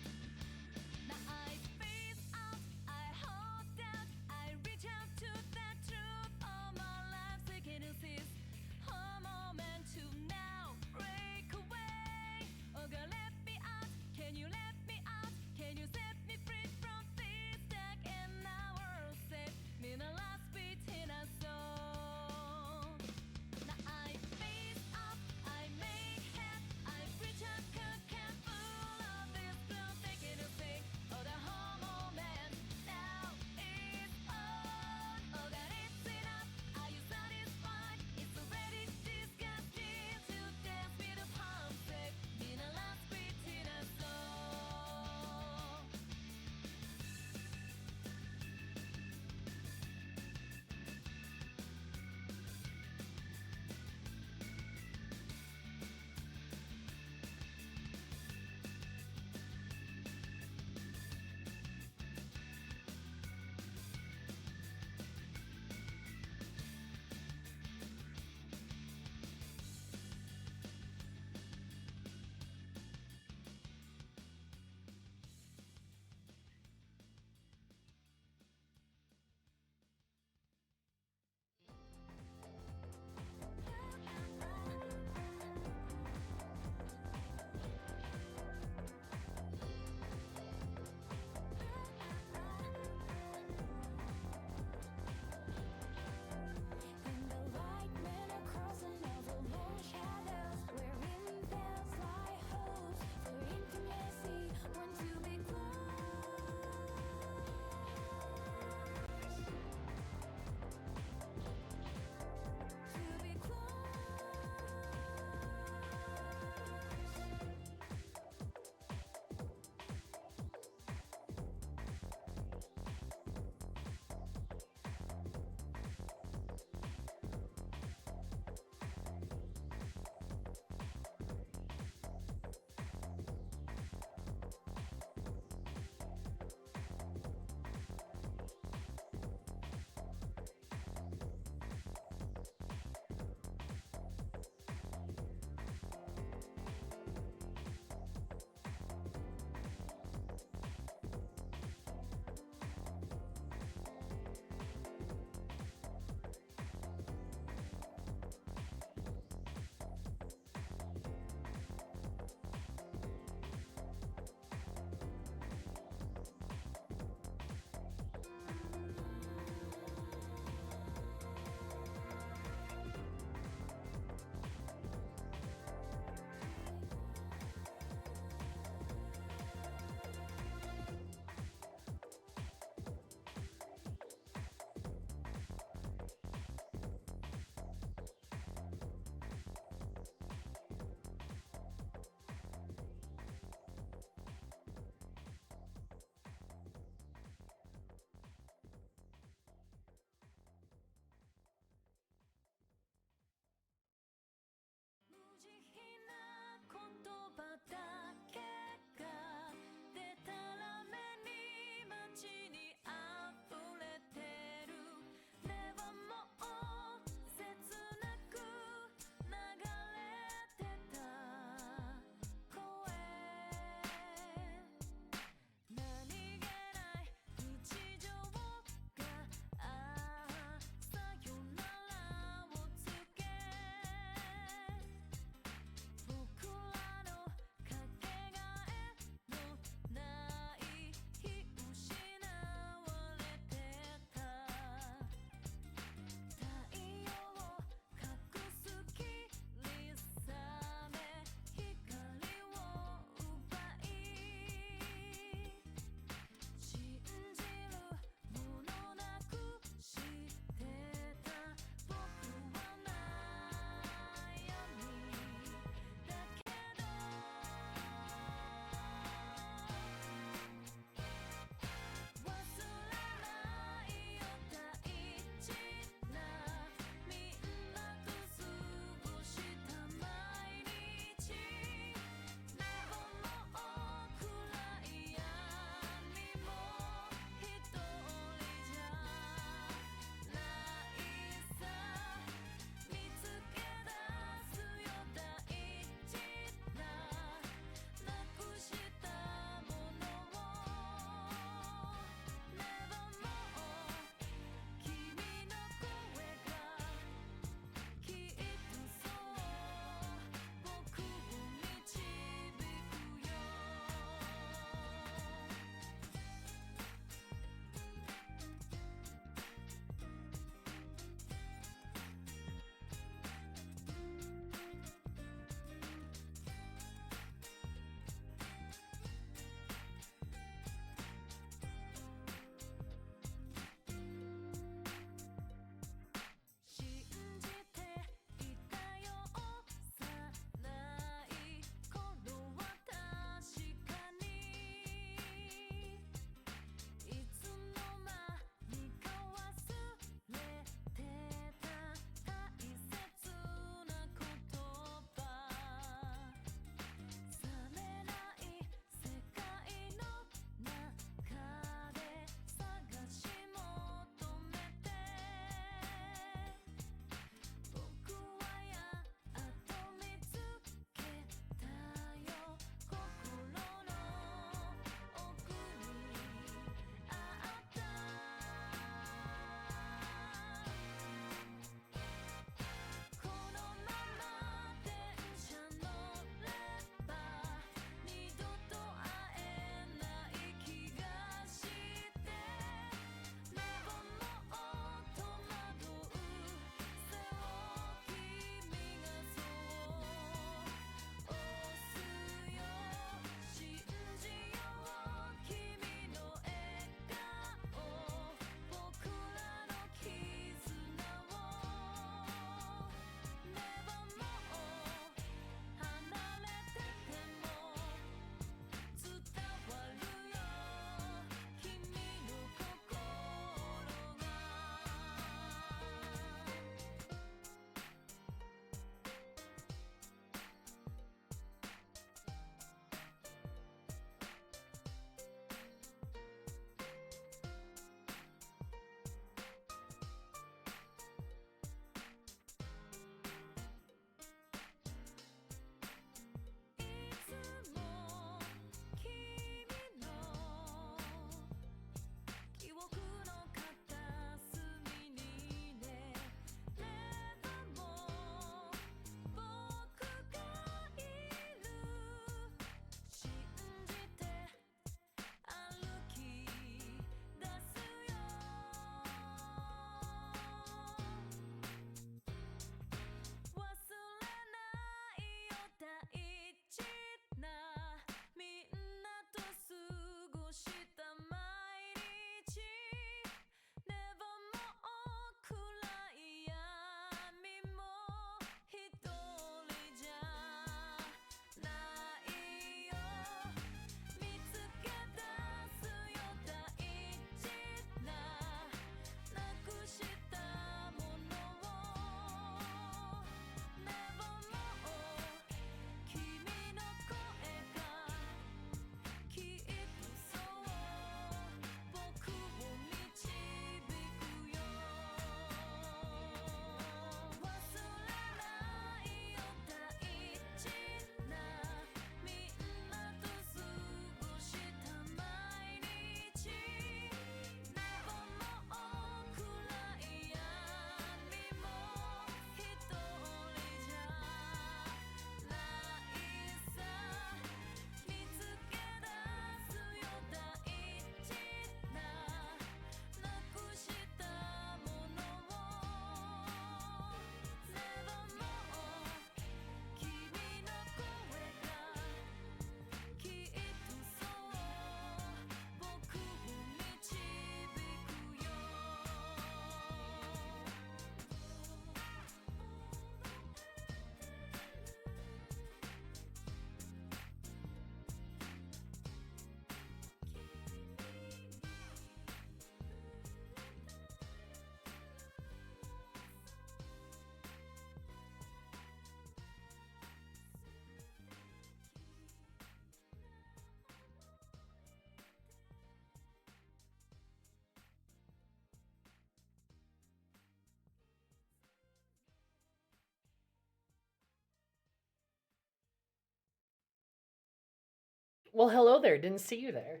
Well, hello there. Didn't see you there.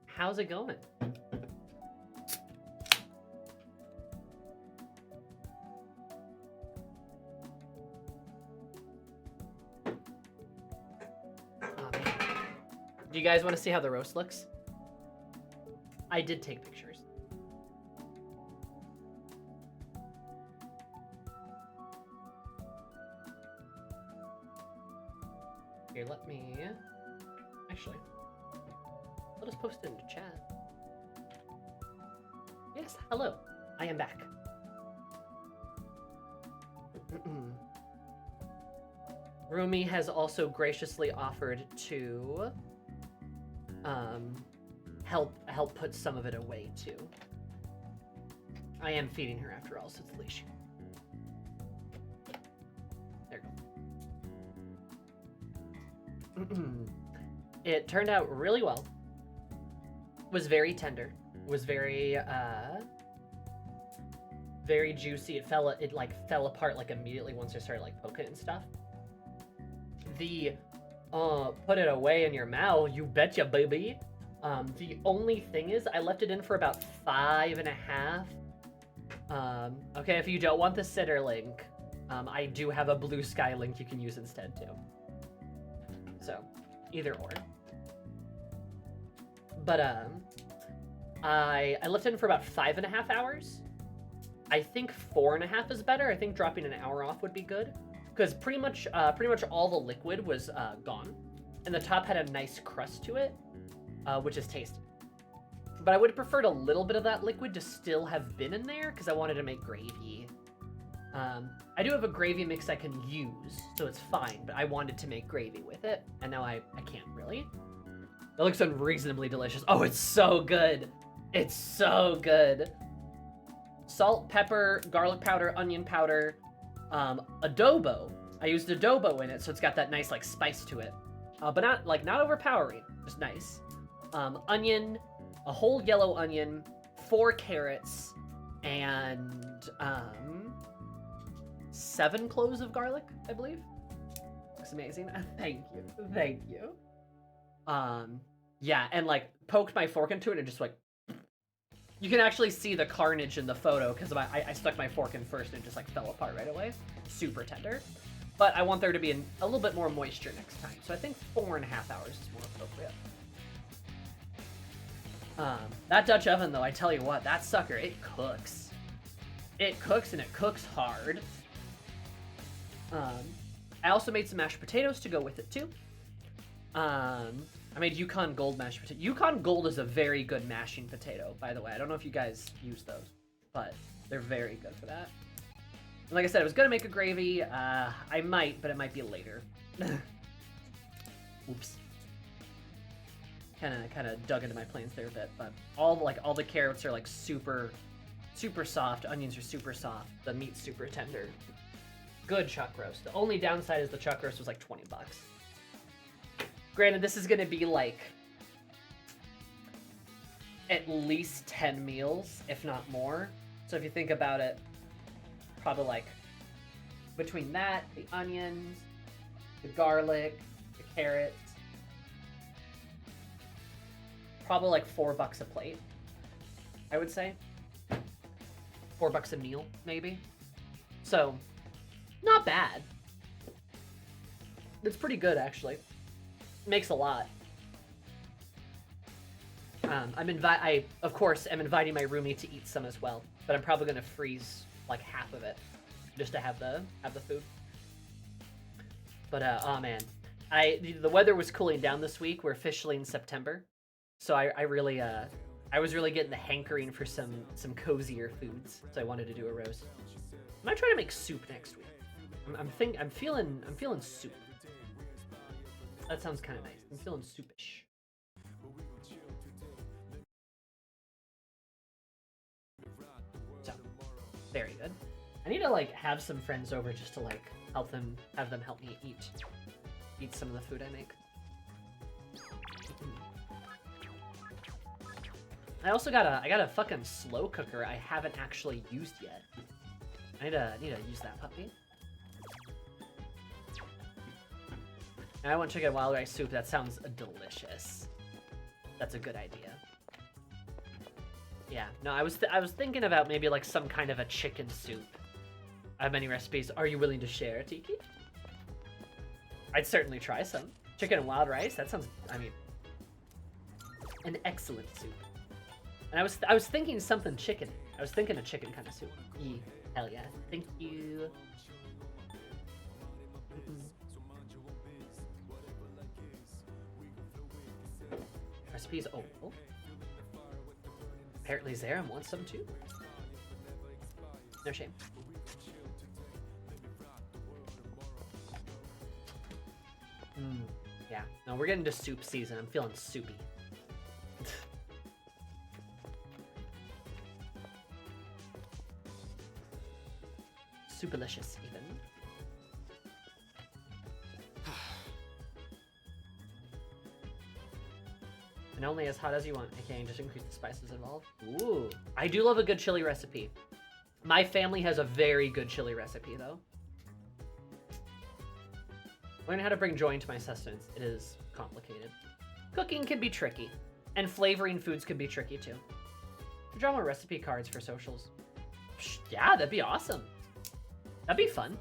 How's it going? Do you guys want to see how the roast looks? I did take pictures. Here, let me... Actually, let us post it into chat. Yes, hello. I am back. Rumi has also graciously offered to help put some of it away too. I am feeding her after all, so it's leash. There you go. It turned out really well. Was very tender. Was very very juicy. It fell apart like immediately once I started like poking it and stuff. The put it away in your mouth, you betcha, baby. The only thing is I left it in for about 5.5. Okay, if you don't want the sitter link, I do have a blue sky link you can use instead too. So, either or. But I left it in for about 5.5 hours. I think 4.5 is better. I think dropping an hour off would be good. Because pretty much all the liquid was gone, and the top had a nice crust to it, which is tasty. But I would have preferred a little bit of that liquid to still have been in there, because I wanted to make gravy. I do have a gravy mix I can use, so it's fine, but I wanted to make gravy with it, and now I can't really. It looks unreasonably delicious. Oh, it's so good! It's so good! Salt, pepper, garlic powder, onion powder, adobo. I used adobo in it, so it's got that nice like spice to it, but not overpowering, just nice. Onion, a whole yellow onion, 4 carrots, and 7 cloves of garlic, I believe. Looks amazing. Thank you. Yeah, and like poked my fork into it and just like. You can actually see the carnage in the photo because I stuck my fork in first and it just like fell apart right away. Super tender. But I want there to be a little bit more moisture next time. So I think 4.5 hours is more appropriate. That Dutch oven though, I tell you what, that sucker, it cooks. It cooks and it cooks hard. I also made some mashed potatoes to go with it too. I made Yukon Gold mashed potato. Yukon Gold is a very good mashing potato, by the way. I don't know if you guys use those, but they're very good for that. And like I said, I was gonna make a gravy. I might, but it might be later. Oops. Kind of dug into my plans there a bit, but all the carrots are like super soft. Onions are super soft. The meat's super tender. Good chuck roast. The only downside is the chuck roast was like $20. Granted, this is gonna be like at least 10 meals, if not more. So if you think about it, probably like between that, the onions, the garlic, the carrots, probably like $4 a plate, I would say. $4 a meal, maybe. So, not bad. It's pretty good, actually. Makes a lot. I of course am inviting my roomie to eat some as well, but I'm probably gonna freeze like half of it just to have the food. But oh man, the weather was cooling down this week. We're officially in September, so I was really getting the hankering for some cozier foods. So I wanted to do a roast. I might try to make soup next week. I'm feeling soup. That sounds kind of nice. I'm feeling soupish. So, very good. I need to like have some friends over just to like have them help me eat some of the food I make. I also got a fucking slow cooker I haven't actually used yet. I need to use that puppy. And I want chicken wild rice soup. That sounds delicious. That's a good idea. Yeah, no, I was thinking about maybe like some kind of a chicken soup. I have many recipes. Are you willing to share, Tiki? I'd certainly try some. Chicken and wild rice, that sounds, I mean, an excellent soup. And I was thinking something chicken. I was thinking a chicken kind of soup. Hell yeah. Thank you. Recipes, oh. Apparently Zara wants some too. No shame. Yeah. No, we're getting to soup season. I'm feeling soupy. Superlicious, even. And only as hot as you want. Okay, just increase the spices involved. Ooh. I do love a good chili recipe. My family has a very good chili recipe, though. Learn how to bring joy into my sustenance. It is complicated. Cooking can be tricky. And flavoring foods can be tricky, too. Draw more recipe cards for socials. Yeah, that'd be awesome. That'd be fun.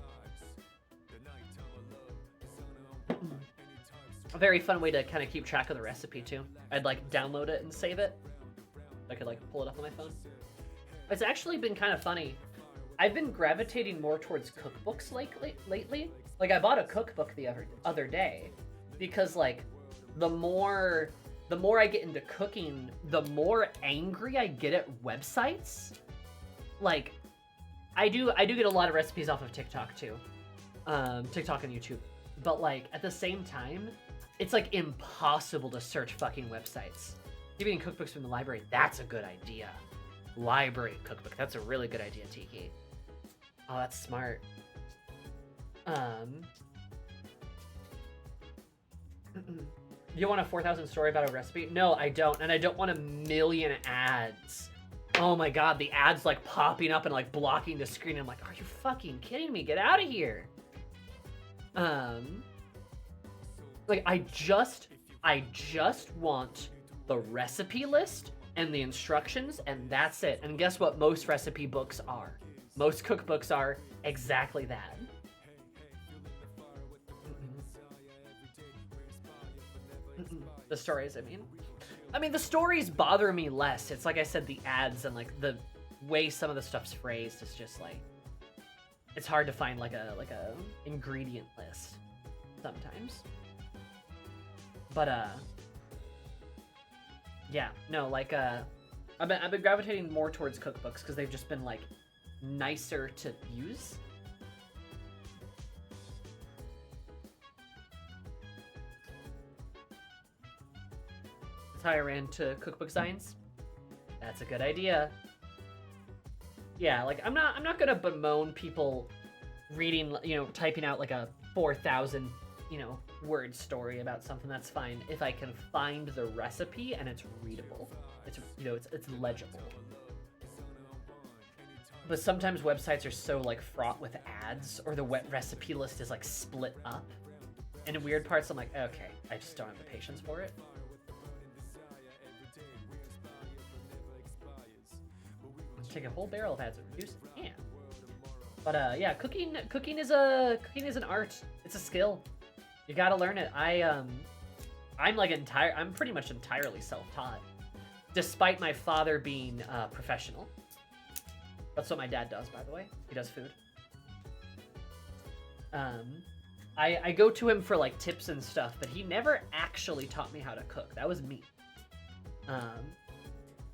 A very fun way to kind of keep track of the recipe, too. I'd, like, download it and save it. I could, like, pull it up on my phone. It's actually been kind of funny. I've been gravitating more towards cookbooks lately. Like, I bought a cookbook the other day because, like, the more I get into cooking, the more angry I get at websites. Like, I do get a lot of recipes off of TikTok, too. TikTok and YouTube. But, like, at the same time, it's, like, impossible to search fucking websites. Even cookbooks from the library, that's a good idea. Library cookbook, that's a really good idea, Tiki. Oh, that's smart. You want a 4,000 story about a recipe? No, I don't, and I don't want a million ads. Oh my god, the ads, like, popping up and, like, blocking the screen. I'm like, are you fucking kidding me? Get out of here. Like, I just want the recipe list and the instructions, and that's it. And guess what most recipe books are? Most cookbooks are exactly that. The stories, I mean, the stories bother me less. It's like I said, the ads and, like, the way some of the stuff's phrased is just, like, it's hard to find, like a ingredient list sometimes. But, yeah, no, like, I've been gravitating more towards cookbooks because they've just been, like, nicer to use. That's how I ran to cookbook science. That's a good idea. Yeah, like, I'm not gonna bemoan people reading, you know, typing out, like, a 4,000, you know, word story about something. That's fine if I can find the recipe and it's readable. It's, you know, it's legible. But sometimes websites are so, like, fraught with ads, or the recipe list is, like, split up. And in weird parts, I'm like, okay, I just don't have the patience for it. Let's take a whole barrel of ads and reduce it. Yeah. But yeah, cooking is an art. It's a skill. You gotta learn it. I'm pretty much entirely self-taught, despite my father being professional. That's what my dad does, by the way. He does food. I go to him for, like, tips and stuff, but he never actually taught me how to cook. That was me.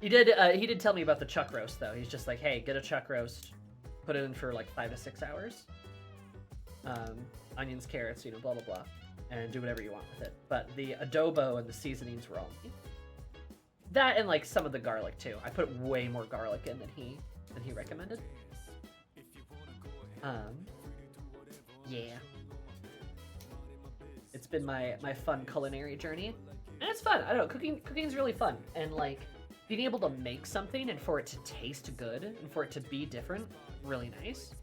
He did tell me about the chuck roast, though. He's just like, hey, get a chuck roast, put it in for, like, 5 to 6 hours. Onions, carrots, you know, blah, blah, blah. And do whatever you want with it. But the adobo and the seasonings were all me. That and, like, some of the garlic, too. I put way more garlic in than he recommended. Yeah. It's been my fun culinary journey. And it's fun. I don't know, cooking's really fun. And, like, being able to make something and for it to taste good and for it to be different, really nice.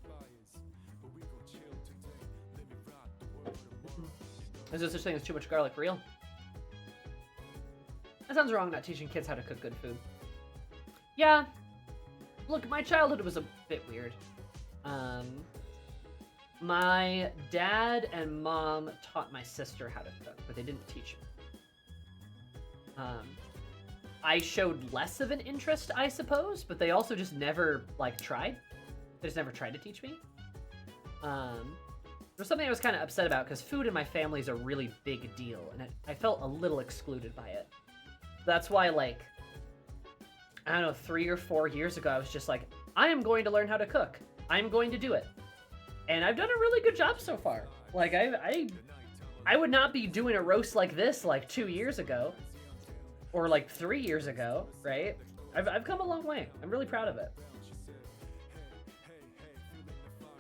Is there such thing as too much garlic real? That sounds wrong, not teaching kids how to cook good food. Yeah. Look, my childhood was a bit weird. My dad and mom taught my sister how to cook, but they didn't teach me. I showed less of an interest, I suppose, but they also just never, like, tried. They just never tried to teach me. There was something I was kind of upset about, because food in my family is a really big deal, and I felt a little excluded by it. That's why, like, I don't know, 3 or 4 years ago, I was just like, I am going to learn how to cook. I'm going to do it. And I've done a really good job so far. Like, I would not be doing a roast like this, like, 2 years ago. Or, like, 3 years ago, right? I've come a long way. I'm really proud of it.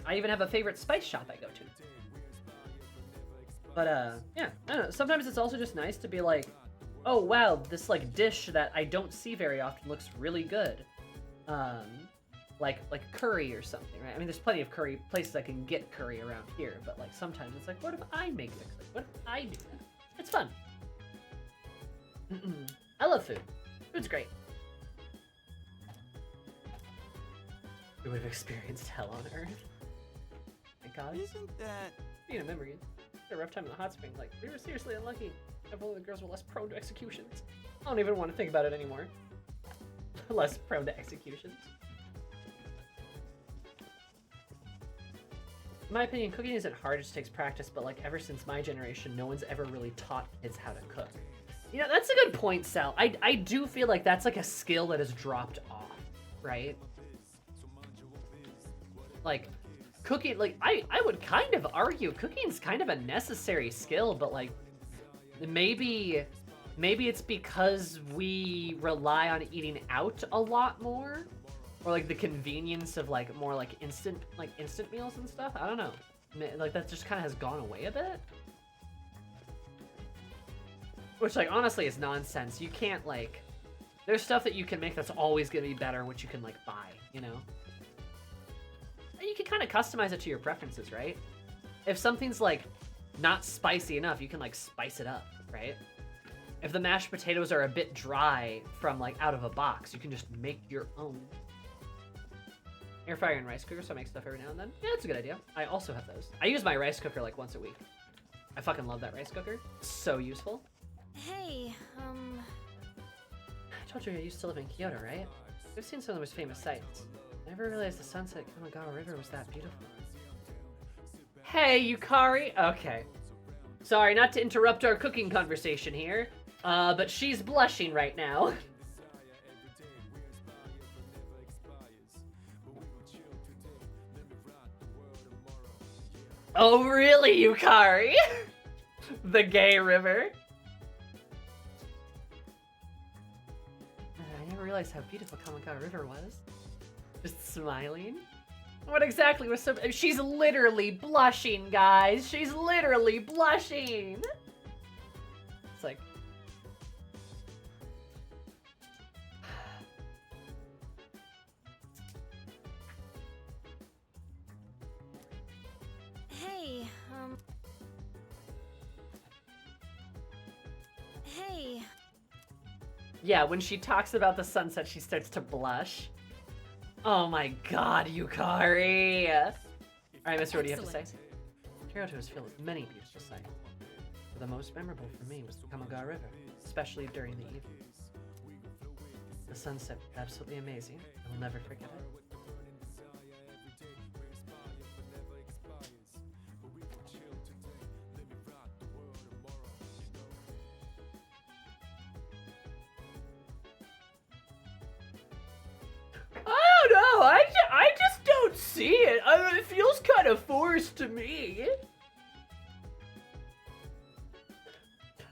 I even have a favorite spice shop I go to. But, yeah, I don't know. Sometimes it's also just nice to be like, oh, wow, this, like, dish that I don't see very often looks really good. Like curry or something, right? I mean, there's plenty of curry places I can get curry around here, but, like, sometimes it's like, what if I make the curry? What if I do that? It's fun. I love food. Food's great. We would have experienced hell on Earth. My God. Isn't that... Speaking of memories, a rough time in the hot spring. Like, we were seriously unlucky. If only the girls were less prone to executions. I don't even want to think about it anymore. Less prone to executions. In my opinion, cooking isn't hard, it just takes practice, but like ever since my generation, no one's ever really taught kids how to cook. You know, that's a good point, Sal. I do feel like that's like a skill that has dropped off, right? Like, cooking, like, I would kind of argue cooking's kind of a necessary skill, but like, maybe it's because we rely on eating out a lot more, or like the convenience of like more like instant meals and stuff. I don't know, like that just kind of has gone away a bit, which like honestly is nonsense. You can't like, there's stuff that you can make that's always gonna be better, which you can like buy, you know. And you can kind of customize it to your preferences, right? If something's like not spicy enough, you can like spice it up, right? If the mashed potatoes are a bit dry from like out of a box, you can just make your own. Air fryer and rice cooker, so I make stuff every now and then. Yeah, that's a good idea. I also have those. I use my rice cooker like once a week. I fucking love that rice cooker. It's so useful. Hey, I told you I used to live in Kyoto, right? I've seen some of the most famous sights. I never realized the sunset at Kamagawa River was that beautiful. Hey, Yukari! Okay. Sorry, not to interrupt our cooking conversation here, but she's blushing right now. Oh, really, Yukari? The gay river? I never realized how beautiful Kamagawa River was. Just smiling. What exactly was so... She's literally blushing, guys. She's literally blushing. It's like... hey, hey. Yeah, when she talks about the sunset, she starts to blush. Oh my god, Yukari! Alright, Mister, what do you have to say? Kyoto is filled with many beautiful sights. But the most memorable for me was the Kamagawa River, especially during the evening. The sunset was absolutely amazing. I will never forget it. I don't know. I just don't see it. I mean, it feels kind of forced to me.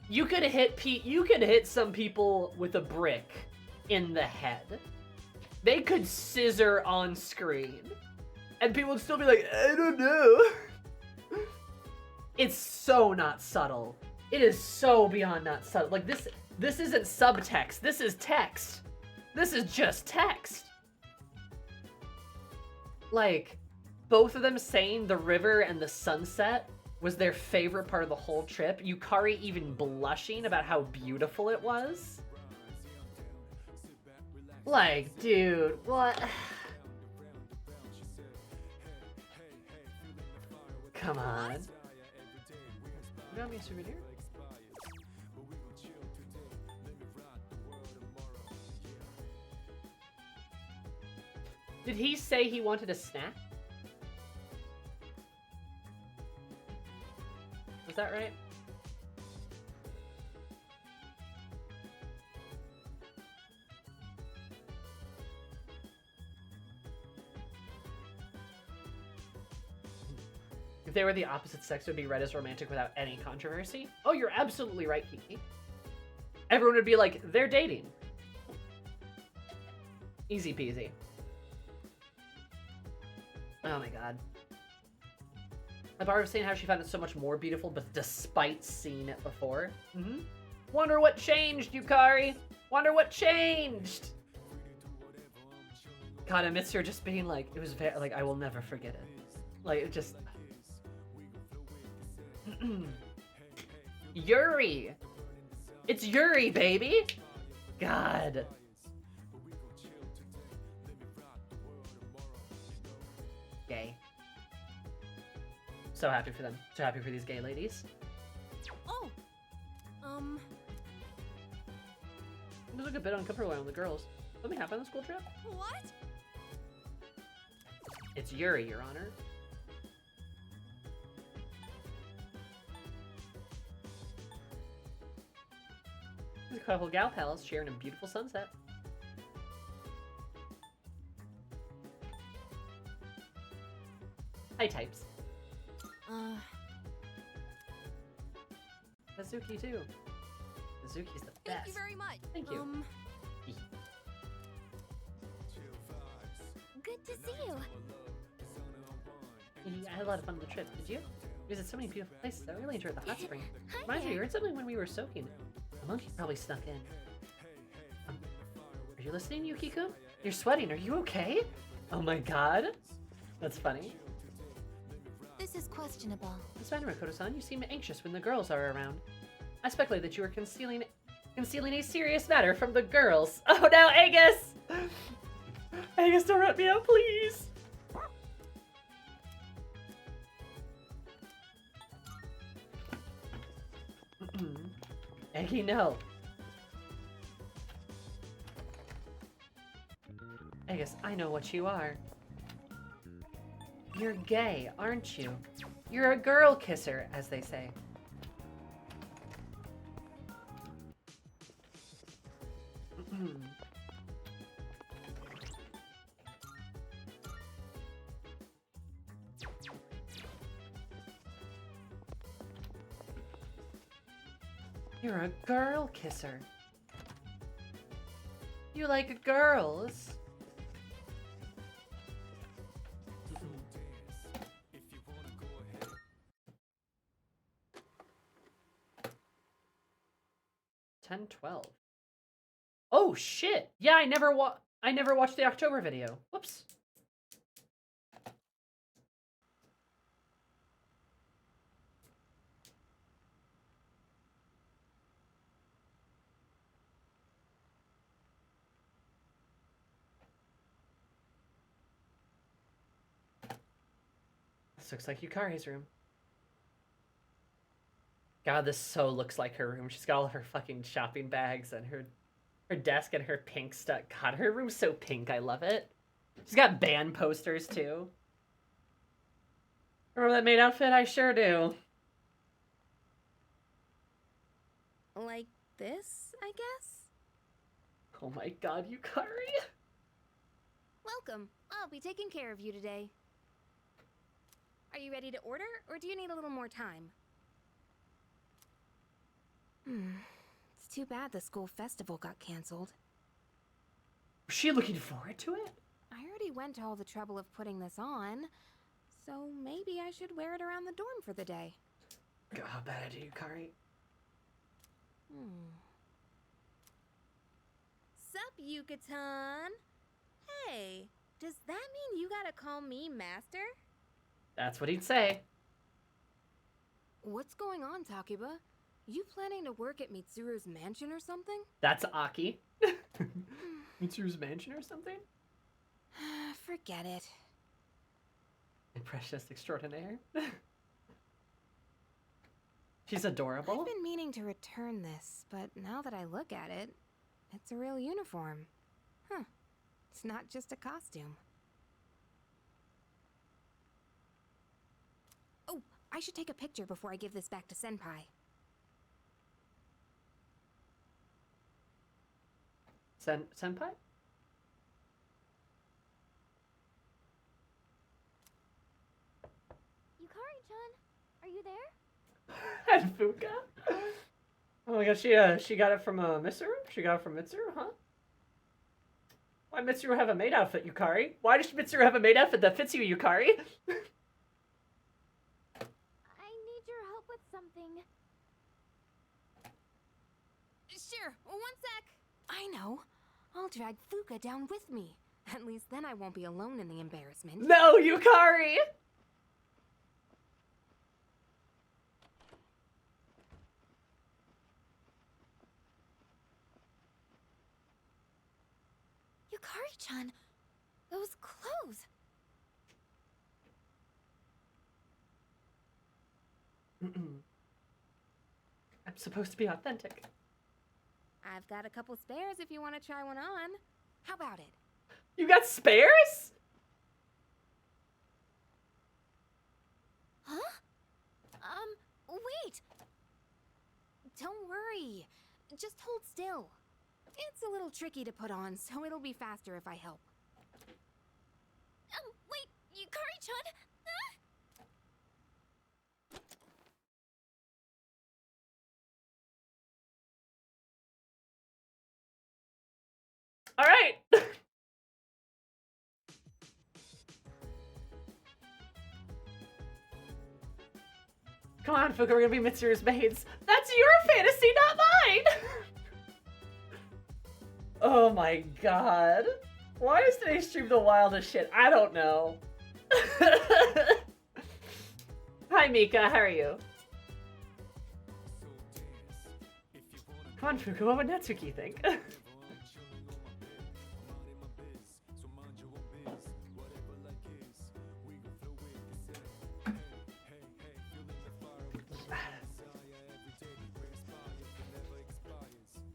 You could hit some people with a brick in the head. They could scissor on screen, and people would still be like, I don't know. It's so not subtle. It is so beyond not subtle. Like this isn't subtext. This is text. This is just text. Like, both of them saying the river and the sunset was their favorite part of the whole trip. Yukari even blushing about how beautiful it was. Like, dude, what? Come on. You got me a souvenir? Did he say he wanted a snack? Was that right? If they were the opposite sex, it would be read as romantic without any controversy. Oh, you're absolutely right, Kiki. Everyone would be like, they're dating. Easy peasy. Oh my god. Barbara was saying how she found it so much more beautiful, but despite seeing it before. Wonder what changed, Yukari? Wonder what changed? God, I miss her just being like, it was very, like, I will never forget it. Like, it just... Yuri! It's Yuri, baby! God. Gay. So happy for them. So happy for these gay ladies. Oh! It was a good bit uncomfortable around the girls. Let me have on the school trip. What? It's Yuri, Your Honor. The couple gal pals sharing a beautiful sunset. Hi, types. Kazuki too. Kazuki's the best. Thank you very much. Thank you. Good to see you. I had a lot of fun on the trip. Did you? We visited so many beautiful places. I really enjoyed the hot spring. Hi Reminds me, there. you heard something when we were soaking. A monkey probably snuck in. Are you listening, Yukiko? You're sweating. Are you okay? Oh my god. That's funny. This is questionable. What's the matter, Makoto-san? You seem anxious when the girls are around. I speculate that you are concealing a serious matter from the girls. Oh no, Angus! Angus, don't rat me out, please! Aggie, no. Angus, I know what you are. You're gay, aren't you? You're a girl kisser, as they say. You're a girl kisser. You like girls? 10-12. Oh shit! Yeah, I never watched the October video. Whoops. This looks like Yukari's room. God, this so looks like her room. She's got all of her fucking shopping bags and her desk and her pink stuff. God, her room's so pink. I love it. She's got band posters, too. Remember that maid outfit? I sure do. Like this, I guess? Oh my god, Yukari. Welcome. I'll be taking care of you today. Are you ready to order, or do you need a little more time? It's too bad the school festival got canceled. Was she looking forward to it? I already went to all the trouble of putting this on, so maybe I should wear it around the dorm for the day. God, bad idea, Yukari. Sup, Yucatan? Hey, does that mean you gotta call me Master? That's what he'd say. What's going on, Takiba? You planning to work at Mitsuru's mansion or something? That's Aki. Mitsuru's mansion or something? Forget it. Precious extraordinaire. She's adorable. I've been meaning to return this, but now that I look at it, it's a real uniform. Huh. It's not just a costume. Oh, I should take a picture before I give this back to Senpai. Senpai? Yukari-chan, are you there? And Fuka? Oh my god, she got it from Mitsuru? She got it from Mitsuru, huh? Why Mitsuru have a maid outfit, Yukari? Why does Mitsuru have a maid outfit that fits you, Yukari? I need your help with something. Sure, one sec. I know. I'll drag Fuka down with me. At least then I won't be alone in the embarrassment. No, Yukari! Yukari-chan, those clothes. I'm supposed to be authentic. I've got a couple spares if you want to try one on. How about it? You got spares? Huh? Wait! Don't worry. Just hold still. It's a little tricky to put on, so it'll be faster if I help. Wait! Yukari-chan! All right. Come on, Fuka, we're gonna be Mitsuru's maids. That's your fantasy, not mine! Oh my god. Why is today's stream the wildest shit? I don't know. Hi, Mika, how are you? Come on, Fuka, what would Natsuki think?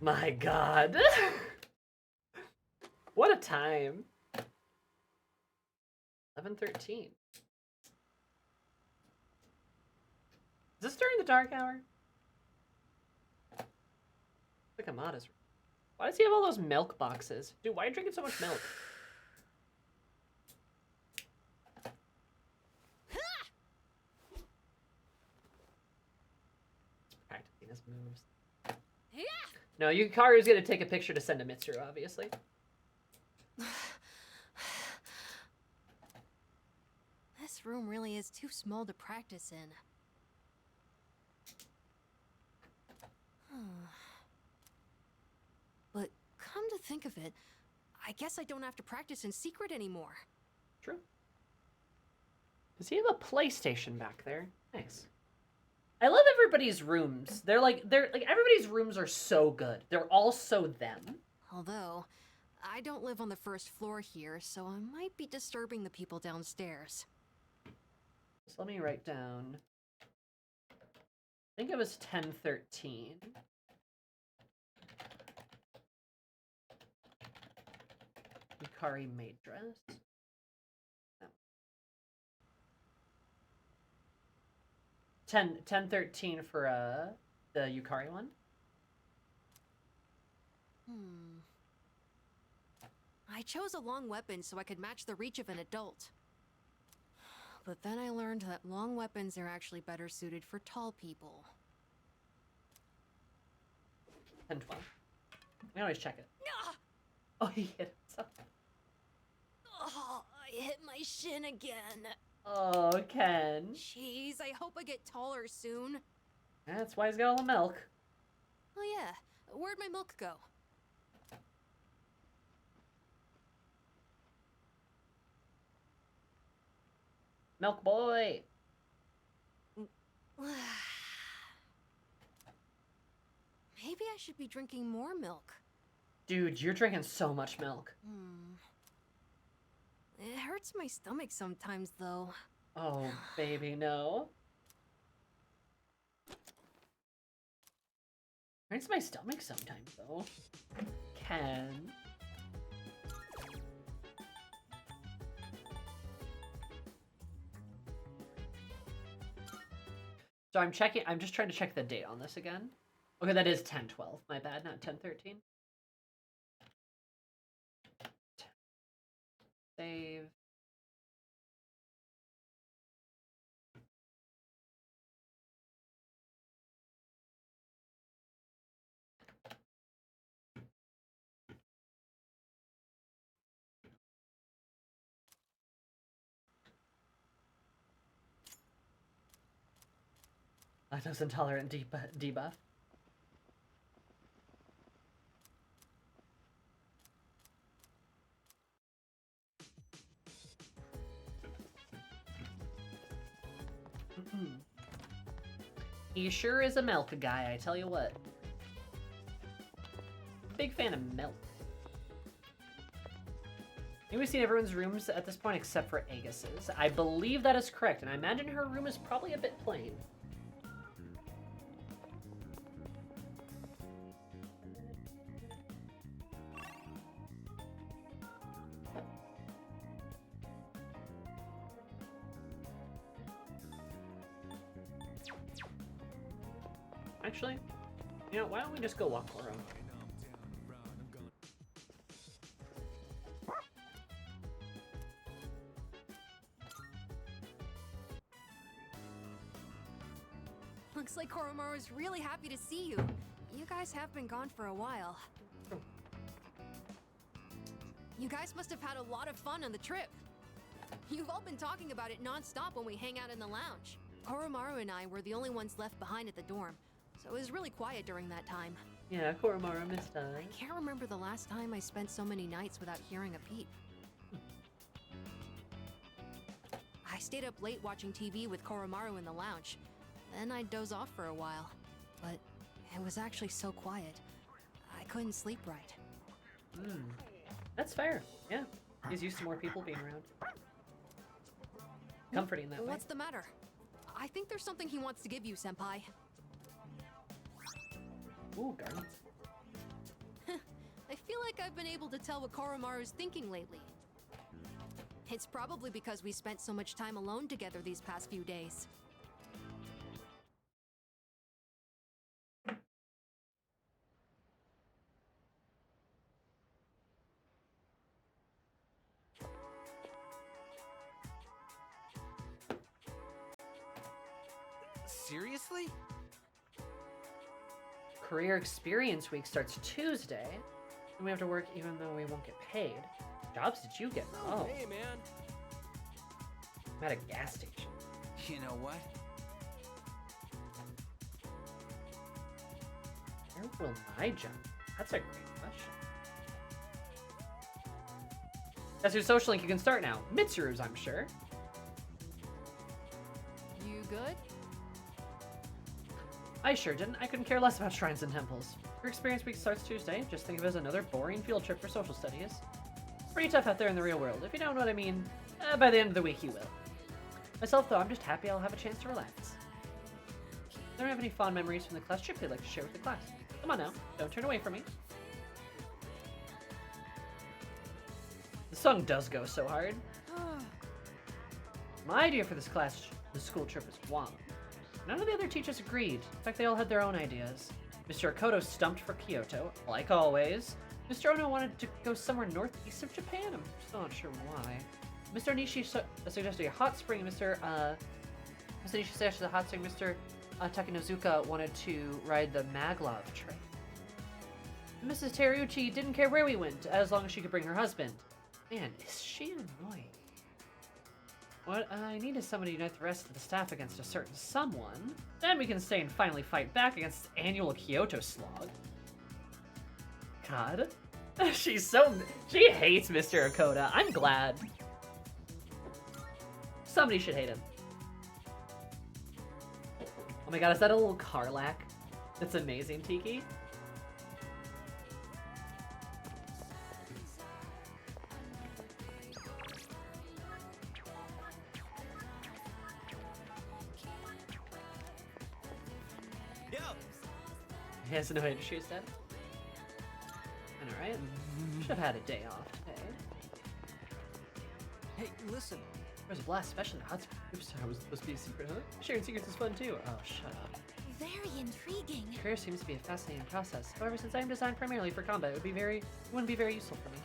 My god. What a time. 11:13. Is this during the dark hour? Look at Amada's. Why does he have all those milk boxes? Dude, why are you drinking so much milk? He's practicing his moves. No, Yukari's gonna take a picture to send to Mitsuru, obviously. This room really is too small to practice in. But come to think of it, I guess I don't have to practice in secret anymore. True. Does he have a PlayStation back there? Nice. I love everybody's rooms. They're like everybody's rooms are so good. They're all so them. Although, I don't live on the first floor here, so I might be disturbing the people downstairs. So let me write down. I think it was 10:13. Yukari maid dress. No. 10:13 for the Yukari one. I chose a long weapon so I could match the reach of an adult. But then I learned that long weapons are actually better suited for tall people. 10:12. We can always check it. Oh, he hit himself. Oh, I hit my shin again. Oh, Ken. Jeez, I hope I get taller soon. That's why he's got all the milk. Oh yeah, where'd my milk go? Milk boy. Maybe I should be drinking more milk. Dude, you're drinking so much milk. It hurts my stomach sometimes, though. Oh, baby, no. Hurts my stomach sometimes, though. Ken. So I'm just trying to check the date on this again. Okay, that is 10/12. My bad, not 10/13. Save. Lactose intolerant debuff. He sure is a milk guy, I tell you what. Big fan of milk. I think we've seen everyone's rooms at this point except for Agus's. I believe that is correct, and I imagine her room is probably a bit plain. Actually, you know, why don't we just go walk around? Looks like Koromaru's really happy to see you. You guys have been gone for a while. You guys must have had a lot of fun on the trip. You've all been talking about it non-stop when we hang out in the lounge. Koromaru and I were the only ones left behind at the dorm, so it was really quiet during that time. Yeah, Koromaru missed us. I can't remember the last time I spent so many nights without hearing a peep. I stayed up late watching TV with Koromaru in the lounge. Then I'd doze off for a while. But it was actually so quiet, I couldn't sleep right. That's fair. Yeah, he's used to more people being around. Comforting that way. What's the matter? I think there's something he wants to give you, Senpai. Ooh, garments. I feel like I've been able to tell what Koromaru's thinking lately. It's probably because we spent so much time alone together these past few days. Seriously? Career Experience Week starts Tuesday, and we have to work even though we won't get paid. Jobs did you get? Oh. Hey, man. I'm at a gas station. You know what? Where will I jump? That's a great question. That's your social link. You can start now. Mitsuru's, I'm sure. You good? I sure didn't. I couldn't care less about shrines and temples. Your Experience Week starts Tuesday. Just think of it as another boring field trip for social studies. It's pretty tough out there in the real world. If you don't know what I mean, by the end of the week you will. Myself, though, I'm just happy I'll have a chance to relax. I don't have any fond memories from the class trip they'd like to share with the class. Come on now, don't turn away from me. The song does go so hard. My idea for this school trip is Guam. None of the other teachers agreed. In fact, they all had their own ideas. Mr. Akoto stumped for Kyoto, like always. Mr. Ono wanted to go somewhere northeast of Japan. I'm still not sure why. Mr. Nishi suggested a hot spring. Mr. Nishi suggested a hot spring. Mr. Takenozuka wanted to ride the Maglev train. Mrs. Teruichi didn't care where we went, as long as she could bring her husband. Man, is she annoying. What I need is somebody to unite the rest of the staff against a certain someone. Then we can stay and finally fight back against the annual Kyoto slog. God. She hates Mr. Akoda. I'm glad. Somebody should hate him. Oh my god, is that a little Karlak? That's amazing, Tiki. He has no idea she's dead. I know, right? Should have had a day off today. Hey, listen. There's a blast special in the hot spring. Oops, I was supposed to be a secret, huh? Sharing secrets is fun too. Oh, shut up. Very intriguing. Career seems to be a fascinating process. However, since I am designed primarily for combat, it wouldn't be very useful for me.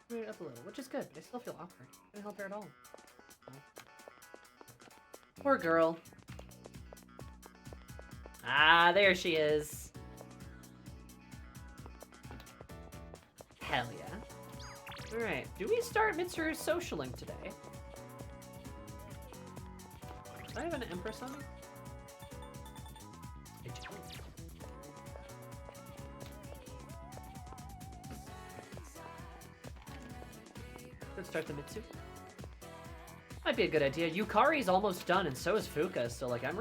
Bring it up a little, which is good, but I still feel awkward. I can't help her at all. Poor girl. Ah, there she is. Hell yeah. Alright, do we start Mitsuru's socialing today? Do I have an Empress on me? I do. Let's start the Mitsu. Might be a good idea. Yukari's almost done, and so is Fuka. So like, I'm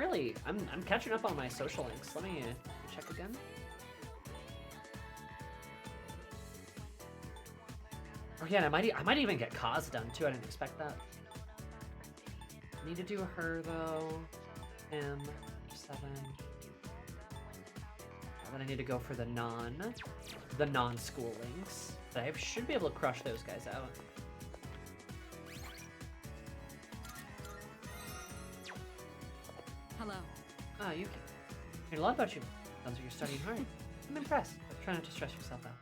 catching up on my social links. Let me check again. Oh yeah, and I might even get Kaz done too. I didn't expect that. Need to do her though. Him 7. And then I need to go for the non-school links. But I should be able to crush those guys out. Hello. Ah, Yuki. Heard a lot about you. Sounds like you're studying hard. I'm impressed, but try not to stress yourself out.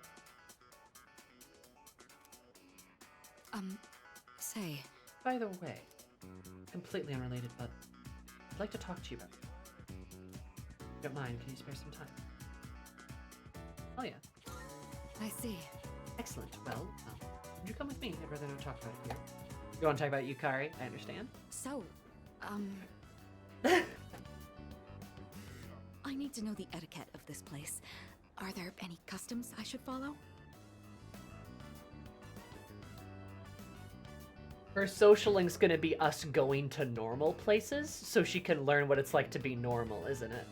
Say. By the way, completely unrelated, but I'd like to talk to you about it. If you don't mind, can you spare some time? Oh yeah. I see. Excellent. Well, would you come with me? I'd rather not talk about it here. You want to talk about Yukari? I understand. So, I need to know the etiquette of this place. Are there any customs I should follow? Her social link's gonna be us going to normal places, so she can learn what it's like to be normal, isn't it?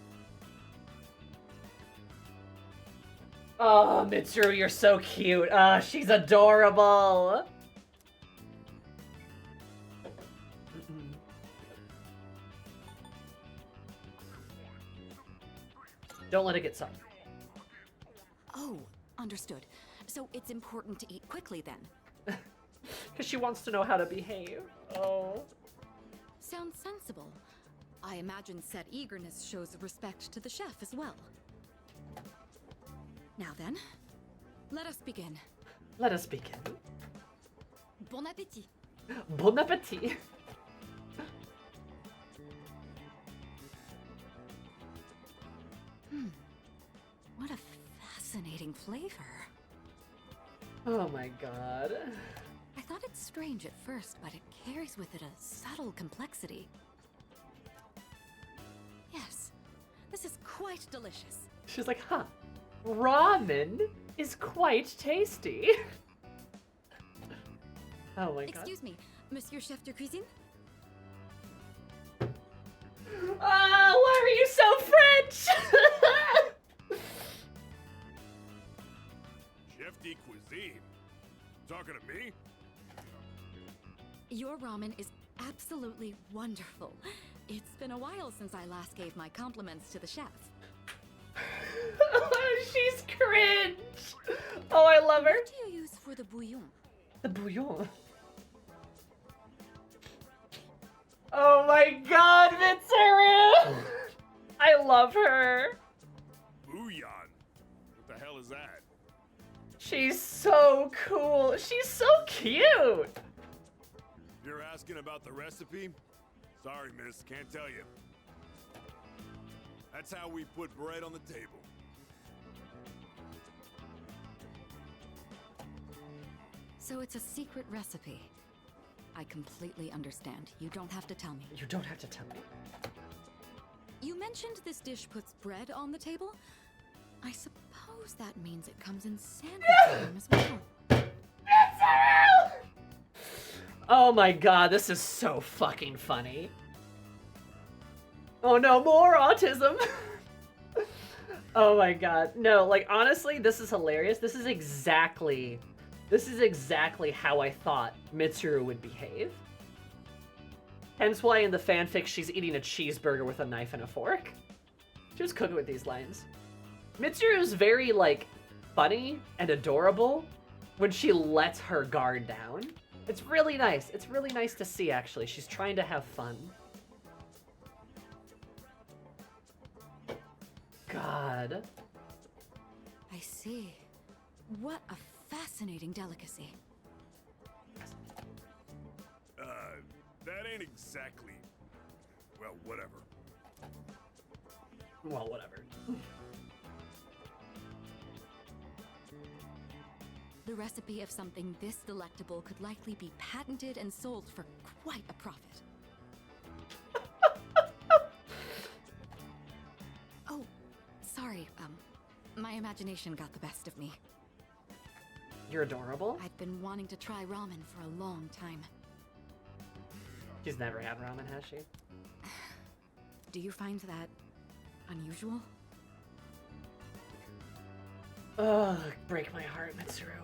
Oh, Mitsuru, you're so cute. She's adorable. Don't let it get sucked. Oh, understood. So it's important to eat quickly then. Because she wants to know how to behave. Oh. Sounds sensible. I imagine said eagerness shows respect to the chef as well. Now then, let us begin. Let us begin. Bon appétit. Bon appétit. What a fascinating flavor. Oh my god. I thought it strange at first, but it carries with it a subtle complexity. Yes, this is quite delicious. She's like, huh, ramen is quite tasty. Oh my god. Excuse me, Monsieur Chef de Cuisine? Why are you so French? Chef de cuisine? Talking to me? Your ramen is absolutely wonderful. It's been a while since I last gave my compliments to the chef. She's cringe. Oh, I love her. What do you use for the bouillon? The bouillon? Oh my god, Mitsuru! I love her. Bouillon? What the hell is that? She's so cool. She's so cute. You're asking about the recipe? Sorry, miss, can't tell you. That's how we put bread on the table. So it's a secret recipe. I completely understand. You don't have to tell me. You don't have to tell me. You mentioned this dish puts bread on the table? I suppose that means it comes in sandwich form as well. Oh my god, this is so fucking funny. Oh no, more autism. Oh my god. No, like, honestly, this is hilarious. This is exactly how I thought Mitsuru would behave. Hence why in the fanfic she's eating a cheeseburger with a knife and a fork. She was cooking with these lines. Mitsuru is very, like, funny and adorable when she lets her guard down. It's really nice. It's really nice to see, actually. She's trying to have fun. God. I see. What a fascinating delicacy. That ain't exactly... Well, whatever. Well, whatever. The recipe of something this delectable could likely be patented and sold for quite a profit. Oh, sorry, my imagination got the best of me. You're adorable. I've been wanting to try ramen for a long time. She's never had ramen, has she? Do you find that unusual? Ugh, break my heart, Mitsuru.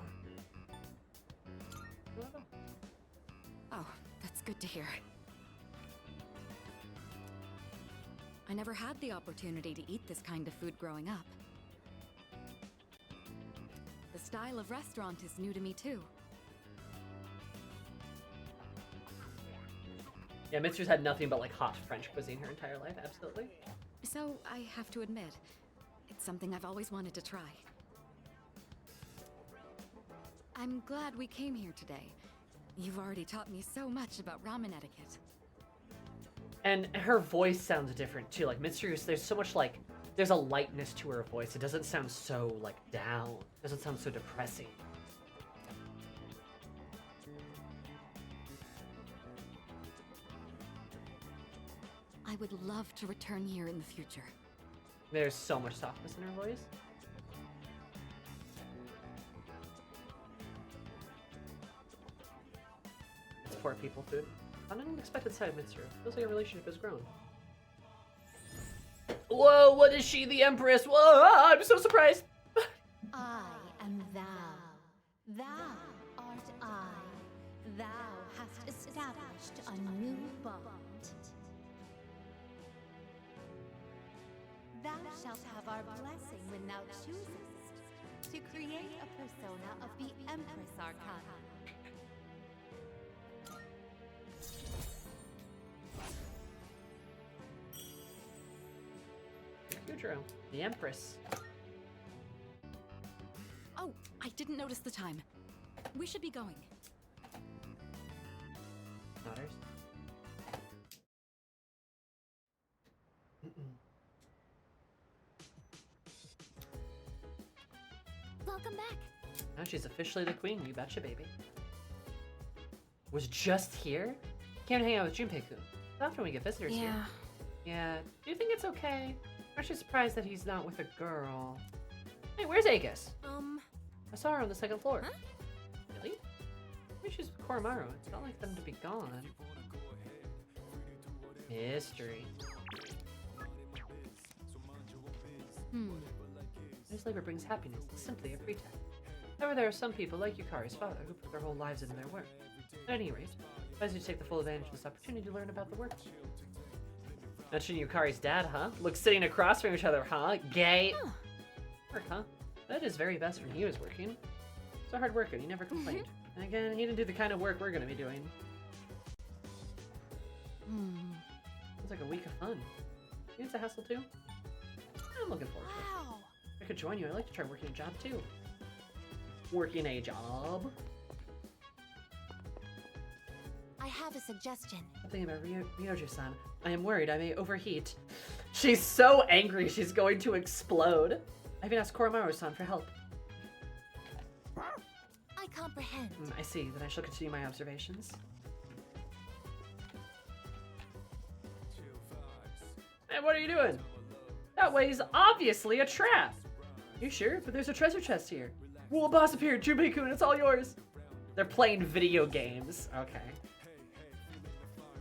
Oh, that's good to hear. I never had the opportunity to eat this kind of food growing up. The style of restaurant is new to me too. Yeah, Mitsuru's had nothing but like hot French cuisine her entire life, absolutely. So I have to admit, it's something I've always wanted to try. I'm glad we came here today. You've already taught me so much about ramen etiquette. And her voice sounds different too. Like Mitsuru's, there's so much like, there's a lightness to her voice. It doesn't sound so like down. It doesn't sound so depressing. I would love to return here in the future. There's so much softness in her voice. It's poor people food. On an unexpected side of Mitsuru. Feels like a relationship has grown. Whoa, what is she, the Empress? Whoa, I'm so surprised. I am thou. Thou art I. Thou hast established a new bond. Thou shalt have our blessing when thou choosest to create a persona of the Empress Arcana. Goudreau, the Empress. Oh, I didn't notice the time. We should be going. Daughters. Welcome back. Now she's officially the queen, you betcha, baby. Was just here? Came to hang out with Junpei-kun. Often we get visitors here. Yeah. Do you think it's okay? Aren't you surprised that he's not with a girl? Hey, where's Aegis? I saw her on the second floor. Huh? Really? Maybe she's with Koromaru. It's not like them to be gone. History. This labor brings happiness. It's simply a pretext. However, there are some people, like Yukari's father, who put their whole lives into their work. At any rate, I advise you to take the full advantage of this opportunity to learn about the work. Mention Yukari's dad, huh? Look, sitting across from each other, huh? Gay. Work, huh? That is very best when he was working. So hard worker, he never complained. And again, he didn't do the kind of work we're gonna be doing. Sounds like a week of fun. You it's a hassle too? I'm looking forward to it. I could join you. I'd like to try working a job too. Working a job? I have a suggestion. Something about Ryoji-san. I am worried I may overheat. She's so angry she's going to explode. I even asked Koromaru-san for help. I comprehend. I see. Then I shall continue my observations. Hey, what are you doing? That way is obviously a trap. You sure? But there's a treasure chest here. Whoa, boss appeared. Junpei-kun, it's all yours. They're playing video games. Okay.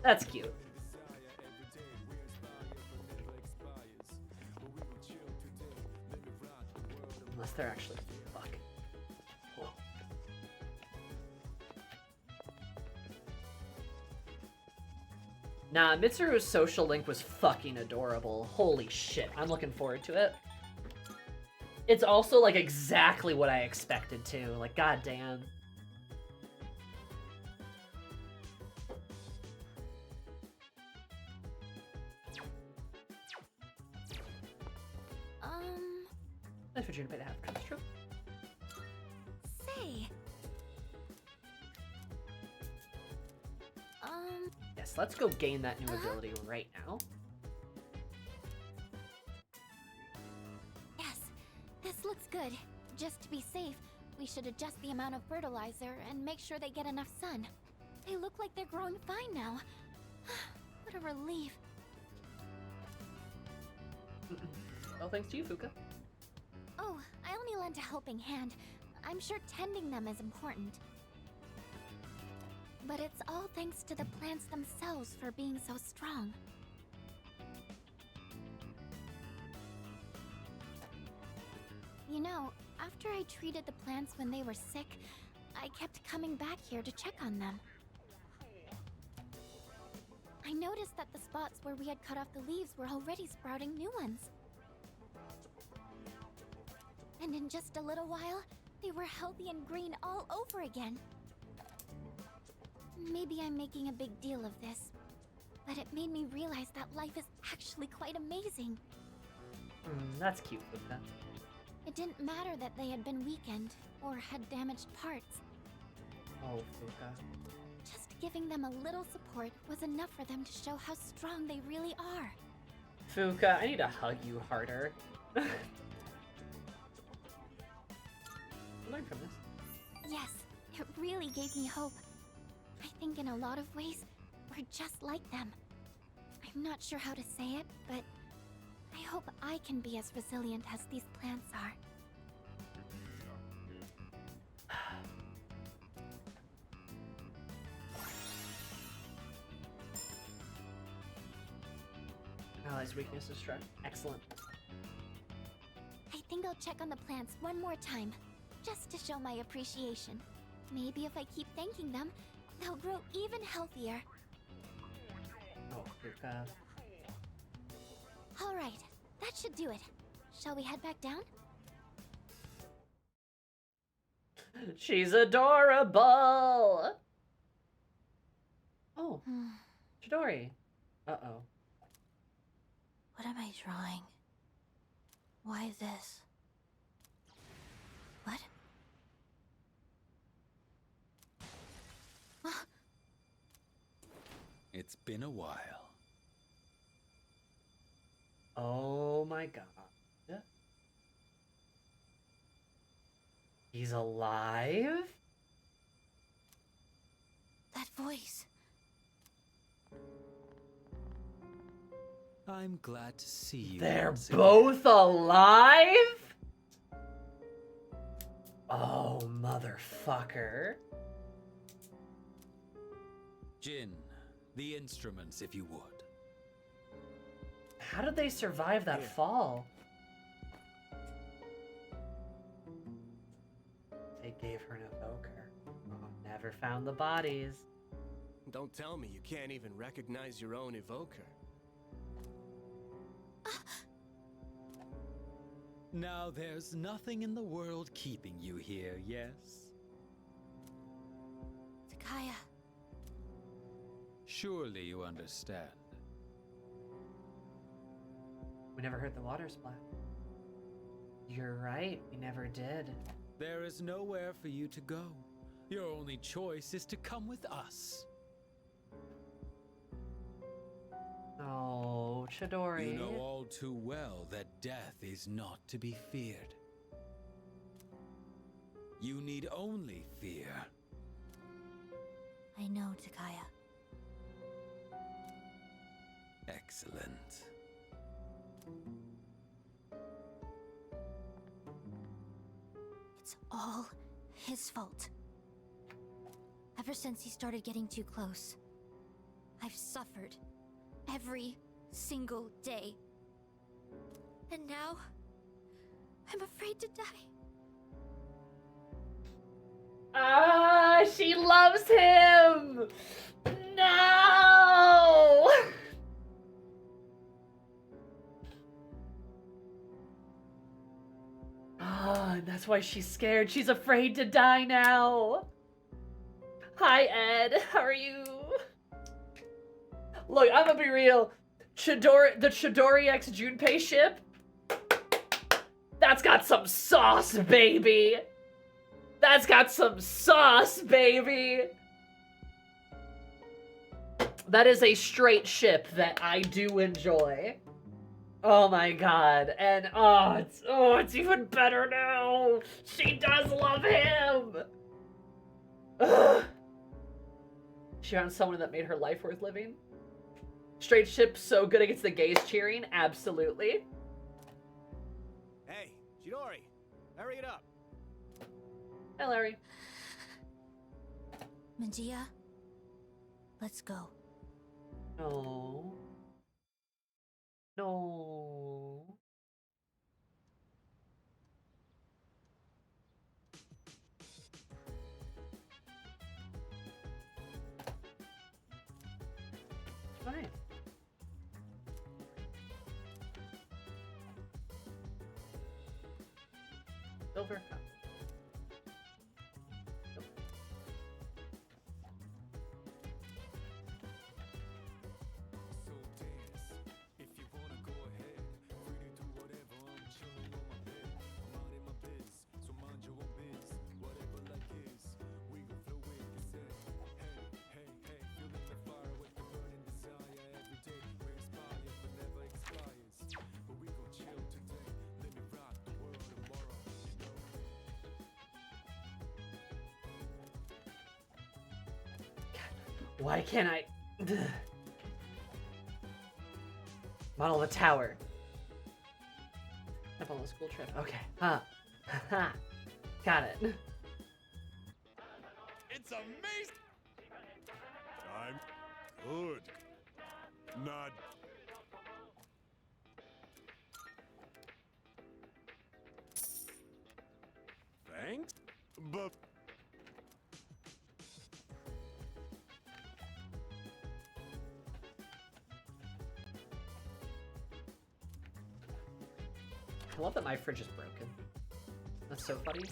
That's cute. Unless they're actually fuck. Cool. Nah, Mitsuru's social link was fucking adorable. Holy shit, I'm looking forward to it. It's also like exactly what I expected to. Like, goddamn. Nice for you to pay the half. That's true. Say. Yes, let's go gain that new ability right now. Yes, this looks good. Just to be safe, we should adjust the amount of fertilizer and make sure they get enough sun. They look like they're growing fine now. What a relief. Well, thanks to you, Fuka. Oh, I only lent a helping hand. I'm sure tending them is important. But it's all thanks to the plants themselves for being so strong. You know, after I treated the plants when they were sick, I kept coming back here to check on them. I noticed that the spots where we had cut off the leaves were already sprouting new ones. And in just a little while, they were healthy and green all over again. Maybe I'm making a big deal of this, but it made me realize that life is actually quite amazing. That's cute, Fuka. It didn't matter that they had been weakened or had damaged parts. Oh, Fuka. Just giving them a little support was enough for them to show how strong they really are. Fuka, I need to hug you harder. Learn from this. Yes, it really gave me hope. I think in a lot of ways, we're just like them. I'm not sure how to say it, but I hope I can be as resilient as these plants are. Ally's weakness is strength. Excellent. I think I'll check on the plants one more time, just to show my appreciation. Maybe if I keep thanking them, they'll grow even healthier. Oh, Fuka. All right, that should do it. Shall we head back down? She's adorable! Oh. Chidori. Uh-oh. What am I drawing? Why this? What? It's been a while. Oh my god. He's alive? That voice. I'm glad to see you. They're both alive? Oh, motherfucker. Jin, the instruments, if you would. How did they survive that fall? They gave her an evoker. Never found the bodies. Don't tell me you can't even recognize your own evoker. Now there's nothing in the world keeping you here, yes? Takaya. Surely you understand. We never heard the water splash. You're right, we never did. There is nowhere for you to go. Your only choice is to come with us. Oh, Chidori. You know all too well that death is not to be feared. You need only fear. I know, Takaya. Excellent. It's all his fault. Ever since he started getting too close, I've suffered every single day. And now, I'm afraid to die. Ah, she loves him! No! Ah, that's why she's scared. She's afraid to die now. Hi, Ed. How are you? Look, I'm gonna be real. The CHIDORIIII Junpei ship? That's got some sauce, baby! That's got some sauce, baby! That is a straight ship that I do enjoy. Oh my god. And it's even better now. She does love him. Ugh. She found someone that made her life worth living. Straight ship so good against the gays cheering. Absolutely. Hey, Chidori, hurry it up. Hi, Larry. Magia, let's go. No. No. Fine. Silver cup. Why can't I? Model of a tower. Up on the school trip. Okay. Ha. Ha. Got it. It's amazing. I'm good. Not. Thanks, but. I love that my fridge is broken. That's so funny.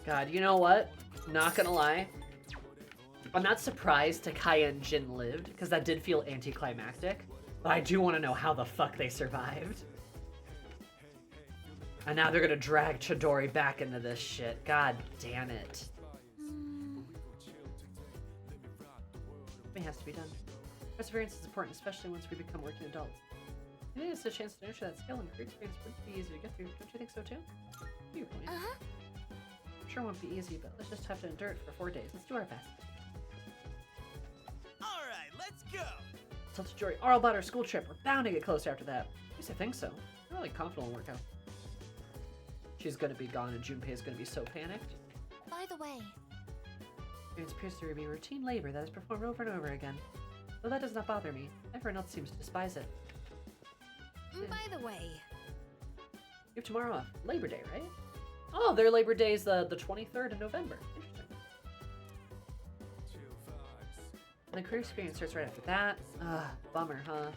God, you know what? Not gonna lie. I'm not surprised Takaya and Jin lived, because that did feel anticlimactic. But I do want to know how the fuck they survived. And now they're gonna drag Chidori back into this shit. God damn it. It has to be done. Perseverance is important, especially once we become working adults. I think it's a chance to nurture that skill, and career experience would be easier to get through. Don't you think so too? Your point. Sure won't be easy, but let's just have to endure it for 4 days. Let's do our best. Alright, let's go! Tell Chidori all about our school trip. We're bound to get closer after that. At least I think so. I'm really confident it'll work out. She's gonna be gone and Junpei is gonna be so panicked. By the way, It appears to be routine labor that is performed over and over again. Though that does not bother me, everyone else seems to despise it. By the way, You have tomorrow off. Labor Day, right? Oh, their Labor Day is the 23rd of November. Interesting. And the career experience starts right after that. Bummer, huh?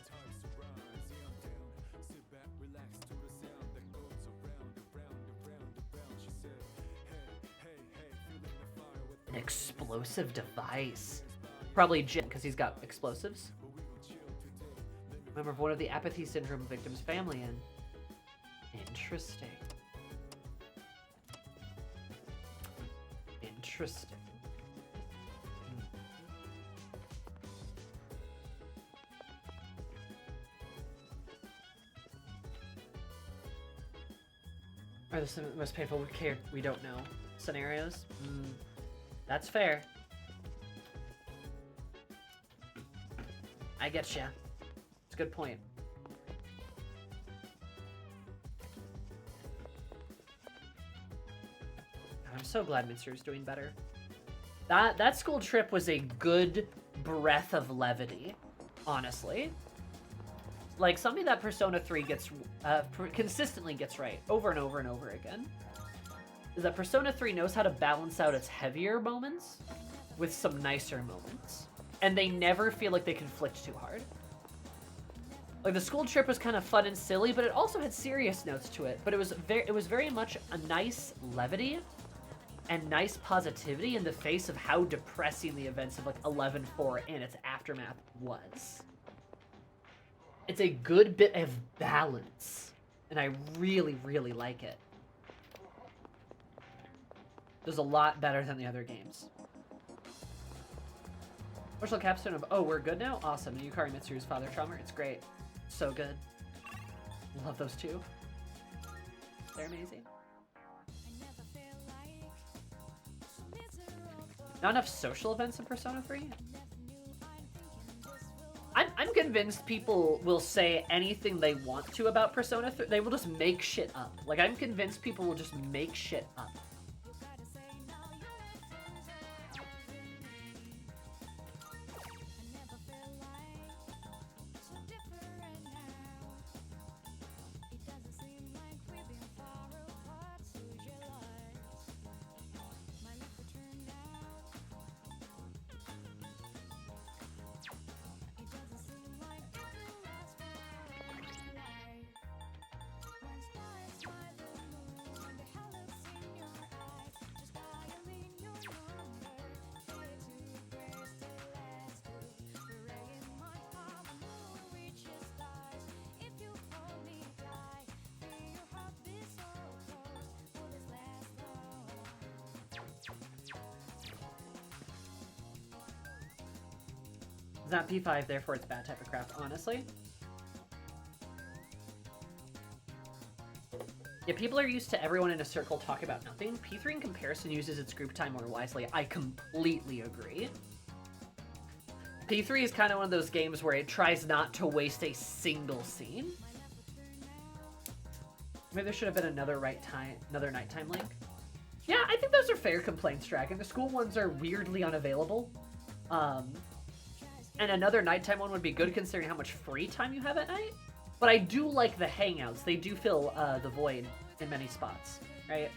An explosive device. Probably Jin, because he's got explosives. Member of one of the apathy syndrome victims' family in. Interesting. Interesting. Are the most painful care we don't know scenarios? That's fair. I get ya. It's a good point. I'm so glad Mitsuru's doing better. That school trip was a good breath of levity honestly. Like, something that Persona 3 gets consistently gets right over and over and over again is that Persona 3 knows how to balance out its heavier moments with some nicer moments. And they never feel like they conflict too hard. Like, the school trip was kind of fun and silly, but it also had serious notes to it. But it was very much a nice levity and nice positivity in the face of how depressing the events of, like, 11-4 and its aftermath was. It's a good bit of balance, and I really, really like it. There's a lot better than the other games. Partial capstone of, oh, we're good now? Awesome. Yukari Mitsuru's father trauma. It's great. So good. Love those two. They're amazing. Not enough social events in Persona 3? I'm convinced people will say anything they want to about Persona 3. They will just make shit up. Like, I'm convinced people will just make shit up. It's not P5, therefore it's bad type of crap, honestly. Yeah, people are used to everyone in a circle talk about nothing. P3 in comparison uses its group time more wisely. I completely agree. P3 is kind of one of those games where it tries not to waste a single scene. Maybe there should have been another nighttime link. Yeah, I think those are fair complaints, Dragon. The school ones are weirdly unavailable. And another nighttime one would be good considering how much free time you have at night. But I do like the hangouts. They do fill the void in many spots, right?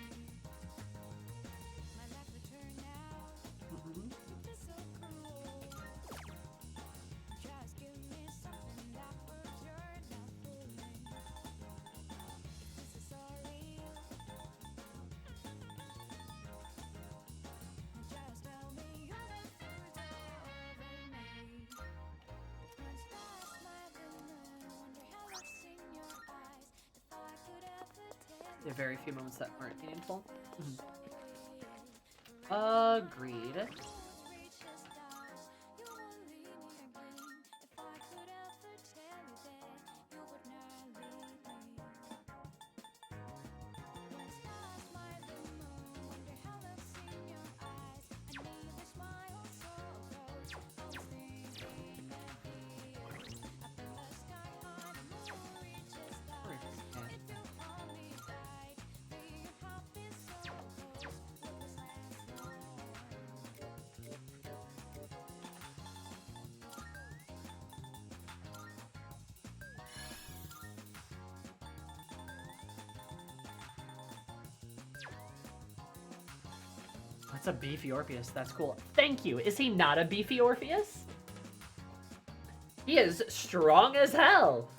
There are very few moments that aren't meaningful. Agreed. That's a beefy Orpheus. That's cool. Thank you. Is he not a beefy Orpheus? He is strong as hell.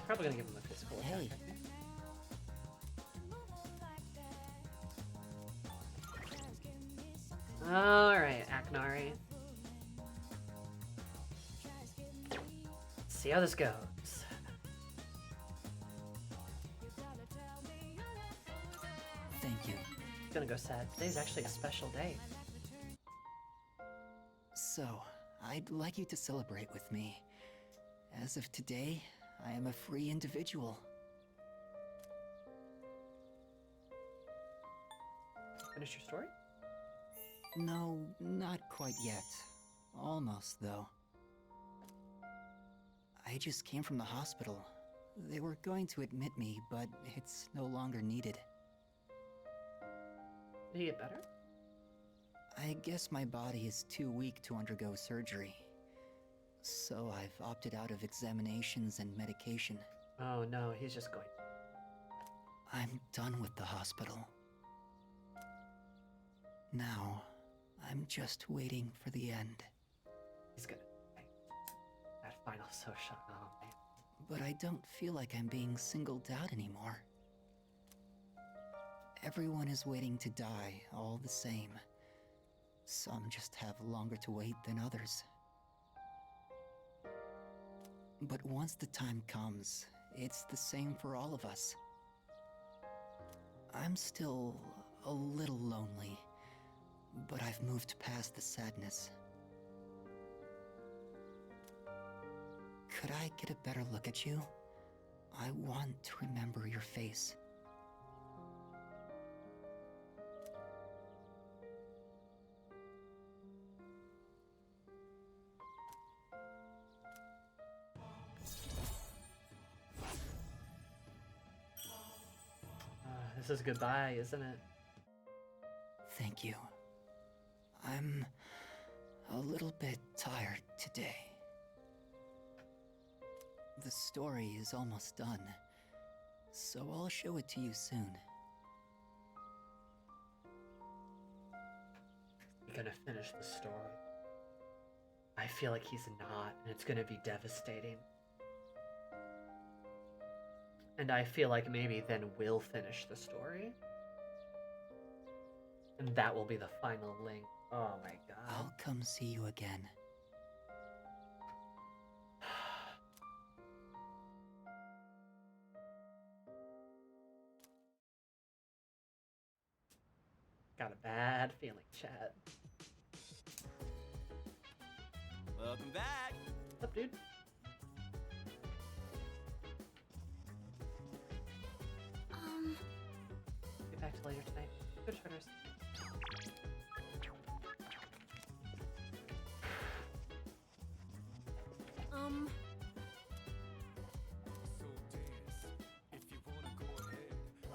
Probably gonna give him a physical attack. Hey. Alright, Aknari. See how this goes. Thank you. Gonna go sad. Today's actually a special day. So, I'd like you to celebrate with me. As of today, I am a free individual. Finish your story? No, not quite yet. Almost, though. I just came from the hospital. They were going to admit me, but it's no longer needed. Did he get better? I guess my body is too weak to undergo surgery. So I've opted out of examinations and medication. Oh no, he's just going. I'm done with the hospital. Now, I'm just waiting for the end. He's gonna. That final so shut off, man. But I don't feel like I'm being singled out anymore. Everyone is waiting to die all the same. Some just have longer to wait than others. But once the time comes, it's the same for all of us. I'm still a little lonely, but I've moved past the sadness. Could I get a better look at you? I want to remember your face. This is goodbye, isn't it? Thank you. I'm a little bit tired today. The story is almost done, so I'll show it to you soon. You're gonna finish the story. I feel like he's not, and it's gonna be devastating. And I feel like maybe then we'll finish the story. And that will be the final link. Oh my god. I'll come see you again. Got a bad feeling, Chad. Welcome back. What's up, dude? Get back to later tonight. Good charters.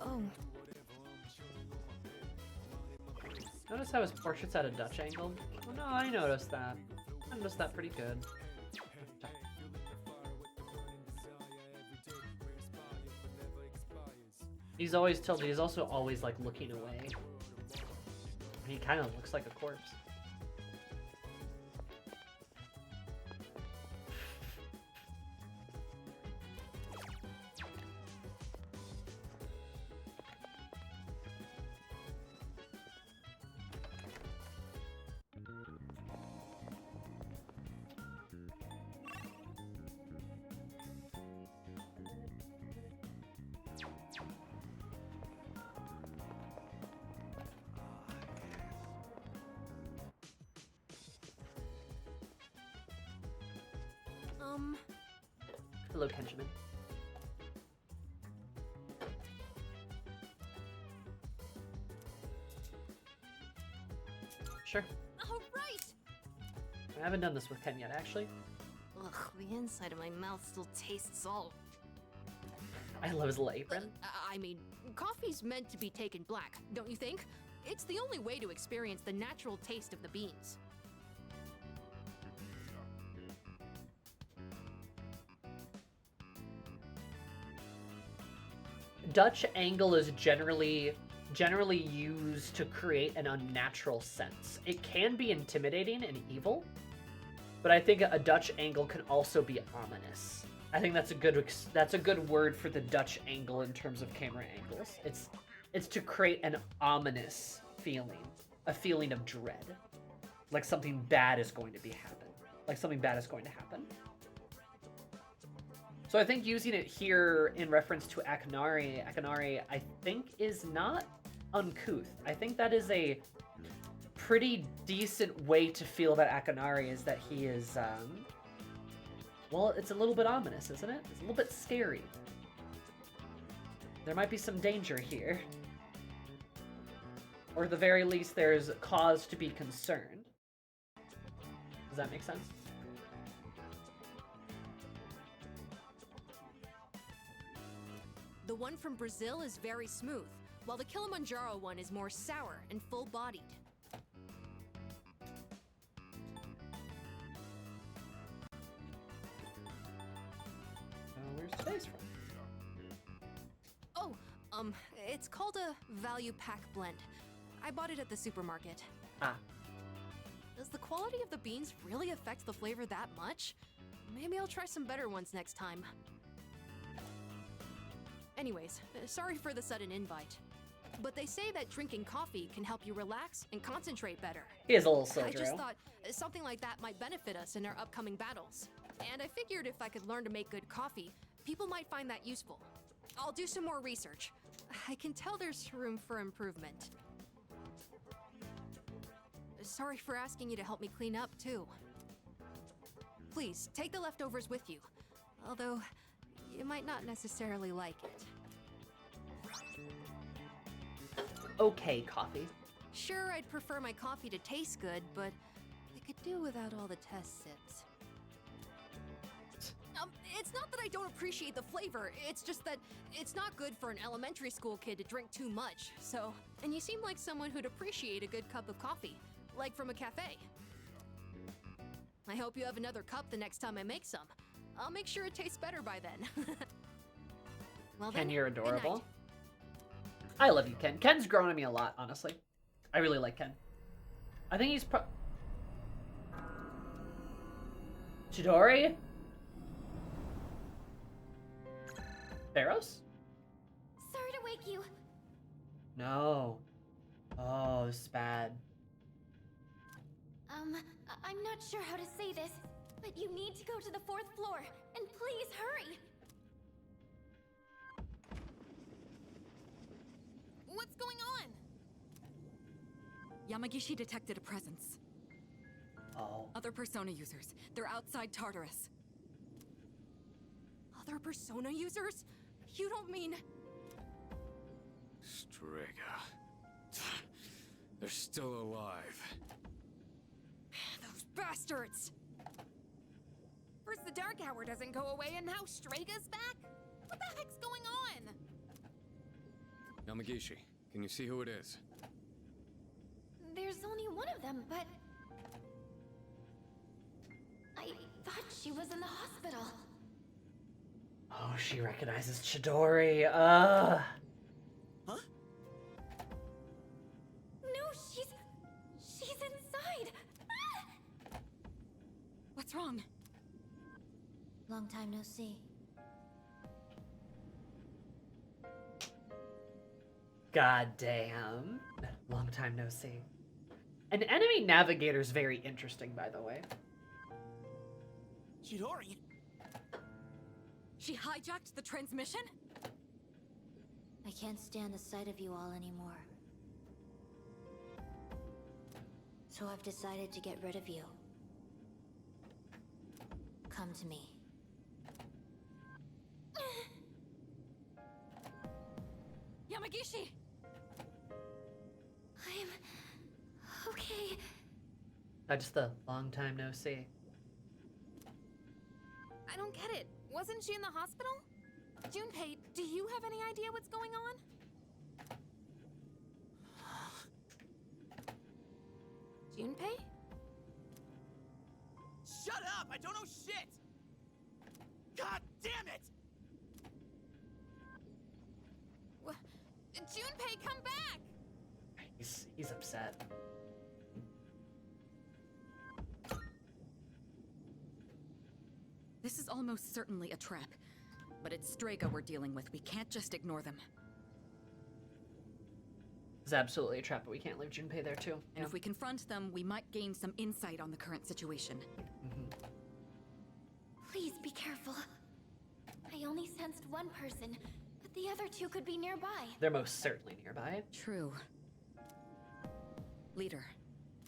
Oh. Notice how his portrait's at a Dutch angle? Oh no, I noticed that. I noticed that pretty good. He's also always like looking away. He kind of looks like a corpse. Hello, Kenjamin. Sure. All right. I haven't done this with Ken yet, actually. Ugh, the inside of my mouth still tastes salt. I love his little apron. I mean, coffee's meant to be taken black, don't you think? It's the only way to experience the natural taste of the beans. Dutch angle is generally used to create an unnatural sense. It can be intimidating and evil, but I think a Dutch angle can also be ominous. I think that's a good word for the Dutch angle in terms of camera angles. It's to create an ominous feeling, a feeling of dread, like something bad is going to happen. So I think using it here in reference to Akanari, I think is not uncouth. I think that is a pretty decent way to feel about Akanari, is that he is, well, it's a little bit ominous, isn't it? It's a little bit scary. There might be some danger here. Or at the very least, there's cause to be concerned. Does that make sense? The one from Brazil is very smooth, while the Kilimanjaro one is more sour and full-bodied. Where's today's from? Oh, it's called a value pack blend. I bought it at the supermarket. Ah. Does the quality of the beans really affect the flavor that much? Maybe I'll try some better ones next time. Anyways, sorry for the sudden invite. But they say that drinking coffee can help you relax and concentrate better. He is a little I just Sojiro. thought something like that might benefit us in our upcoming battles. And I figured if I could learn to make good coffee, people might find that useful. I'll do some more research. I can tell there's room for improvement. Sorry for asking you to help me clean up, too. Please, take the leftovers with you. Although, you might not necessarily like it. Okay, coffee. Sure, I'd prefer my coffee to taste good, but I could do without all the test sips. It's not that I don't appreciate the flavor, it's just that it's not good for an elementary school kid to drink too much, so... And you seem like someone who'd appreciate a good cup of coffee, like from a cafe. I hope you have another cup the next time I make some. I'll make sure it tastes better by then. Well Ken, then, you're good adorable. night. I love you, Ken. Ken's grown on me a lot, honestly. I really like Ken. I think he's Chidori? Theros? Sorry to wake you. No. Oh, this is bad. I'm not sure how to say this, but you need to go to the 4th floor, and please hurry. What's going on? Yamagishi detected a presence. Oh. Other Persona users. They're outside Tartarus. Other Persona users? You don't mean... Strega. They're still alive. Those bastards! First the Dark Hour doesn't go away, and now Strega's back? What the heck's going on? Yamagishi, can you see who it is? There's only one of them, but... I thought she was in the hospital. Oh, she recognizes Chidori. No, she's inside. What's wrong? Long time no see. God damn. Long time no see. An enemy navigator's very interesting, by the way. Chidori? She hijacked the transmission? I can't stand the sight of you all anymore. So I've decided to get rid of you. Come to me. Yamagishi! I'm... okay. Just the long time no see. I don't get it. Wasn't she in the hospital? Junpei, do you have any idea what's going on? Junpei? Shut up! I don't know shit! God damn it! Junpei, come back! He's upset. This is all almost certainly a trap. But it's Strega we're dealing with. We can't just ignore them. It's absolutely a trap, but we can't leave Junpei there too. And if we confront them, we might gain some insight on the current situation. Please be careful. I only sensed one person, but the other two could be nearby. They're most certainly nearby. True. Leader,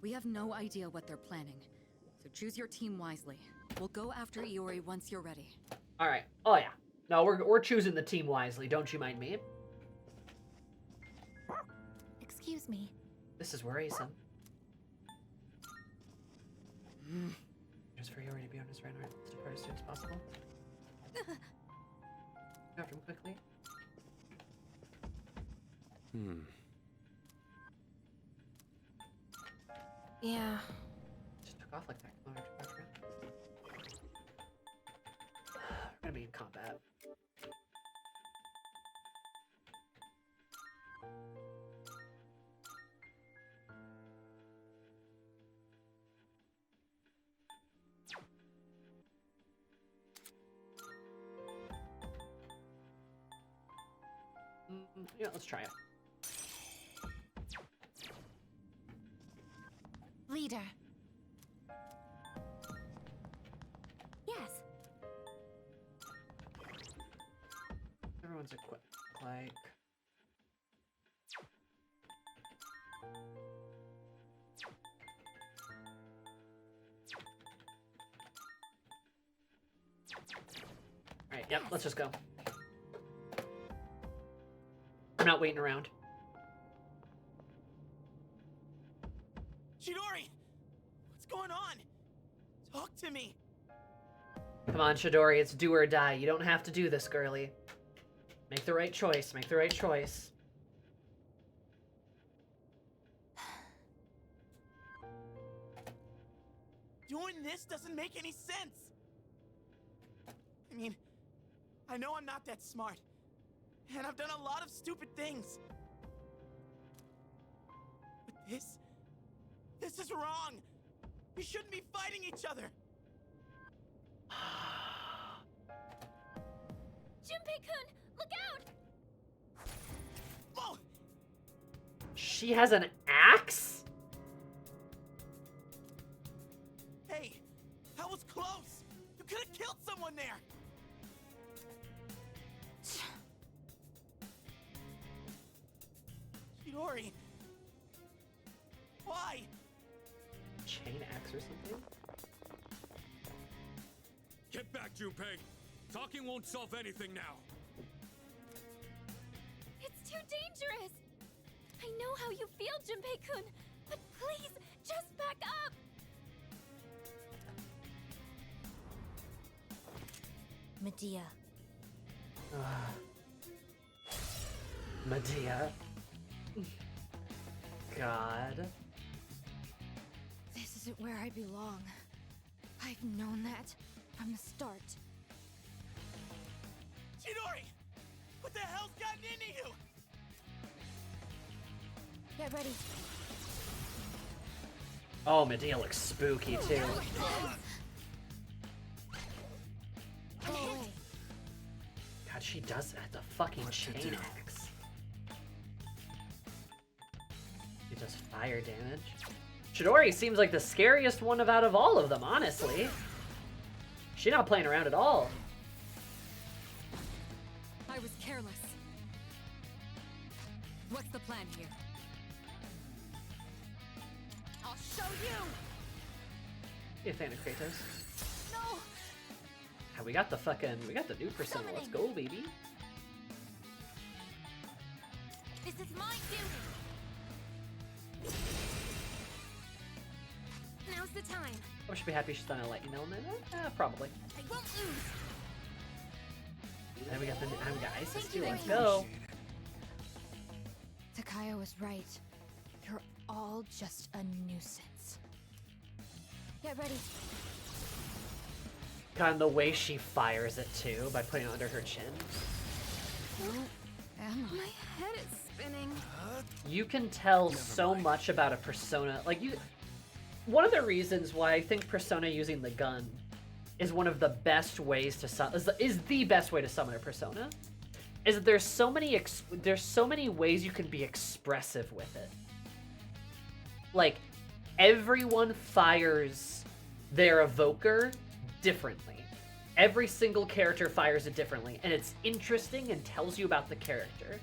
we have no idea what they're planning, so choose your team wisely. We'll go after Yuri once you're ready. All right. Oh yeah. No, we're choosing the team wisely. Don't you mind me? Excuse me. This is worrisome. Just for Yuri to be on his radar. Let's depart as soon as possible. Go after him quickly. Yeah. Just took off like that. Come on, back around. We're gonna be in combat. Yeah, let's try it. Leader. Yes. Everyone's equipped. Like. Alright, yep, let's just go. I'm not waiting around. Chidori! What's going on? Talk to me! Come on, Chidori, it's do or die. You don't have to do this, girly. Make the right choice. Make the right choice. Doing this doesn't make any sense! I mean, I know I'm not that smart. And I've done a lot of stupid things. But this is wrong. You shouldn't be fighting each other. Junpei-kun, look out! Whoa! She has an axe? Hey, that was close. You could have killed someone there. Yuri, why? Chain axe or something? Get back, Junpei. Talking won't solve anything now. It's too dangerous. I know how you feel, Junpei-kun, but please, just back up. Medea. Medea. God. This isn't where I belong. I've known that from the start. Chidori! What the hell's gotten into you? Get ready. Oh, Medea looks spooky too. Go away. God, she does that. The fucking chain axe. She does fire damage. Chidori seems like the scariest one out of all of them, honestly. She's not playing around at all. I was careless. What's the plan here? I'll show you! Be a fan of Kratos. No! Yeah, we got the new persona. Let's go, baby. This is my duty. Now's the time. I should be happy she's done a lightning element. Probably. I won't lose. And we got Isis too. Let's go. Takaya was right. You're all just a nuisance. Get ready. God, and the way she fires it too, by putting it under her chin. My head is spinning. You can tell so much about a persona. Like, one of the reasons why I think Persona using the gun is one of the best ways to is the best way to summon a persona. Is that there's so many ways you can be expressive with it. Like, everyone fires their evoker differently. Every single character fires it differently, and it's interesting and tells you about the character.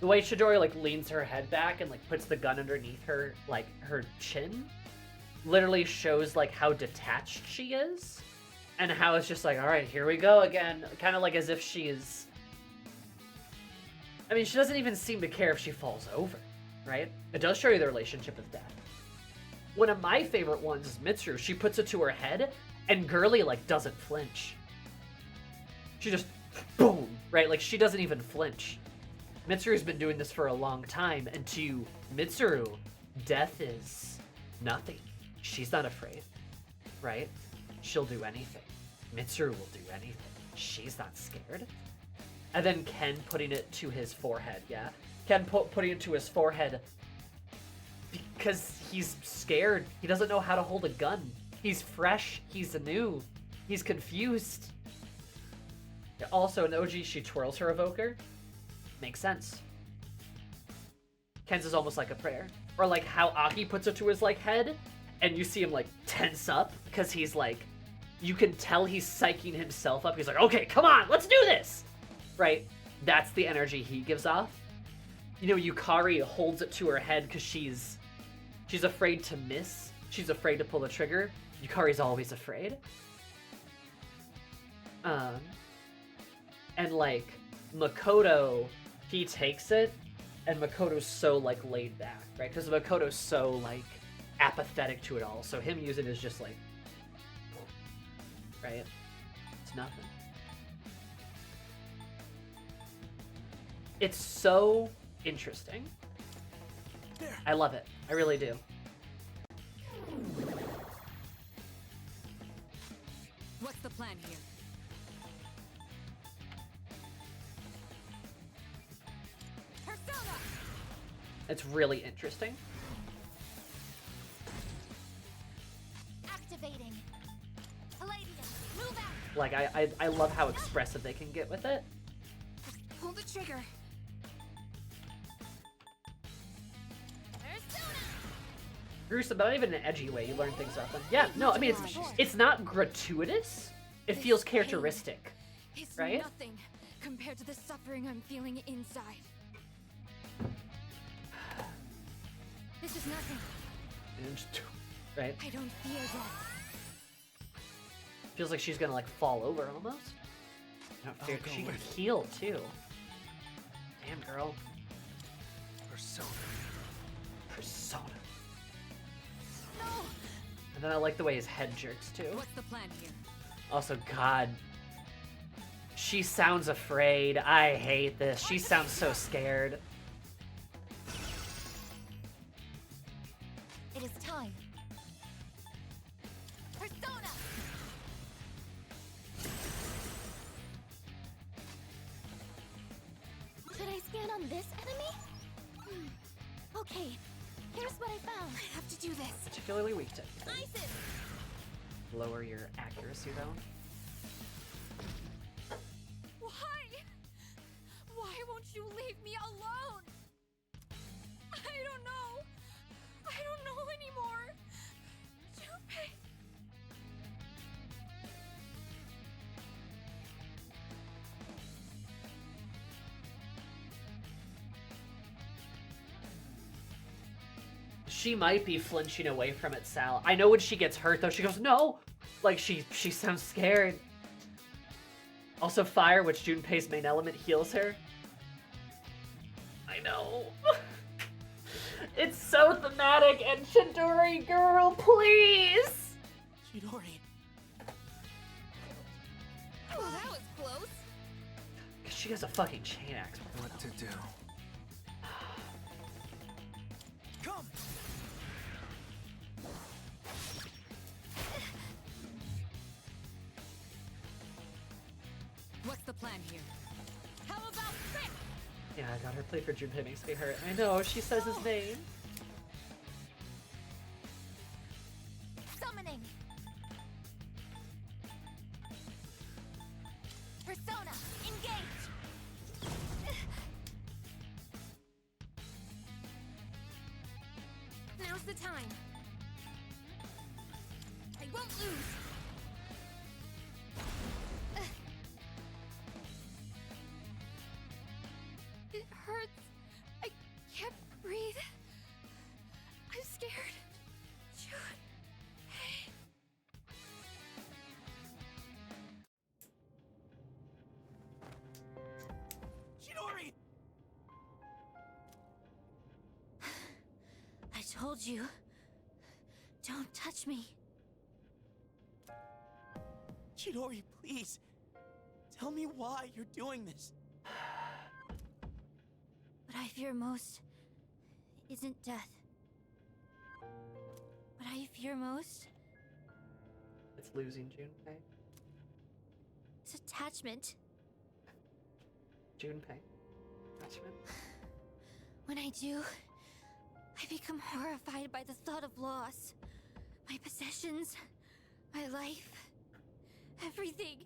The way Chidori like leans her head back and like puts the gun underneath her like her chin literally shows like how detached she is and how it's just like, all right, here we go again, kind of like as if she is. I mean, she doesn't even seem to care if she falls over, right? It does show you the relationship with death. One of my favorite ones is Mitsuru. She puts it to her head, and Girly, like, doesn't flinch. She just, boom, right? Like, she doesn't even flinch. Mitsuru's been doing this for a long time, and to Mitsuru, death is nothing. She's not afraid, right? She'll do anything. Mitsuru will do anything. She's not scared. And then Ken putting it to his forehead, yeah? Ken putting it to his forehead because he's scared. He doesn't know how to hold a gun. He's fresh. He's new. He's confused. Also, in OG, she twirls her evoker. Makes sense. Ken's is almost like a prayer. Or like how Aki puts it to his like head, and you see him like tense up because he's like, you can tell he's psyching himself up. He's like, okay, come on, let's do this! Right? That's the energy he gives off. You know, Yukari holds it to her head because she's afraid to miss. She's afraid to pull the trigger. Yukari's always afraid. And like Makoto, he takes it, and Makoto's so like laid back, right? Because Makoto's so like apathetic to it all. So him using it is just like, right? It's nothing. It's so interesting. I love it. I really do. What's the plan here? Persona! It's really interesting. Activating. Palladium, move out. Like, I love how expressive they can get with it. Pull the trigger. Gruesome, but not even in an edgy way. You learn things about them. Yeah, no, I mean, it's not gratuitous. It feels characteristic, It's right? nothing compared to the suffering I'm feeling inside. This is nothing. Right? I don't fear death. Feels like she's gonna like fall over almost. I don't fear. She can heal too. Damn, girl. Persona. Persona. And then I like the way his head jerks too. What's the plan here? Also, God. She sounds afraid. I hate this. She sounds so scared. It is time. Persona. Should I scan on this enemy? Okay, here's what I found. I have to do this. Particularly weak to ISIS. lower your accuracy though. Why? Why won't you leave me alone? I don't know. I don't know anymore. Junpei. She might be flinching away from it, Sal. I know when she gets hurt though, she goes, no! Like she sounds scared. Also fire, which Junpei's main element, heals her. I know. It's so thematic, and Chidori, girl, please! Chidori. Oh, that was close. Cause she has a fucking chain axe. What to do? Come. What's the plan here? How about this? Yeah, I got her play for Junpei makes me hurt. I know, she says his name. Summoning. Now's the time. I won't lose. It hurts. I can't breathe. I'm scared. Hey. Chidori! I told you. Don't touch me. Chidori, please. Tell me why you're doing this. What I fear most isn't death. What I fear most It's losing Junpei. is attachment. Junpei. Attachment. When I do, I become horrified by the thought of loss. My possessions, my life, everything.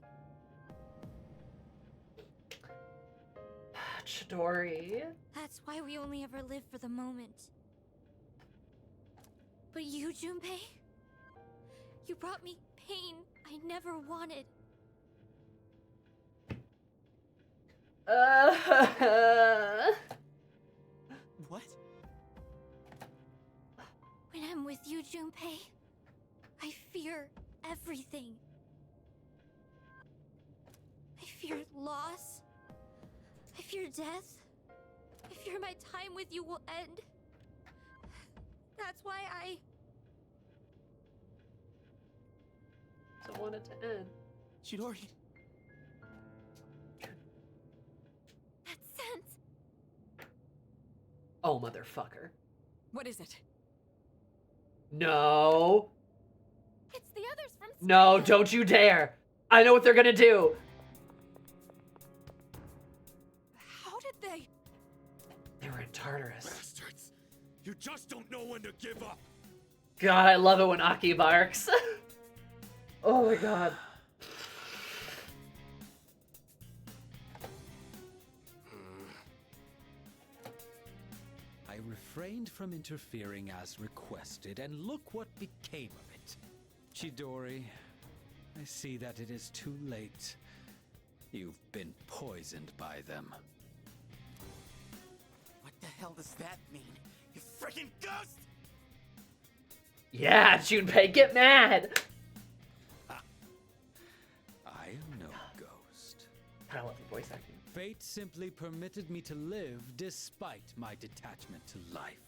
Chidori. That's why we only ever live for the moment. But you, Junpei, you brought me pain I never wanted. What? When I'm with you, Junpei, I fear everything. I fear loss. I fear death. I fear my time with you will end. That's why I don't want it to end. Chidori. That sense. Oh, motherfucker. What is it? No. It's the others from No, don't you dare. I know what they're gonna do. How did they? They were in Tartarus. Bastards! You just don't know when to give up. God, I love it when Aki barks. Oh my god. I refrained from interfering as requested, and look what became of it. Chidori, I see that it is too late. You've been poisoned by them. What the hell does that mean? You freaking ghost! Yeah, Junpei, get mad! I am no ghost. I love the voice acting. Fate simply permitted me to live despite my detachment to life.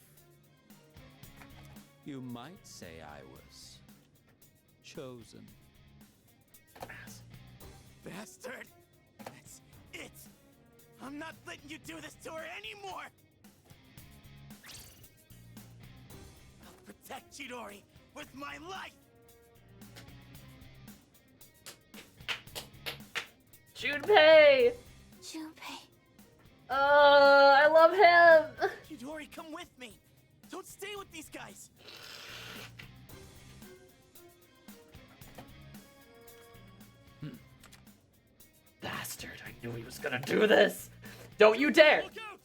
You might say I was chosen. Bastard! That's it! I'm not letting you do this to her anymore! I'll protect Chidori with my life! Junpei! Junpei. I love him! Chidori, come with me! Don't stay with these guys! Bastard, I knew he was gonna do this! Don't you dare! Look out!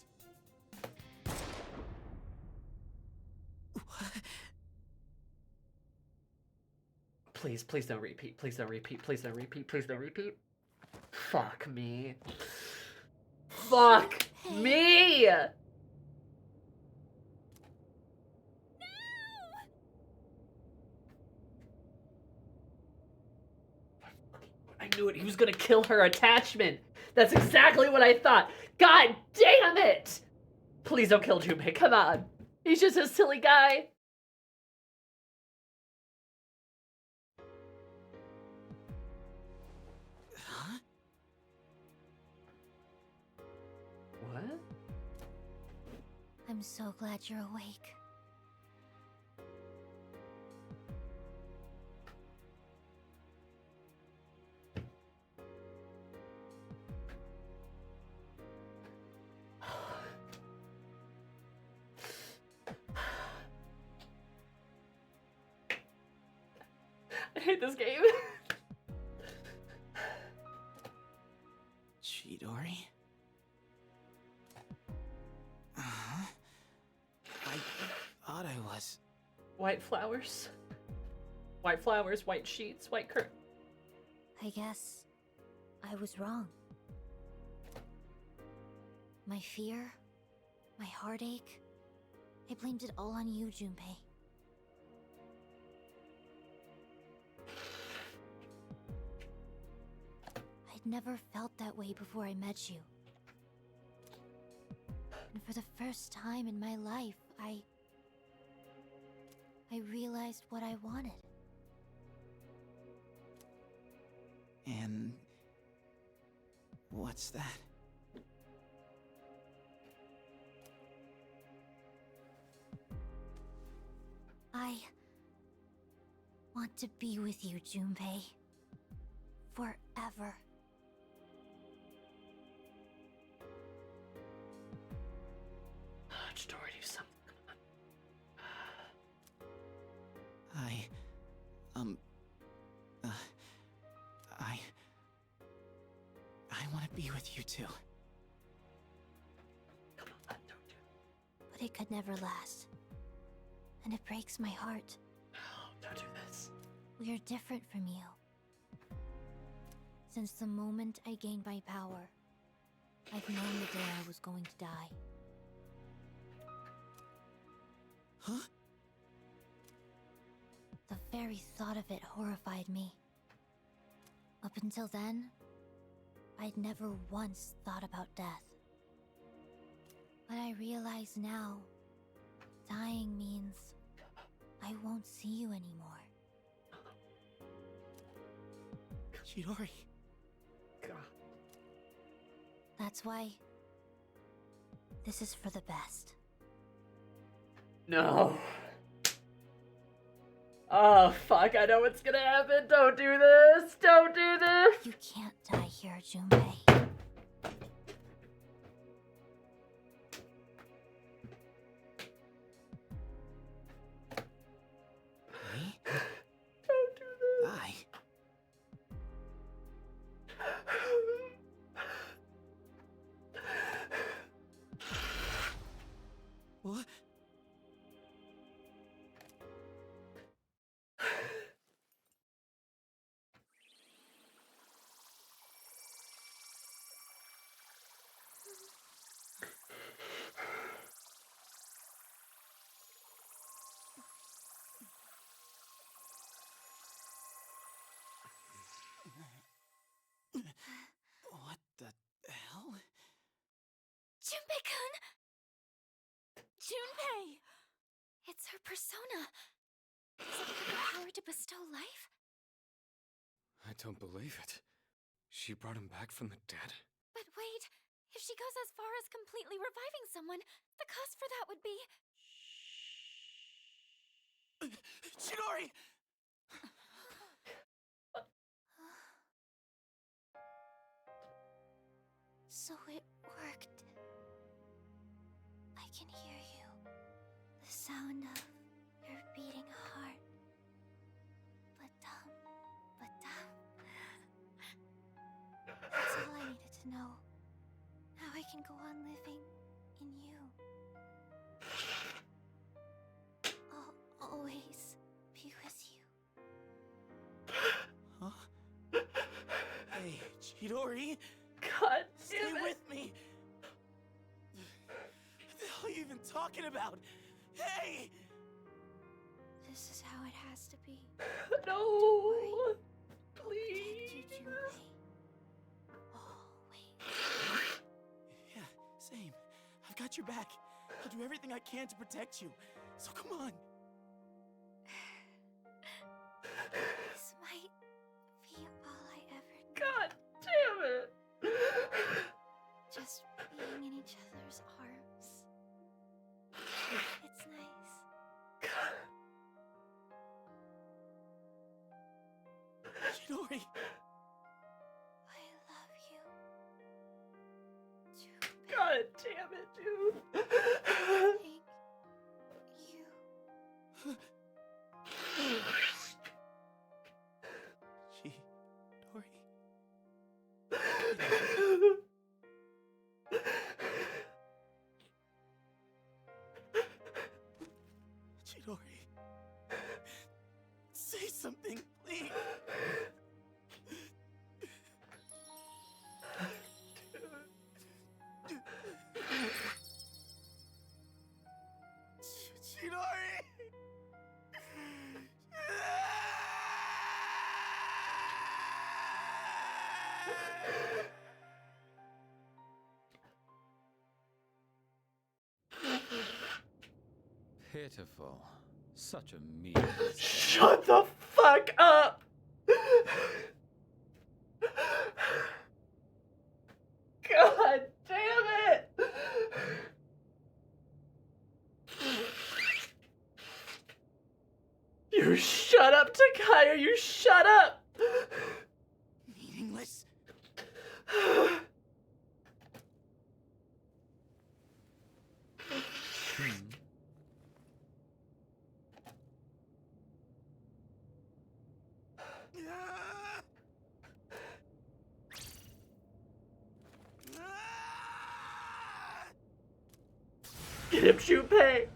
Please, please don't repeat. Please don't repeat. Please don't repeat. Please don't repeat. Fuck me. Fuck me! I knew it. He was gonna kill her attachment. That's exactly what I thought. God damn it! Please don't kill Junpei. Come on. He's just a silly guy. Huh? What? I'm so glad you're awake. I hate this game. Chidori? Uh-huh. I thought I was. White flowers. White flowers, white sheets, white curtain. I guess I was wrong. My fear, my heartache, I blamed it all on you, Junpei. I'd never felt that way before I met you. And for the first time in my life, I realized what I wanted. And what's that? I want to be with you, Junpei. Forever. Chidori, do something. I want to be with you too. Come on, don't do it. But it could never last. And it breaks my heart. No, don't do this. We are different from you. Since the moment I gained my power, I've known the day I was going to die. Huh? The very thought of it horrified me. Up until then, I'd never once thought about death. But I realize now, dying means I won't see you anymore. Chidori. God. That's why this is for the best. No. Oh, fuck, I know what's gonna happen. Don't do this. Don't do this. You can't die here, Junpei. Don't do this. I. What? What the hell? Junpei-kun! Junpei! It's her persona. Does it have the power to bestow life? I don't believe it. She brought him back from the dead? But wait, if she goes as far as completely reviving someone, the cost for that would be... Chidori! So it worked. I can hear you. The sound of your beating heart. Ba-dum, ba-dum. That's all I needed to know. Now I can go on living in you. I'll always be with you. Huh? Hey, Chidori! God Stay damn it. with me! What the hell are you even talking about? Hey! This is how it has to be. No! Protect Please. you, Junpei. Always. Yeah, same. I've got your back. I'll do everything I can to protect you. So come on. This might be all I ever need. God damn it. Just being in each other's arms. It's nice. Chidori! I love you. Junpei. God damn it, dude. Thank you. Chidori. something, please. Chidori! Pitiful. Such a mean. Shut the fuck up! God damn it! You shut up, Takaya, you shut up! Meaningless. Get him, Junpei!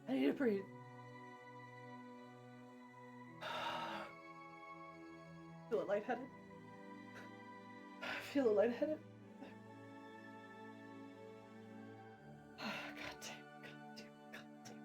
I need to breathe. Feel lightheaded. Feel lightheaded. God damn, god damn, god damn.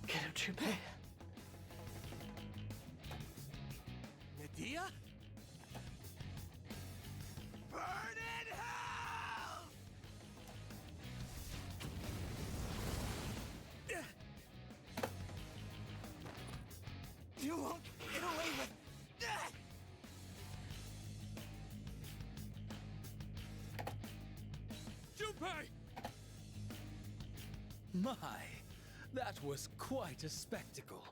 Get him, Junpei. Nadia? Burn in hell! You won't get away with that! Junpei! My, that was quite a spectacle.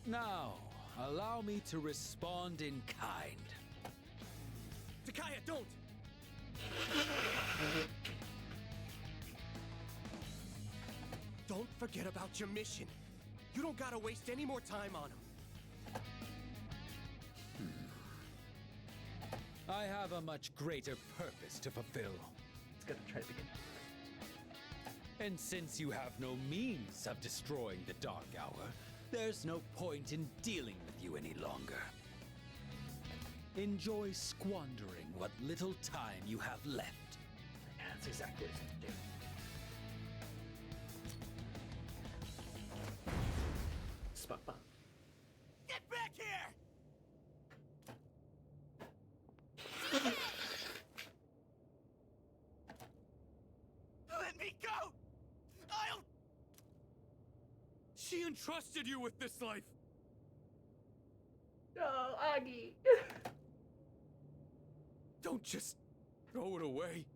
Now, allow me to respond in kind. Takaya, don't! Don't forget about your mission. You don't gotta waste any more time on him. I have a much greater purpose to fulfill. It's gonna try to begin. And since you have no means of destroying the Dark Hour, there's no point in dealing with you any longer. Enjoy squandering what little time you have left. Yeah, that's exactly what it's gonna do. Smoke bomb. Get back here! Let me go! I'll... She entrusted you with this life. Oh, Aggie. Don't just throw it away.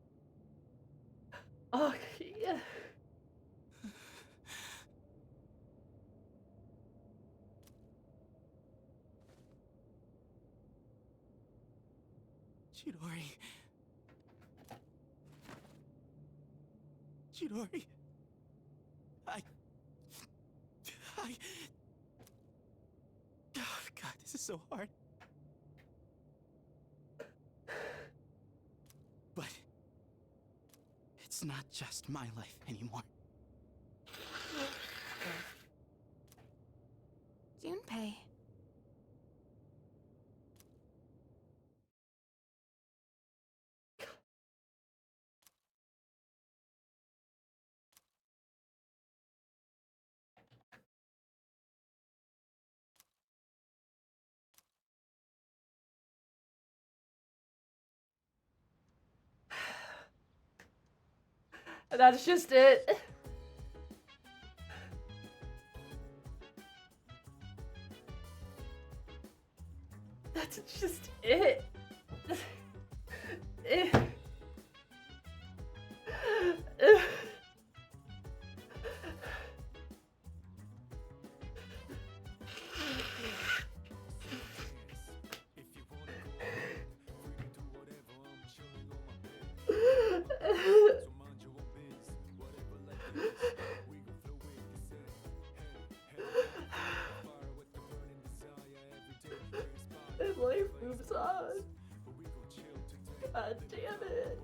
Aggie. Chidori. Chidori. Oh, God, this is so hard. But it's not just my life anymore. Junpei. That's just it. That's just it. And life moves on. God damn it.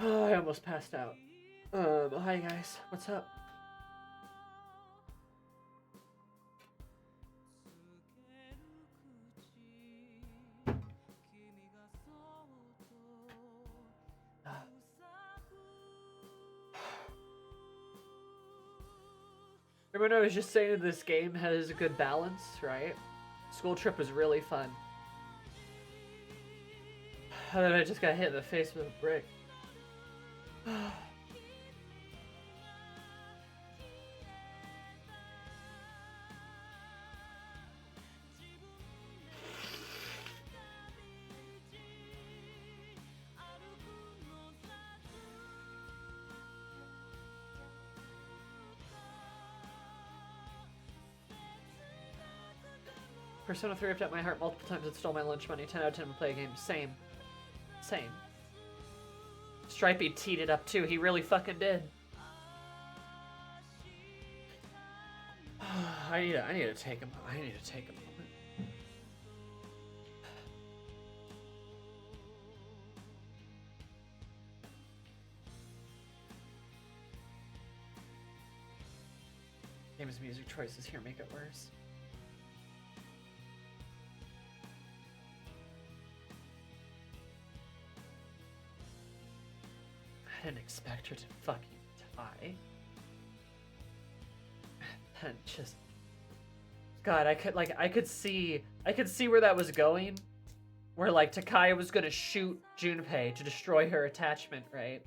Oh, I almost passed out. Hi guys, what's up? Remember I was just saying this game has a good balance, right? School trip was really fun. And then I just got hit in the face with a brick. Persona 3 ripped out my heart multiple times and stole my lunch money. 10 out of 10 would play a game. Same. Same. Stripey teed it up too. He really fucking did. I need to take him. I need to take a moment. Game's music choices here make it worse. I didn't expect her to fucking die. And just God, I could see where that was going. Where like Takaya was gonna shoot Junpei to destroy her attachment, right?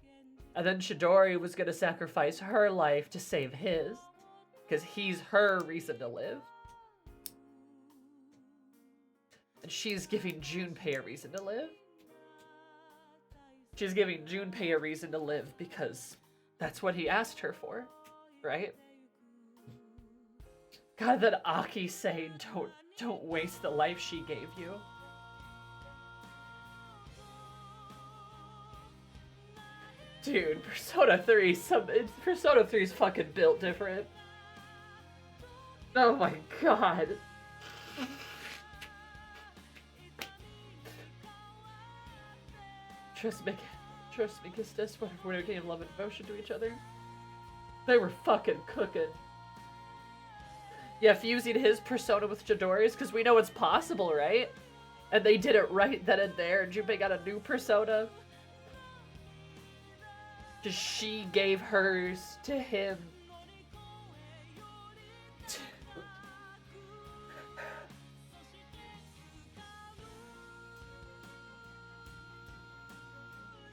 And then Chidori was gonna sacrifice her life to save his. Because he's her reason to live. And she's giving Junpei a reason to live. She's giving Junpei a reason to live because that's what he asked her for, right? God, that Aki saying, don't waste the life she gave you. Dude, Persona 3 is fucking built different. Oh my god. Trust me, Kistis, when we gave love and devotion to each other. They were fucking cooking. Yeah, fusing his persona with Chidori's, because we know it's possible, right? And they did it right then and there, and Junpei got a new persona. Just she gave hers to him.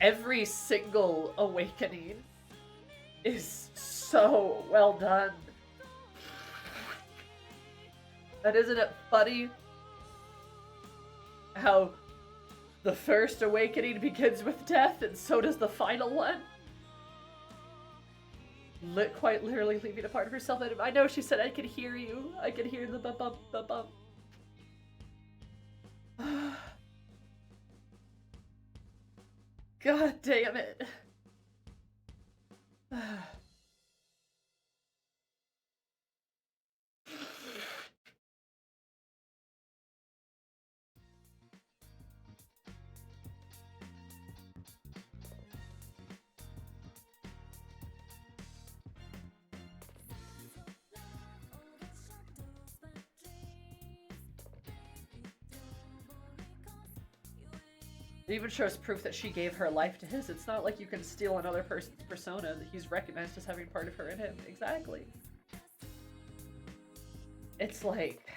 Every single awakening is so well done. And isn't it funny how the first awakening begins with death, and so does the final one? Quite literally leaving a part of herself. And I know she said, I could hear you. I could hear the bump, bump, bump. God damn it. It even shows proof that she gave her life to his. It's not like you can steal another person's persona. He's recognized as having part of her in him. Exactly. It's like...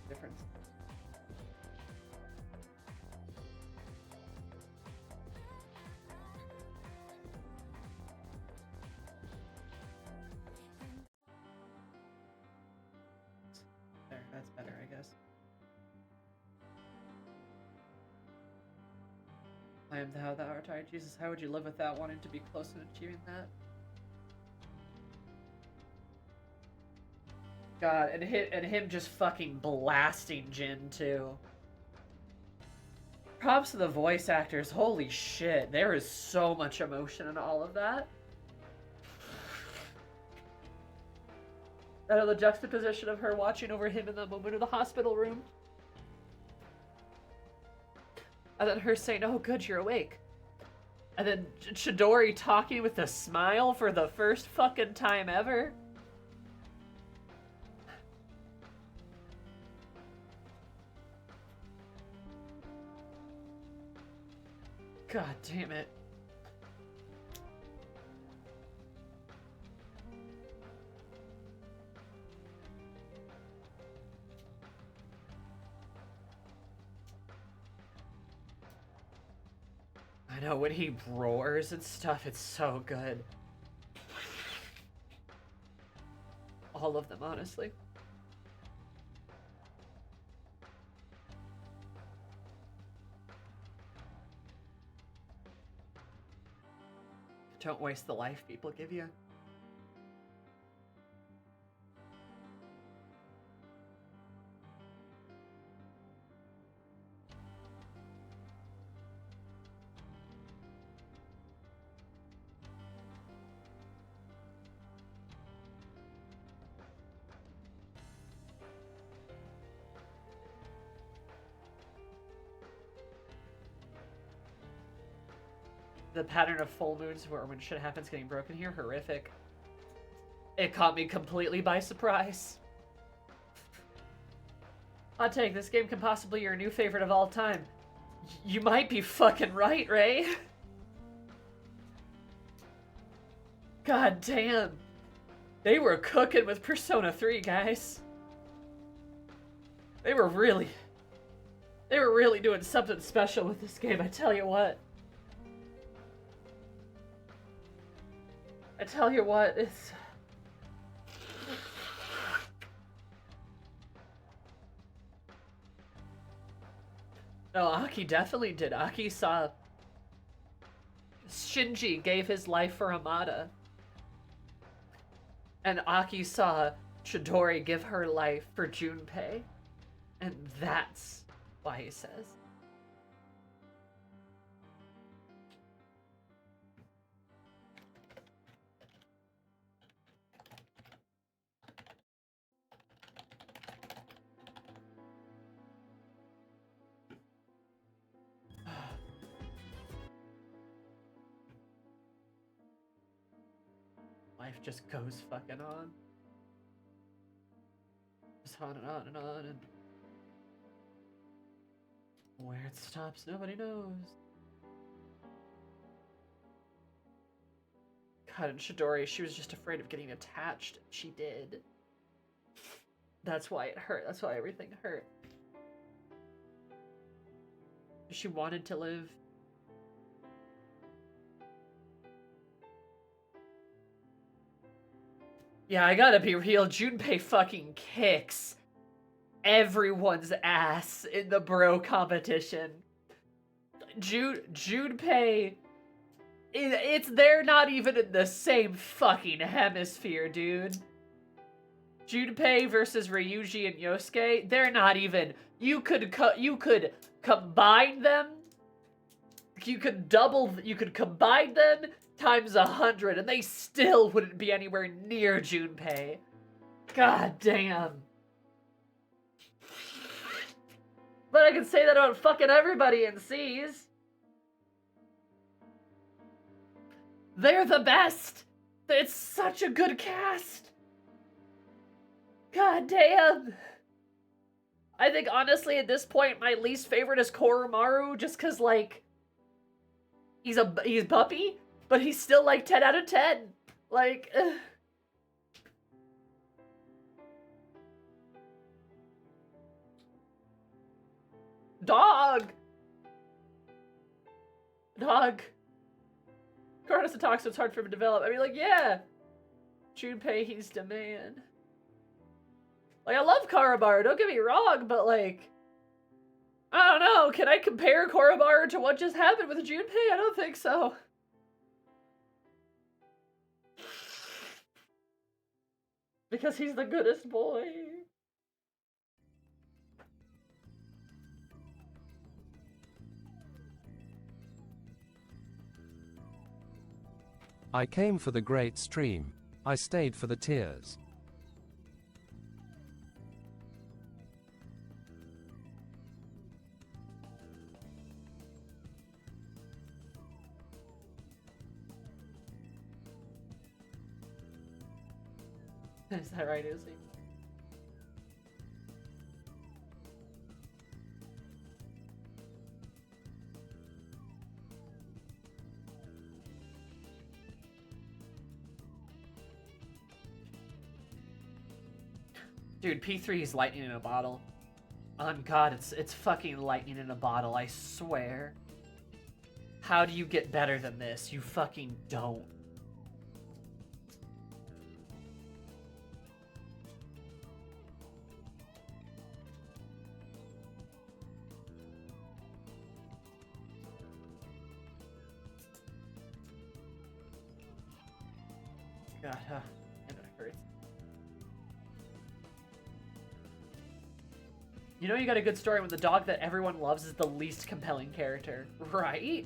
difference. There, that's better, I guess. I am thou art I. Jesus, how would you live without wanting to be close to achieving that? God, and him just fucking blasting Jin too. Props to the voice actors. Holy shit, there is so much emotion in all of that. And the juxtaposition of her watching over him in the moment of the hospital room. And then her saying, oh good, you're awake. And then Chidori talking with a smile for the first fucking time ever. God damn it. I know, when he roars and stuff, it's so good. All of them, honestly. Don't waste the life people give you. The pattern of full moons where when shit happens getting broken here, horrific. It caught me completely by surprise. Hot take, this game can possibly be your new favorite of all time. You might be fucking right, Ray. God damn. They were cooking with Persona 3, guys. They were really doing something special with this game, I tell you what. I tell you what, it's... No, Aki definitely did. Aki saw... Shinji gave his life for Amada. And Aki saw Chidori give her life for Junpei. And that's why he says... Life just goes fucking on. Just on and on and on, and where it stops, nobody knows. God, and Chidori, she was just afraid of getting attached. She did. That's why it hurt. That's why everything hurt. She wanted to live. Yeah, I gotta be real. Junpei fucking kicks everyone's ass in the bro competition. Junpei, they're not even in the same fucking hemisphere, dude. Junpei versus Ryuji and Yosuke, they're not even. You could combine them. You could combine them times 100, and they still wouldn't be anywhere near Junpei. God damn. But I can say that about fucking everybody in C's. They're the best. It's such a good cast. God damn. I think honestly at this point my least favorite is Koromaru, just cause like he's puppy, but he's still like 10 out of 10. Like Dog. Cardus to talk, so it's hard for him to develop. I mean, like, yeah. Junpei, he's the man. Like, I love Koromaru, don't get me wrong, but like, I don't know. Can I compare Koromaru to what just happened with Junpei? I don't think so. Because he's the goodest boy. I came for the great stream. I stayed for the tears. Is that right, Izzy? Dude, P3 is lightning in a bottle. On God, it's fucking lightning in a bottle, I swear. How do you get better than this? You fucking don't. God, it hurts. You know you got a good story when the dog that everyone loves is the least compelling character, right?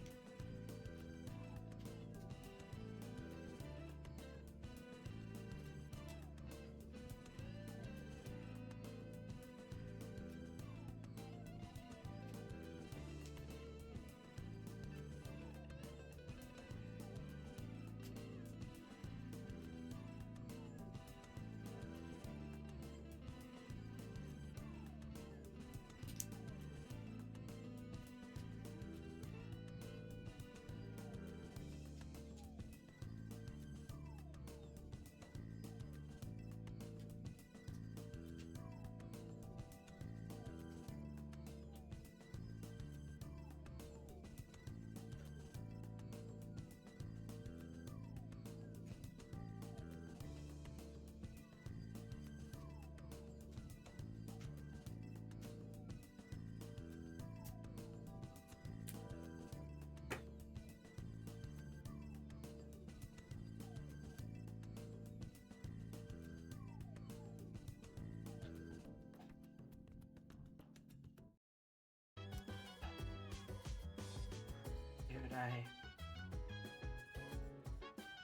Dude,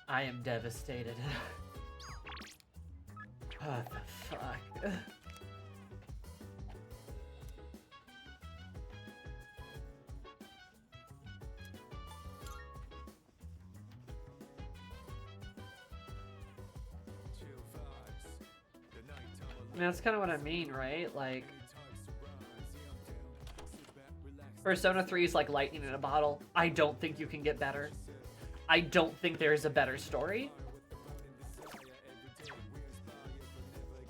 I am devastated. What the fuck? I mean, that's kind of what I mean, right? Like, Persona 3 is like lightning in a bottle. I don't think you can get better. I don't think there is a better story.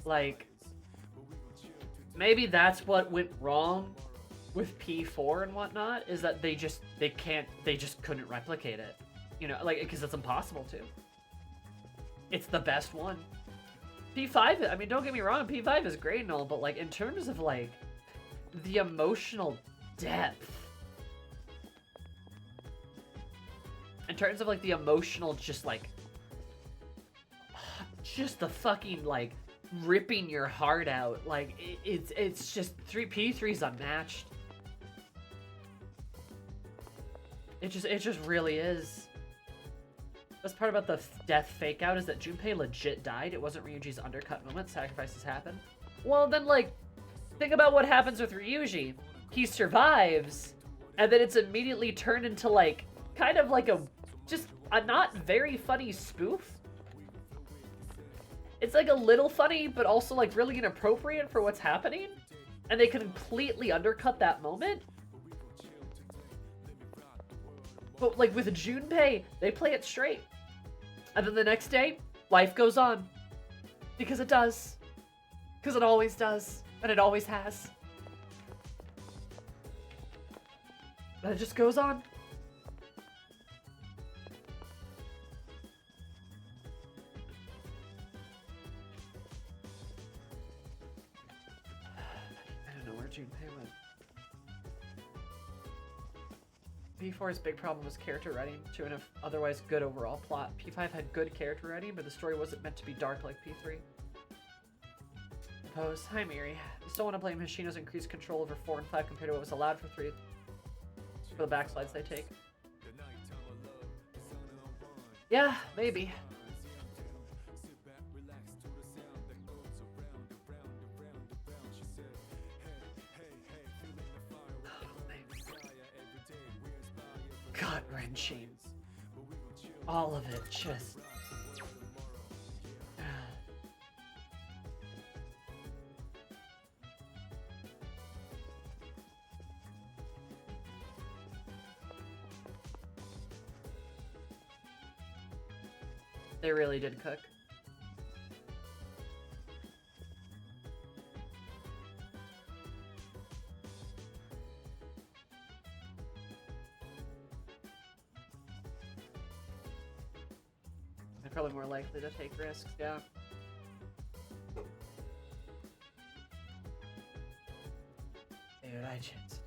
Like, maybe that's what went wrong with P4 and whatnot is that they just couldn't replicate it. You know, like, because it's impossible to. It's the best one. P5, I mean, don't get me wrong, P5 is great and all, but like in terms of like the emotional depth, in terms of like the emotional, just the fucking like ripping your heart out, like it's just P3's unmatched. It just really is. Best part about the death fake out is that Junpei legit died. It wasn't Ryuji's undercut moment. Sacrifices happen. Well, then, like, think about what happens with Ryuji. He survives, and then it's immediately turned into, like, kind of like a not very funny spoof. It's, like, a little funny, but also, like, really inappropriate for what's happening. And they completely undercut that moment. But, like, with Junpei, they play it straight. And then the next day, life goes on. Because it does. Because it always does. And it always has. And it just goes on. I don't know where Junpei went. P4's big problem was character writing to an otherwise good overall plot. P5 had good character writing, but the story wasn't meant to be dark like P3. Pose. Hi, Yuri. I still want to blame Hoshino's increased control over 4 and 5 compared to what was allowed for 3 for the backslides they take. Yeah, maybe. Gut-wrenching. All of it just... They really did cook. They're probably more likely to take risks, yeah. Dude, I just...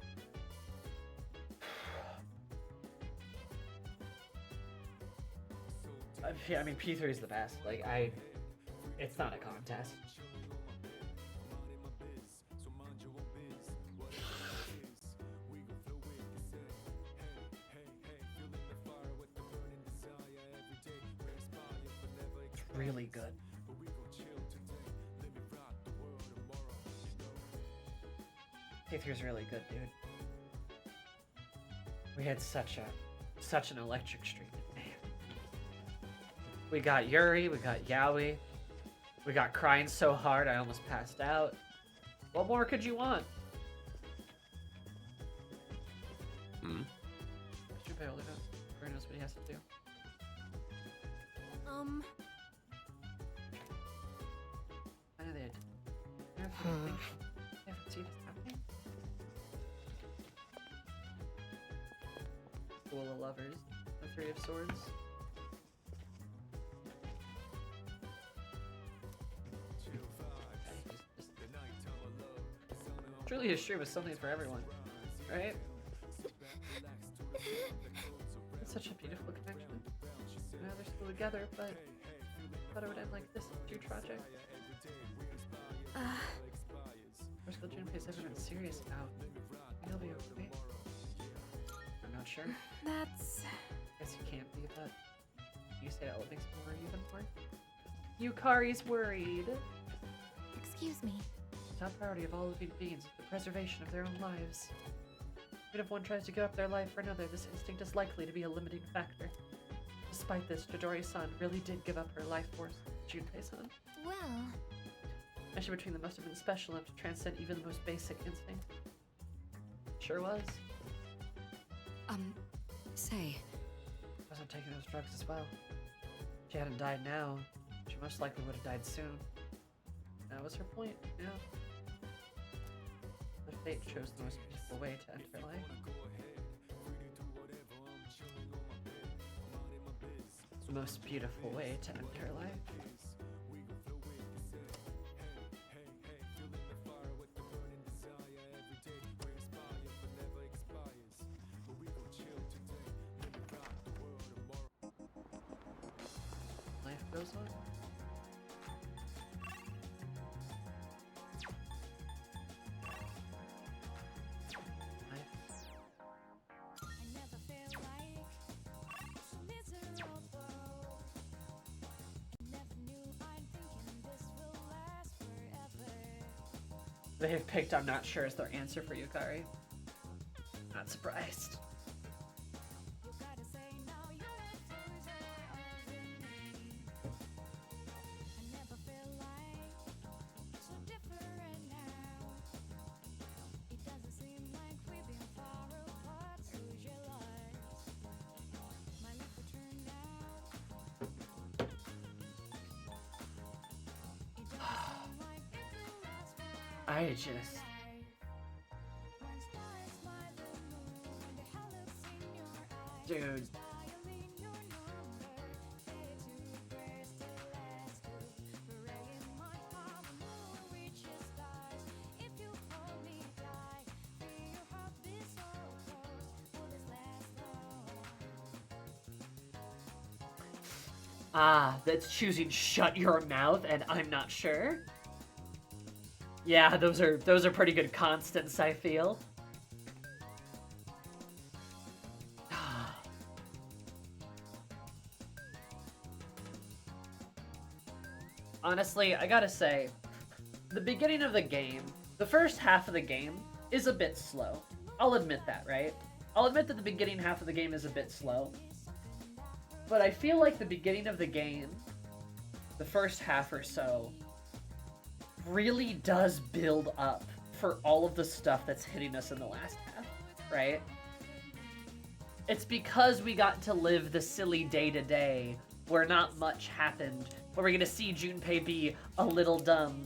I mean, P3 is the best. Like, it's not a contest. It's really good. P3 is really good, dude. We had such an electric streak. We got Yuri, we got Yaoi, we got crying so hard I almost passed out. What more could you want? Hmm? Junpei knows what he has to do. I know they had... I haven't seen this happening. Duel of Lovers, the 3 of Swords. Truly is true, but something's for everyone, right? It's such a beautiful connection. Now they're still together, but I thought it would end like this. Too tragic. First, Junpei's ever been serious about. He'll be okay. I'm not sure. That's... Guess you can't be, but you say that makes me worry even more. Yukari's worried. Excuse me. The top priority of all living beings is the preservation of their own lives. Even if one tries to give up their life for another, this instinct is likely to be a limiting factor. Despite this, Chidori-san really did give up her life force, Junpei-san. Well... Connection between them must have been special enough to transcend even the most basic instinct. Sure was. Say... Wasn't taking those drugs as well. If she hadn't died now, she most likely would have died soon. That was her point, yeah. The Fate chose the most peaceful way to enter life. The most beautiful way to enter life. Life goes on. They have picked I'm not sure as their answer for Yukari. Not surprised. I just... Dude. Ah, that's choosing shut your mouth and I'm not sure. Yeah, those are pretty good constants, I feel. Honestly, I gotta say, the beginning of the game, the first half of the game, is a bit slow. I'll admit that, right? I'll admit that the beginning half of the game is a bit slow. But I feel like the beginning of the game, the first half or so, really does build up for all of the stuff that's hitting us in the last half, right? It's because we got to live the silly day-to-day where not much happened, where we're gonna see Junpei be a little dumb,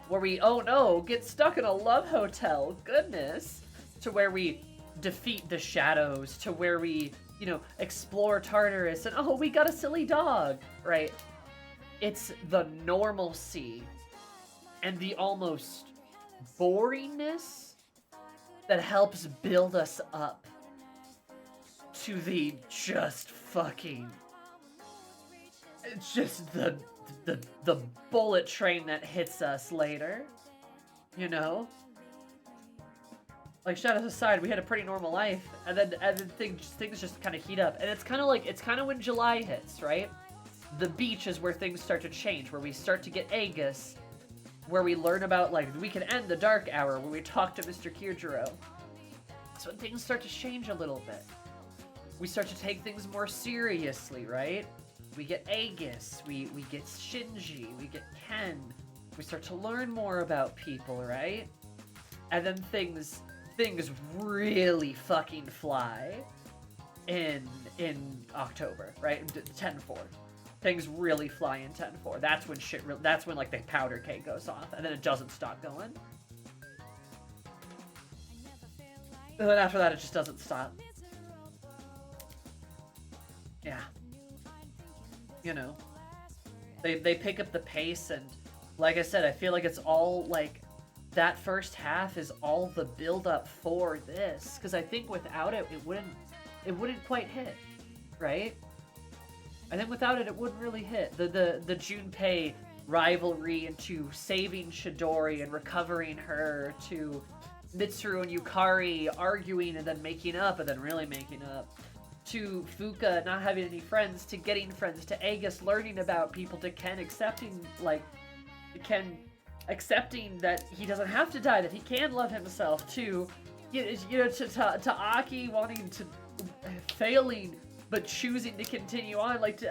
where we, oh no, get stuck in a love hotel, goodness, to where we defeat the shadows, to where we, you know, explore Tartarus, and oh, we got a silly dog, right? It's the normalcy and the almost boringness that helps build us up to the just fucking, just the bullet train that hits us later, you know? Like, shadows aside, we had a pretty normal life, and then things just kind of heat up, and it's kind of when July hits, right? The beach is where things start to change, where we start to get Aegis, where we learn about, like, we can end the dark hour, where we talk to Mr. Kirjiro. That's when things start to change a little bit. We start to take things more seriously, right? We get Aegis, we get Shinji, we get Ken. We start to learn more about people, right? And then things really fucking fly in October, right? 10-4. Things really fly in 10-4. That's when that's when, like, the powder keg goes off, and then it doesn't stop going. And then after that, it just doesn't stop. Yeah. You know. They pick up the pace, and like I said, I feel like it's all, like, that first half is all the build-up for this. Because I think without it, it wouldn't quite hit, right? I think without it, it wouldn't really hit. The Junpei rivalry into saving Chidori and recovering her, to Mitsuru and Yukari arguing and then making up and then really making up, to Fuka not having any friends, to getting friends, to Aegis learning about people, to Ken accepting that he doesn't have to die, that he can love himself, to, you know, to Aki wanting to, failing but choosing to continue on, like,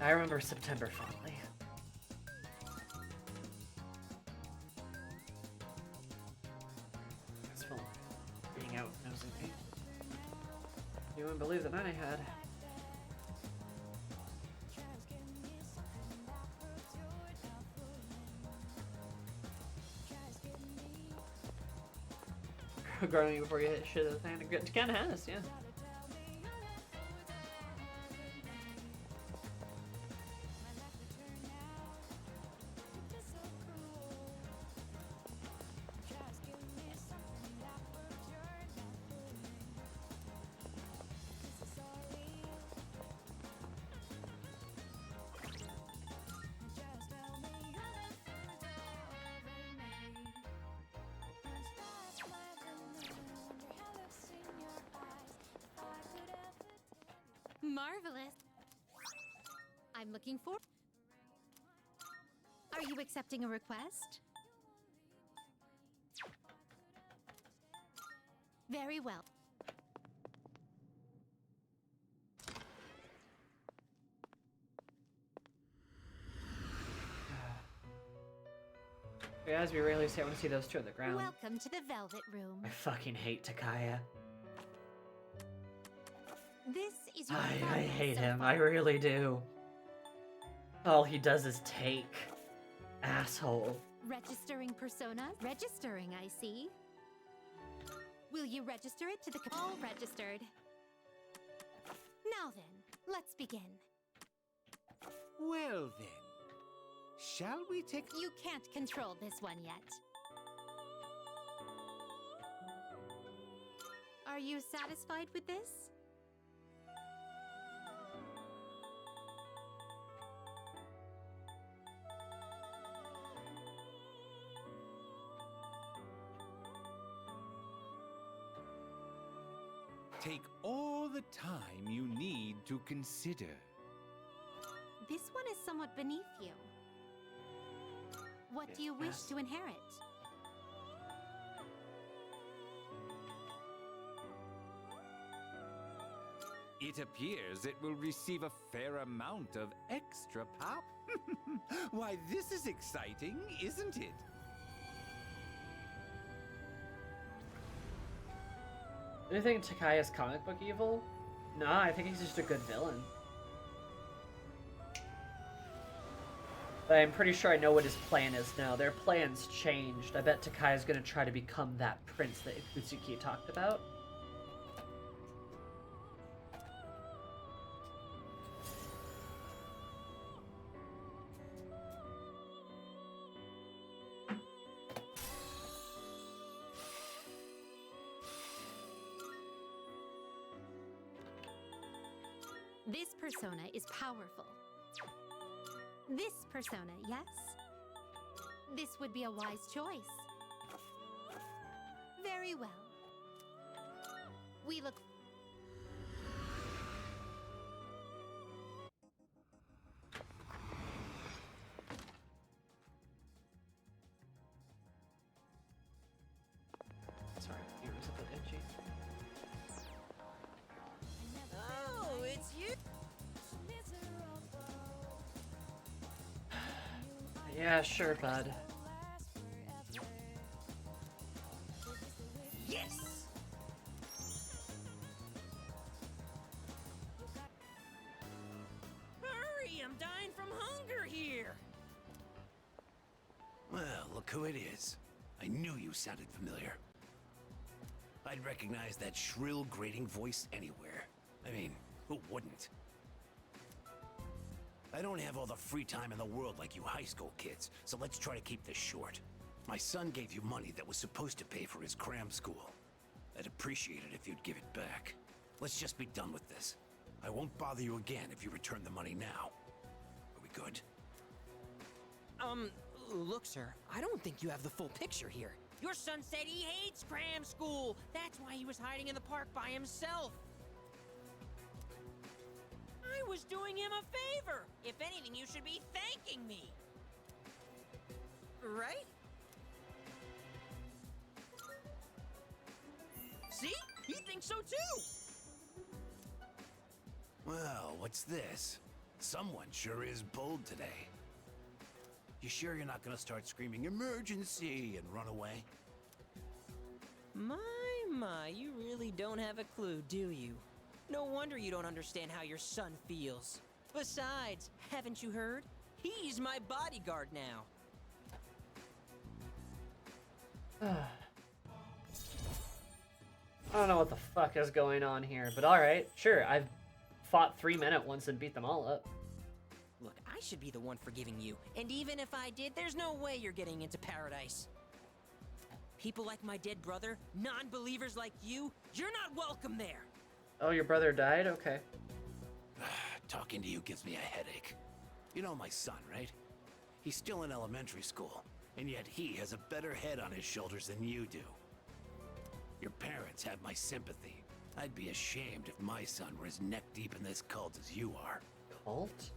I remember September fondly. This film being out nosing me. You wouldn't believe the night I had. Growing before you hit shit at the fan. It kind of has, yeah. Marvelous. I'm looking for. Are you accepting a request? Very well. Yeah, as we rarely say, I want to see those two on the ground. Welcome to the Velvet Room. I fucking hate Takaya. This is your I hate him. I really do. All he does is take. Asshole. Registering personas? Registering, I see. Will you register it to the all registered? Now then, let's begin. Well then, shall we take... You can't control this one yet. Are you satisfied with this? Take all the time you need to consider. This one is somewhat beneath you. What do you wish to inherit? It appears it will receive a fair amount of extra pop. Why, this is exciting, isn't it? Do you think Takaya's comic book evil? Nah, I think he's just a good villain. But I'm pretty sure I know what his plan is now. Their plan's changed. I bet Takaya's gonna try to become that prince that Ikutsuki talked about. This persona is powerful. This persona, yes? This would be a wise choice. Very well. We look... Sorry, ears a bit itchy. Oh, it's you! Yeah, sure, bud. Yes! Hurry, I'm dying from hunger here! Well, look who it is. I knew you sounded familiar. I'd recognize that shrill, grating voice anywhere. I mean, who wouldn't? I don't have all the free time in the world like you high school kids, so let's try to keep this short. My son gave you money that was supposed to pay for his cram school. I'd appreciate it if you'd give it back. Let's just be done with this. I won't bother you again if you return the money now. Are we good? Look, sir, I don't think you have the full picture here. Your son said he hates cram school. That's why he was hiding in the park by himself. I was doing him a favor. If anything, you should be thanking me. Right? See? He thinks so too! Well, what's this? Someone sure is bold today. You sure you're not gonna start screaming emergency and run away? My, you really don't have a clue, do you? No wonder you don't understand how your son feels. Besides, haven't you heard? He's my bodyguard now. I don't know what the fuck is going on here, but alright, sure, I've fought 3-minute ones and beat them all up. Look, I should be the one forgiving you, and even if I did, there's no way you're getting into paradise. People like my dead brother, non-believers like you, you're not welcome there. Oh, your brother died? Okay. Talking to you gives me a headache. You know my son, right? He's still in elementary school, and yet he has a better head on his shoulders than you do. Your parents have my sympathy. I'd be ashamed if my son were as neck-deep in this cult as you are. Cult?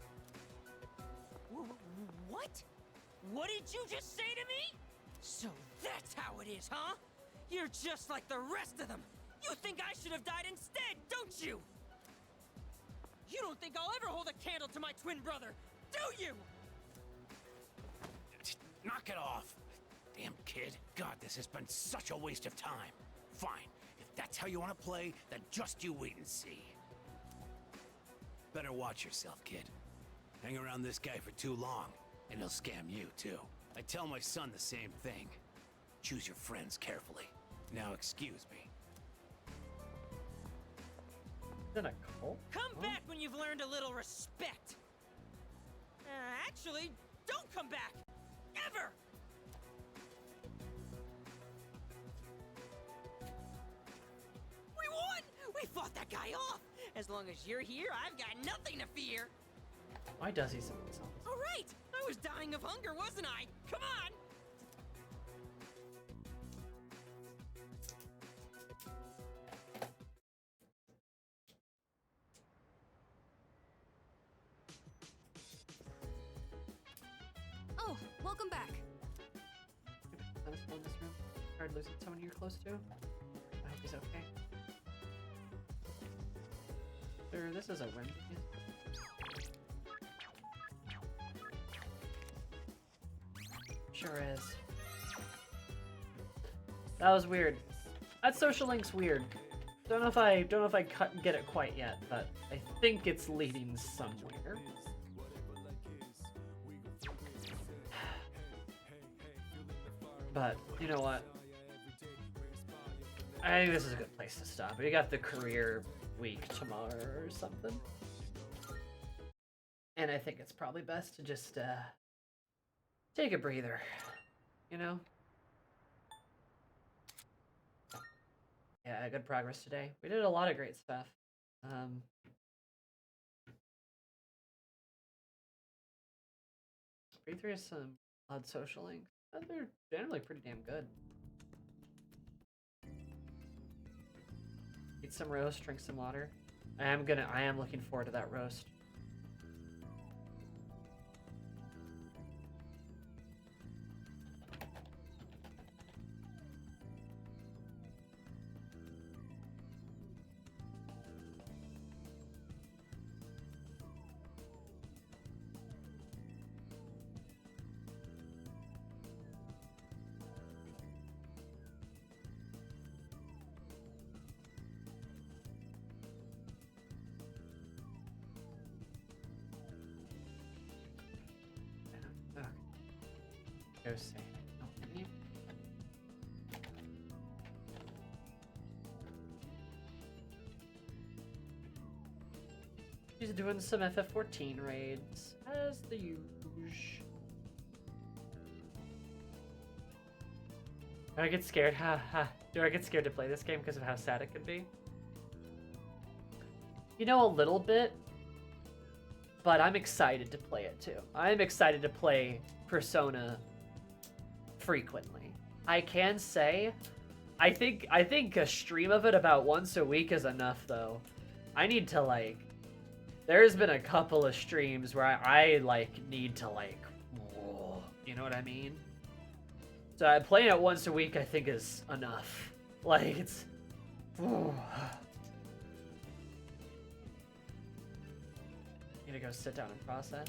What? What did you just say to me? So that's how it is, huh? You're just like the rest of them. You think I should have died instead, don't you? You don't think I'll ever hold a candle to my twin brother, do you? Knock it off! Damn kid. God, this has been such a waste of time. Fine. If that's how you want to play, then just you wait and see. Better watch yourself, kid. Hang around this guy for too long, and he'll scam you, too. I tell my son the same thing. Choose your friends carefully. Now excuse me. Then a cult? Come back when you've learned a little respect. Actually, don't come back. Ever! We won! We fought that guy off! As long as you're here, I've got nothing to fear. Why does he sound so? All right! I was dying of hunger, wasn't I? Come on! Oh, welcome back. Let us go in this room. Hard losing someone you're close to. I hope he's okay. Sure, this is a win. Sure is. That was weird. That social link's weird. Don't know if I get it quite yet, but I think it's leading somewhere. But you know what? I think this is a good place to stop. We got the career week tomorrow or something. And I think it's probably best to just take a breather, you know? Yeah, good progress today. We did a lot of great stuff. 3 has some odd social links, but they're generally pretty damn good. Eat some roast, drink some water. I am looking forward to that roast. Go say. Oh, you. She's doing some FF14 raids, as the usual. Do I get scared? Do I get scared to play this game because of how sad it can be? You know, a little bit, but I'm excited to play it too. I'm excited to play Persona frequently. I can say, I think a stream of it about once a week is enough though. I need to like, there's been a couple of streams where I like need to like, you know what I mean? So playing it once a week I think is enough. Like it's, you gonna go sit down and process.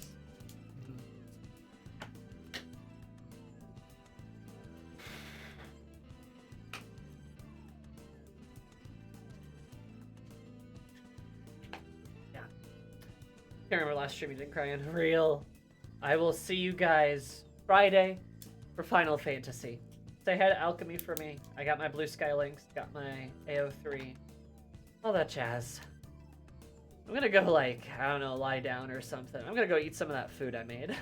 Yeah. Can't remember last stream you didn't cry in. Real. I will see you guys Friday for Final Fantasy. Say hi to Alchemy for me. I got my Blue Sky links, got my AO3, all that jazz. I'm gonna go, like, I don't know, lie down or something. I'm gonna go eat some of that food I made.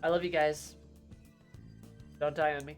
I love you guys. Don't die on me.